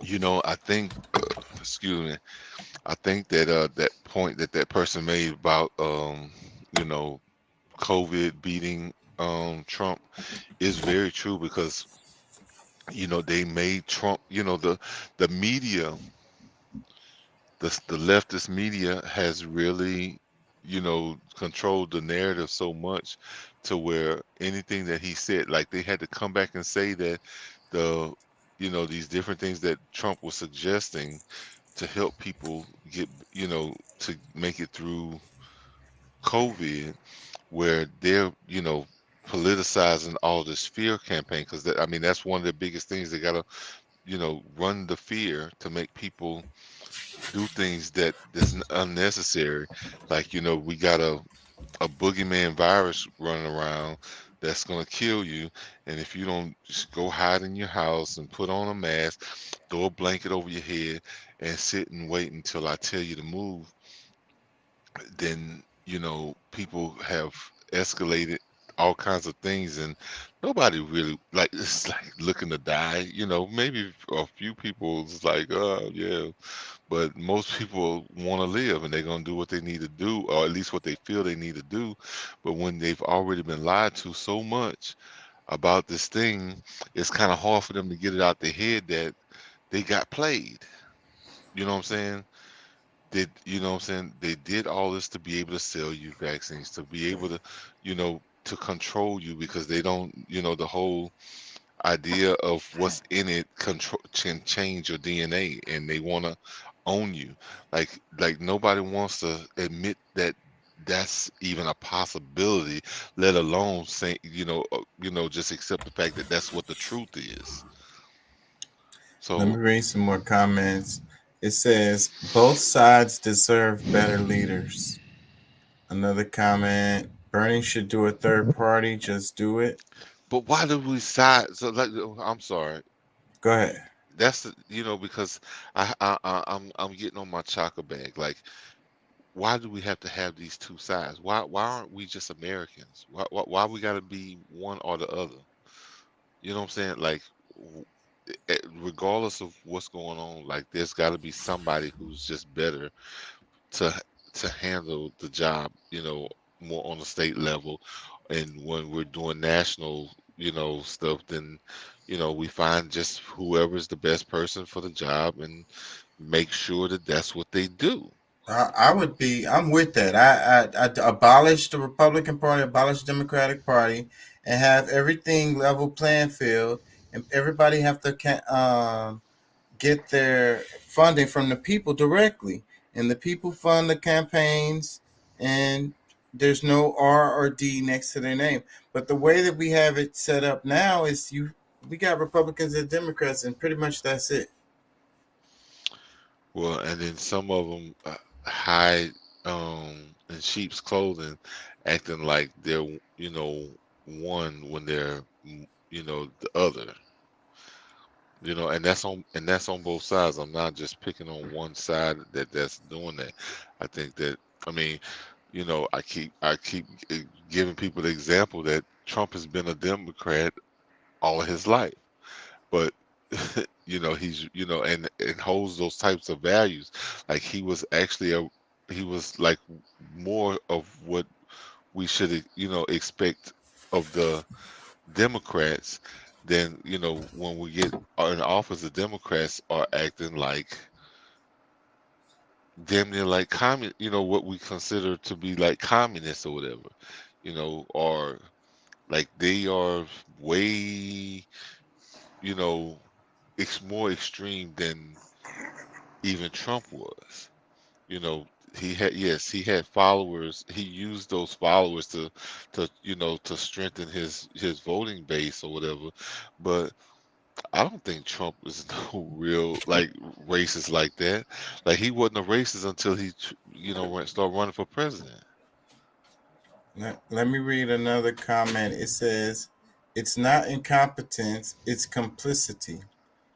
you know, I think, excuse me, I think that that point that that person made about you know, COVID beating Trump is very true, because you know, they made Trump, you know, the media, the leftist media has really, you know, controlled the narrative so much to where anything that he said, like they had to come back and say that the, you know, these different things that Trump was suggesting to help people get, you know, to make it through COVID, where they're, you know, politicizing all this fear campaign, because I mean, that's one of the biggest things. They gotta, you know, run the fear to make people do things that's unnecessary. Like, you know, we got a boogeyman virus running around that's gonna kill you, and if you don't just go hide in your house and put on a mask, throw a blanket over your head, and sit and wait until I tell you to move, then you know, people have escalated all kinds of things, and nobody really, like, it's like looking to die. You know, maybe a few people is like, oh yeah, but most people want to live, and they're going to do what they need to do, or at least what they feel they need to do. But when they've already been lied to so much about this thing, it's kind of hard for them to get it out their head that they got played. You know what I'm saying? You know what I'm saying? They did all this to be able to sell you vaccines, to be able to, you know, to control you, because they don't, you know, the whole idea of what's in it control can change your DNA, and they want to own you. Like nobody wants to admit that that's even a possibility, let alone say, you know, just accept the fact that that's what the truth is. Let me So read some more comments. It says both sides deserve better leaders. Another comment, Bernie should do a third party, just do it. but why do we side? So like, I'm sorry. Go ahead. That's you know, because I'm getting on my chocolate bag. Like, why do we have to have these two sides? Why aren't we just Americans? Why we got to be one or the other? You know what I'm saying? Like, regardless of what's going on, like there's got to be somebody who's just better to handle the job, more on the state level. And when we're doing national, stuff, then, we find just whoever's the best person for the job and make sure that that's what they do. I'm with that. I'd abolish the Republican Party, abolish the Democratic Party, and have everything level playing field, and everybody have to get their funding from the people directly, and the people fund the campaigns, and there's no R or D next to their name. But the way that we have it set up now is we got Republicans and Democrats, and pretty much that's it. Well, and then some of them hide in sheep's clothing, acting like they're, one when they're, the other. And that's on both sides. I'm not just picking on one side that's doing that. I think that, I mean, I keep giving people the example that Trump has been a Democrat all of his life, but he's and holds those types of values. Like he was like more of what we should expect of the Democrats than when we get in office. The Democrats are acting like damn near like what we consider to be like communists or whatever, or like they are way it's more extreme than even Trump was. He had followers. He used those followers to strengthen his voting base or whatever. But I don't think Trump is no real like racist like that. Like he wasn't a racist until he started running for president. Let me read another comment. It says, "It's not incompetence, it's complicity.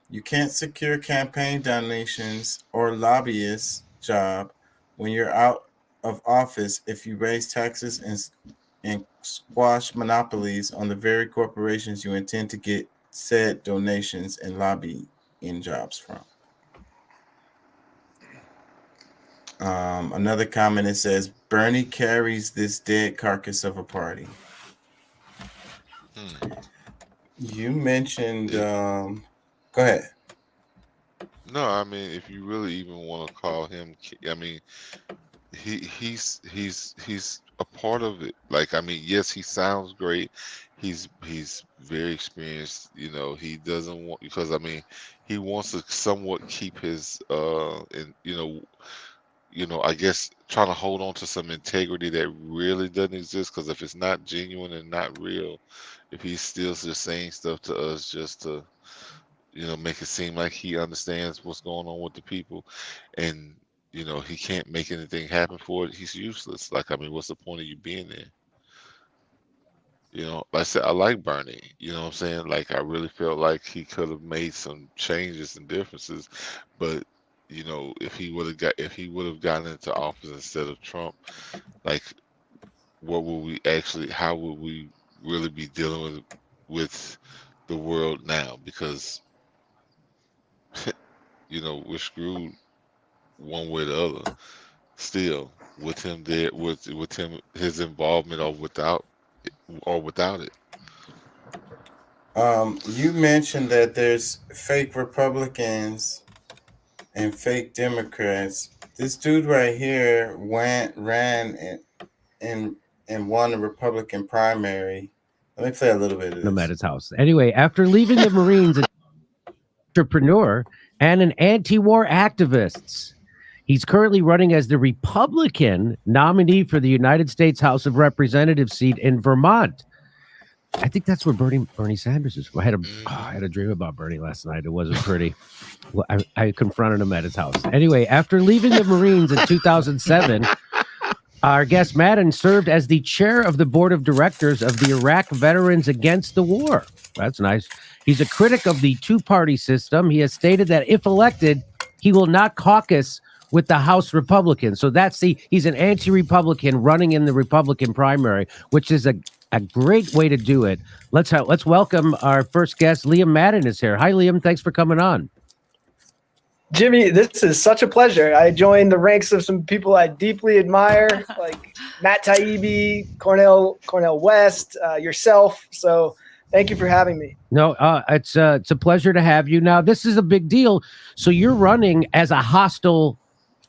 You can't secure campaign donations or lobbyist job when you're out of office if you raise taxes and squash monopolies on the very corporations you intend to get said donations and lobbying jobs from." Another comment, it says, "Bernie carries this dead carcass of a party." You mentioned, go ahead. No, I mean, if you really even want to call him, I mean, he's a part of it. Like, I mean, yes, he sounds great. He's very experienced. He doesn't want, because I mean, he wants to somewhat keep his and I guess trying to hold on to some integrity that really doesn't exist. Because if it's not genuine and not real, if he's still just saying stuff to us just to make it seem like he understands what's going on with the people, and he can't make anything happen for it, he's useless. Like, I mean, what's the point of you being there? Like I said, I like Bernie. You know what I'm saying? Like, I really felt like he could have made some changes and differences, but if he would have gotten into office instead of Trump, like, how would we really be dealing with the world now? Because we're screwed one way or the other still, with him there, with him, his involvement, or without it. You mentioned that there's fake Republicans and fake Democrats. This dude right here ran and won the Republican primary. Let me play a little bit of this. At his house. Anyway, after leaving the Marines, an entrepreneur and an anti-war activist. He's currently running as the Republican nominee for the United States House of Representatives seat in Vermont. I think that's where Bernie Sanders is. I had a dream about Bernie last night. It wasn't pretty. Well, I confronted him at his house. Anyway, after leaving the Marines in 2007, our guest Madden served as the chair of the board of directors of the Iraq Veterans Against the War. That's nice. He's a critic of the two-party system. He has stated that if elected, he will not caucus with the House Republicans. So he's an anti-Republican running in the Republican primary, which is a great way to do it. Let's welcome our first guest. Liam Madden is here. Hi, Liam. Thanks for coming on. Jimmy, this is such a pleasure. I joined the ranks of some people I deeply admire, like Matt Taibbi, Cornel West, yourself. So thank you for having me. No, it's a pleasure to have you. Now, this is a big deal. So you're running as a hostile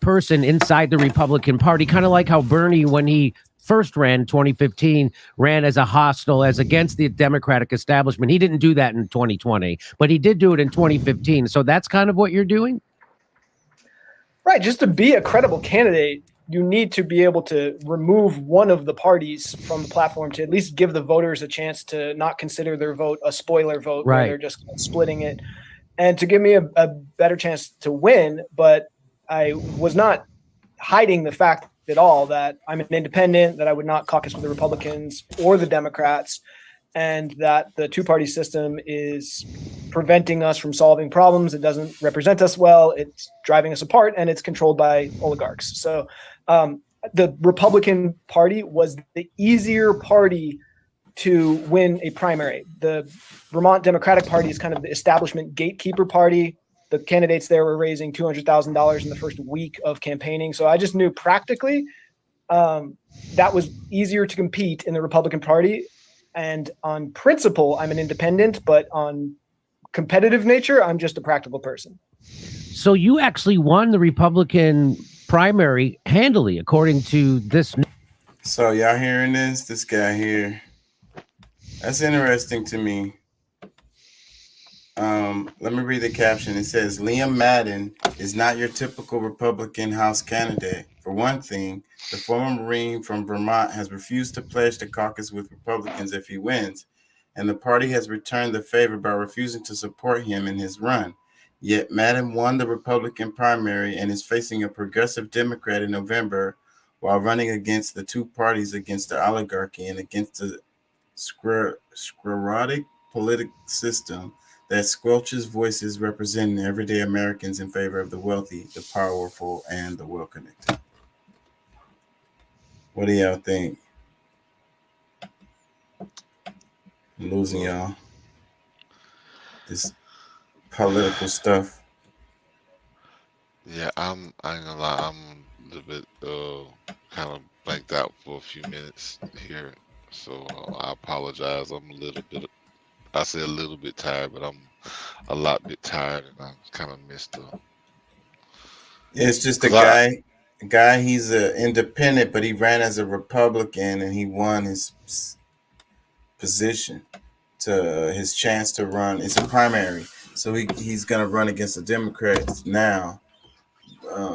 person inside the Republican Party, kind of like how Bernie, when he first ran in 2015, ran as a hostile, as against the Democratic establishment. He didn't do that in 2020, but he did do it in 2015. So that's kind of what you're doing? Right. Just to be a credible candidate, you need to be able to remove one of the parties from the platform to at least give the voters a chance to not consider their vote a spoiler vote, right, where they're just splitting it, and to give me a better chance to win. But I was not hiding the fact at all that I'm an independent, that I would not caucus with the Republicans or the Democrats, and that the two-party system is preventing us from solving problems. It doesn't represent us well. It's driving us apart, and it's controlled by oligarchs. So the Republican Party was the easier party to win a primary. The Vermont Democratic Party is kind of the establishment gatekeeper party. The candidates there were raising $200,000 in the first week of campaigning. So I just knew practically that was easier to compete in the Republican Party. And on principle, I'm an independent, but on competitive nature, I'm just a practical person. So you actually won the Republican primary handily, according to this. So y'all hearing this? This guy here. That's interesting to me. Let me read the caption. It says, Liam Madden is not your typical Republican House candidate. For one thing, the former Marine from Vermont has refused to pledge to caucus with Republicans if he wins, and the party has returned the favor by refusing to support him in his run. Yet Madden won the Republican primary and is facing a progressive Democrat in November while running against the two parties, against the oligarchy and against the sclerotic political system that squelches voices representing everyday Americans in favor of the wealthy, the powerful, and the well-connected. What do y'all think? I'm losing y'all. This political stuff. Yeah, I ain't gonna lie, I'm a little bit kind of blanked out for a few minutes here, so I apologize. I'm a little bit, I say a little bit tired, but I'm a lot bit tired, and I kind of missed the. It's just a guy. He's an independent, but he ran as a Republican, and he won his position to his chance to run. It's a primary, so he's gonna run against the Democrats now.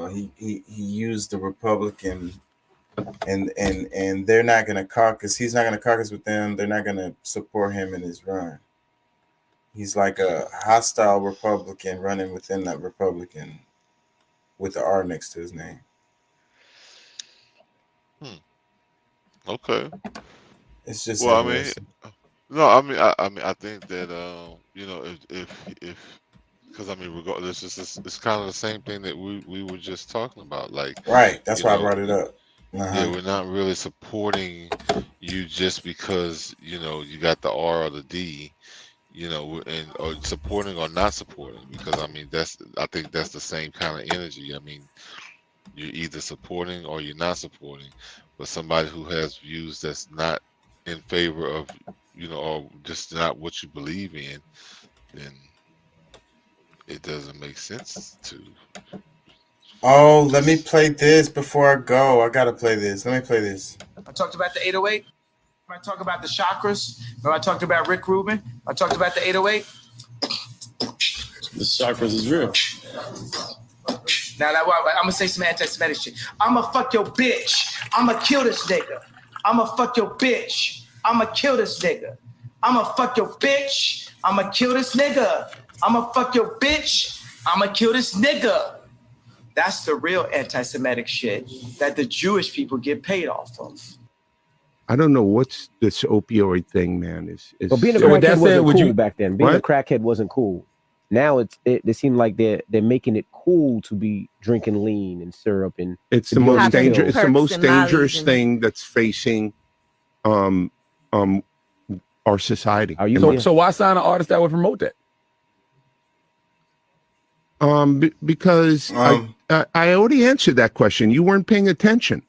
He used the Republican, and they're not gonna caucus. He's not gonna caucus with them. They're not gonna support him in his run. He's like a hostile Republican running within that Republican with the R next to his name. Okay. It's just well, I think that you know, if because I mean, regardless, it's kind of the same thing that we were just talking about, like, right. That's why I brought it up. Yeah, we're not really supporting you just because, you know, you got the R or the D, you know, and or supporting or not supporting, because I mean I think that's the same kind of energy. I mean, you're either supporting or you're not supporting, but somebody who has views that's not in favor of, you know, or just not what you believe in, then it doesn't make sense to. Oh, let me play this before I go. I gotta play this. Let me play this. I talked about the 808. I talked about the chakras. Remember I talked about Rick Rubin. I talked about the 808. The chakras is real. Now I'm gonna say some anti-Semitic shit. I'ma fuck your bitch. I'ma kill this nigga. I'ma fuck your bitch. I'ma kill this nigga. I'ma fuck your bitch. I'ma kill this nigga. I'ma fuck your bitch. I'ma kill this nigga. That's the real anti-Semitic shit that the Jewish people get paid off of. I don't know what's this opioid thing, man. Is But being a crackhead wasn't cool back then. Being a crackhead wasn't cool. Now it seems like they're making it cool to be drinking lean and syrup, and It's to the be on most the dangerous. pill. It's the most dangerous thing that's facing um our society. So why sign an artist that would promote that? Because I already answered that question. You weren't paying attention.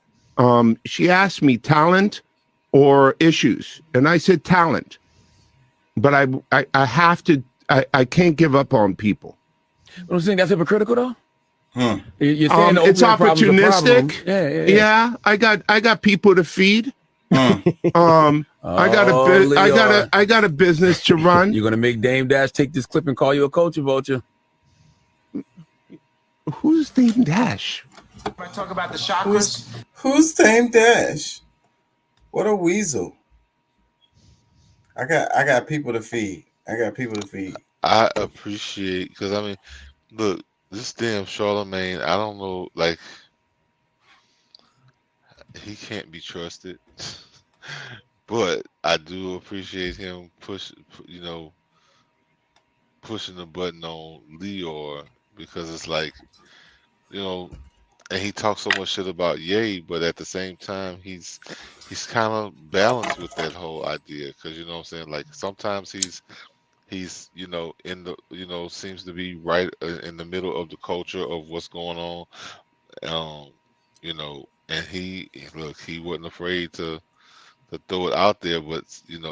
She asked me talent or issues, and I said talent. But I have to. I can't give up on people. Don't you think that's hypocritical though? You're saying the It's opioid problem's a problem. opportunistic. Yeah. I got people to feed. I got a business to run. You're gonna make Dame Dash take this clip and call you a culture vulture. Who's Dame Dash? I talk about the chakras. Who's Dame Dash? What a weasel. I got people to feed. I appreciate, because I mean, look, this damn Charlemagne, I don't know, like, he can't be trusted. But I do appreciate him pushing the button on Leor, because it's like, and he talks so much shit about Ye, but at the same time, he's kind of balanced with that whole idea, because you know what I'm saying, like sometimes he's in the seems to be right in the middle of the culture of what's going on, and he wasn't afraid to throw it out there, but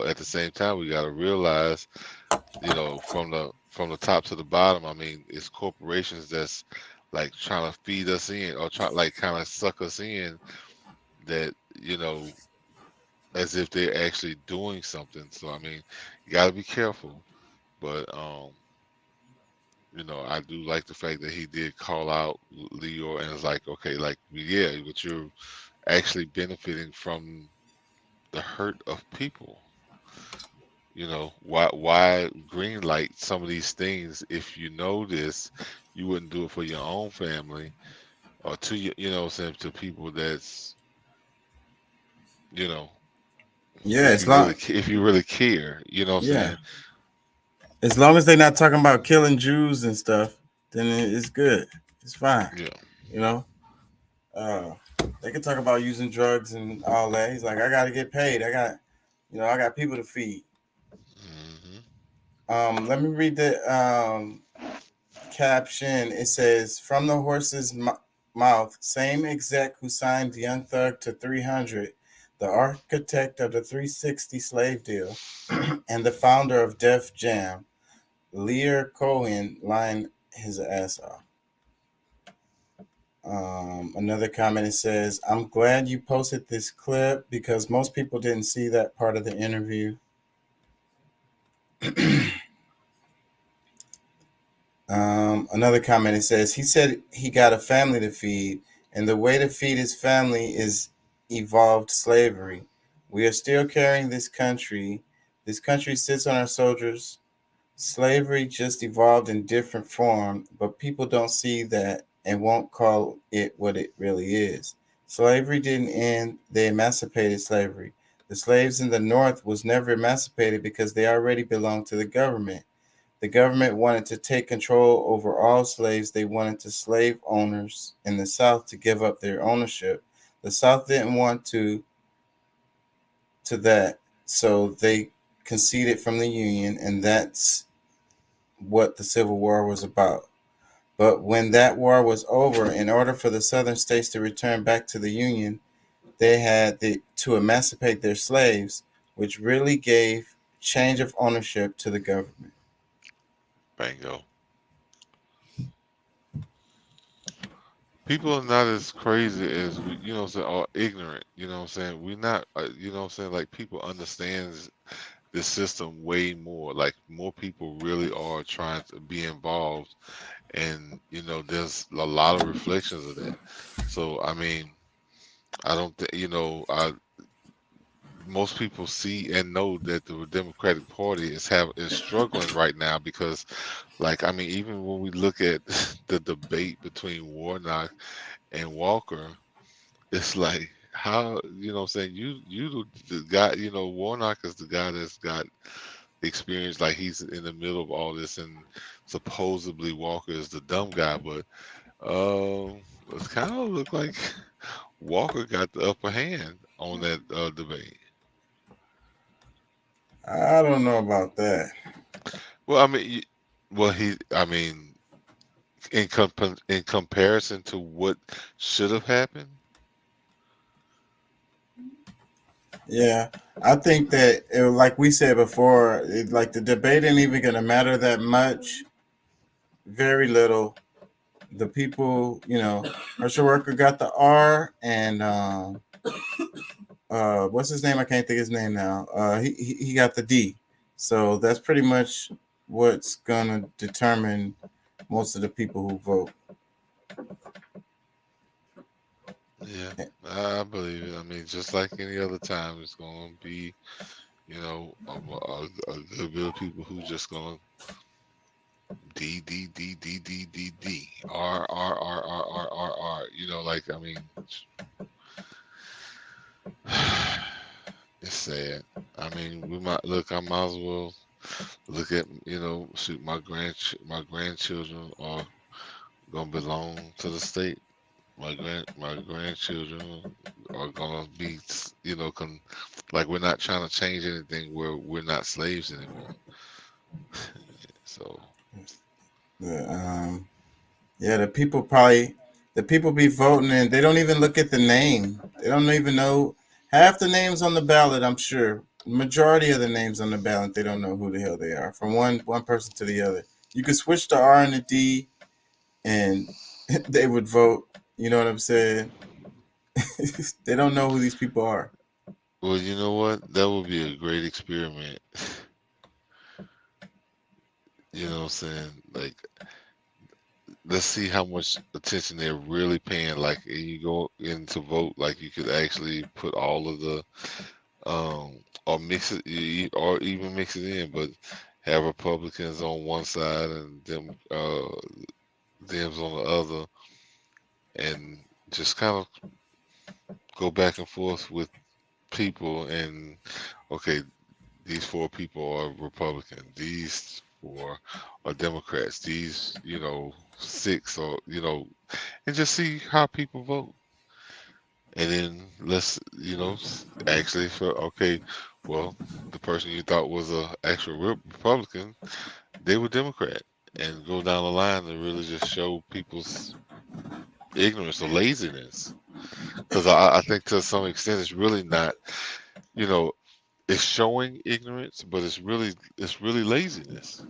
at the same time, we got to realize, from the top to the bottom, I mean, it's corporations that's like trying to feed us in, or like kind of suck us in, that as if they're actually doing something. So I mean, you got to be careful. But I do like the fact that he did call out Leo, and it's like, okay, like, yeah, but you're actually benefiting from the hurt of people. Why green light some of these things if you know this? You wouldn't do it for your own family, or to to people that's if you really care, saying. As long as they're not talking about killing Jews and stuff, then it's good. It's fine. Yeah. They can talk about using drugs and all that. He's like, I got to get paid. I got people to feed. Let me read the caption. It says, from the horse's mouth, same exec who signed Young Thug to 300, the architect of the 360 slave deal, and the founder of Def Jam, Lear Cohen, lying his ass off. Another comment, it says, I'm glad you posted this clip because most people didn't see that part of the interview. Another comment, it says, he said he got a family to feed, and the way to feed his family is evolved slavery. We are still carrying this country. This country sits on our soldiers. Slavery just evolved in different form, but people don't see that and won't call it what it really is. Slavery didn't end. They emancipated slavery. The slaves in the North was never emancipated because they already belonged to the government. The government wanted to take control over all slaves. They wanted the slave owners in the South to give up their ownership. The South didn't want to that, so they conceded from the Union, and that's what the Civil War was about. But when that war was over, in order for the Southern states to return back to the Union, they had to emancipate their slaves, which really gave change of ownership to the government. Bingo. People are not as crazy as we, or ignorant. We're not, like people understands the system way more. Like more people really are trying to be involved, and there's a lot of reflections of that. So I mean, I don't think most people see and know that the Democratic Party is struggling right now, because like, I mean, even when we look at the debate between Warnock and Walker, it's like, how, you the guy, Warnock is the guy that's got experience, like he's in the middle of all this, and supposedly Walker is the dumb guy, but it kind of looked like Walker got the upper hand on that debate. I don't know about that. Well, I mean, in comparison to what should have happened. Yeah, I think that like we said before, like the debate ain't even gonna matter that much. Very little. The people, Herschel Worker got the R, and what's his name? I can't think of his name now. He got the D. So that's pretty much what's gonna determine most of the people who vote. Yeah, I believe it. I mean, just like any other time, it's going to be, a good bit of people who just going to D D D D D D D R R R R R R R. Like, I mean, it's sad. I mean, I might as well look at, shoot, my grandchildren are gonna belong to the state. My grandchildren are gonna be, like, we're not trying to change anything where we're not slaves anymore. So, the people be voting, and they don't even look at the name. They don't even know half the names on the ballot. I'm sure majority of the names on the ballot, they don't know who the hell they are from one person to the other. You could switch the R and the D, and they would vote. You know what I'm saying? They don't know who these people are. well, you know what? That would be a great experiment. You know what I'm saying? Like, let's see how much attention they're really paying. Like, you go in to vote, like, you could actually put all of the, or mix it, or even mix it in, but have Republicans on one side and them, Dems on the other, and just kind of go back and forth with people. And okay, these 4 people are Republican, these 4 are Democrats, these 6 or and just see how people vote. And then let's actually, well, the person you thought was a actual Republican, they were Democrat, and go down the line and really just show people's ignorance or laziness. Because I think to some extent it's really not, it's showing ignorance, but it's really laziness.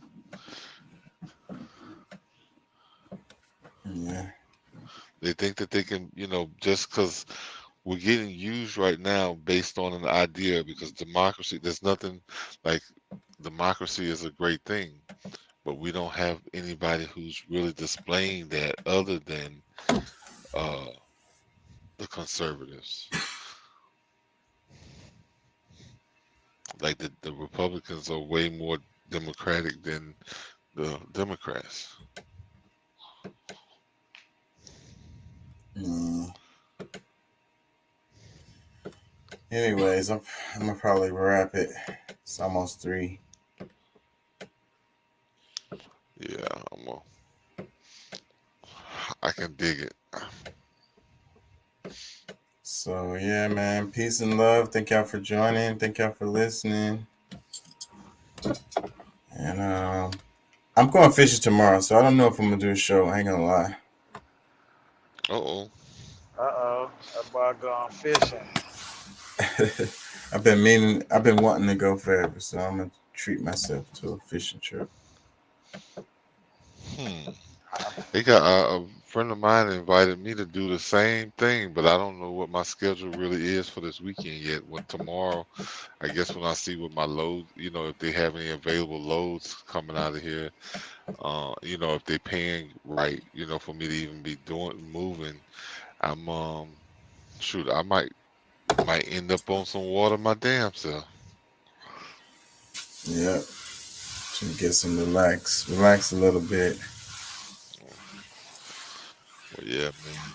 Yeah. They think that they can, just because we're getting used right now based on an idea, because democracy, there's nothing like, democracy is a great thing, but we don't have anybody who's really displaying that other than the conservatives. Like, the Republicans are way more democratic than the Democrats. Anyways, I'm gonna probably wrap it. It's almost 3. Yeah, I can dig it. So yeah, man. Peace and love. Thank y'all for joining. Thank y'all for listening. And I'm going fishing tomorrow, so I don't know if I'm gonna do a show. I ain't gonna lie. That boy going fishing. I've been wanting to go forever, so I'm gonna treat myself to a fishing trip. They got a friend of mine invited me to do the same thing, but I don't know what my schedule really is for this weekend yet. When tomorrow, I guess when I see what my load, if they have any available loads coming out of here, if they paying right, for me to even be moving, I'm I might end up on some water my damn self. Yep. Should get some relax a little bit. Well, yeah, man.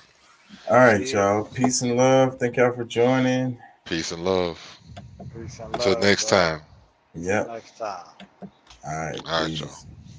All right, y'all. Peace and love. Thank y'all for joining. Peace and love. Peace and Until love, next bro. time. Yep. Next time. All right. All right, Peace. y'all.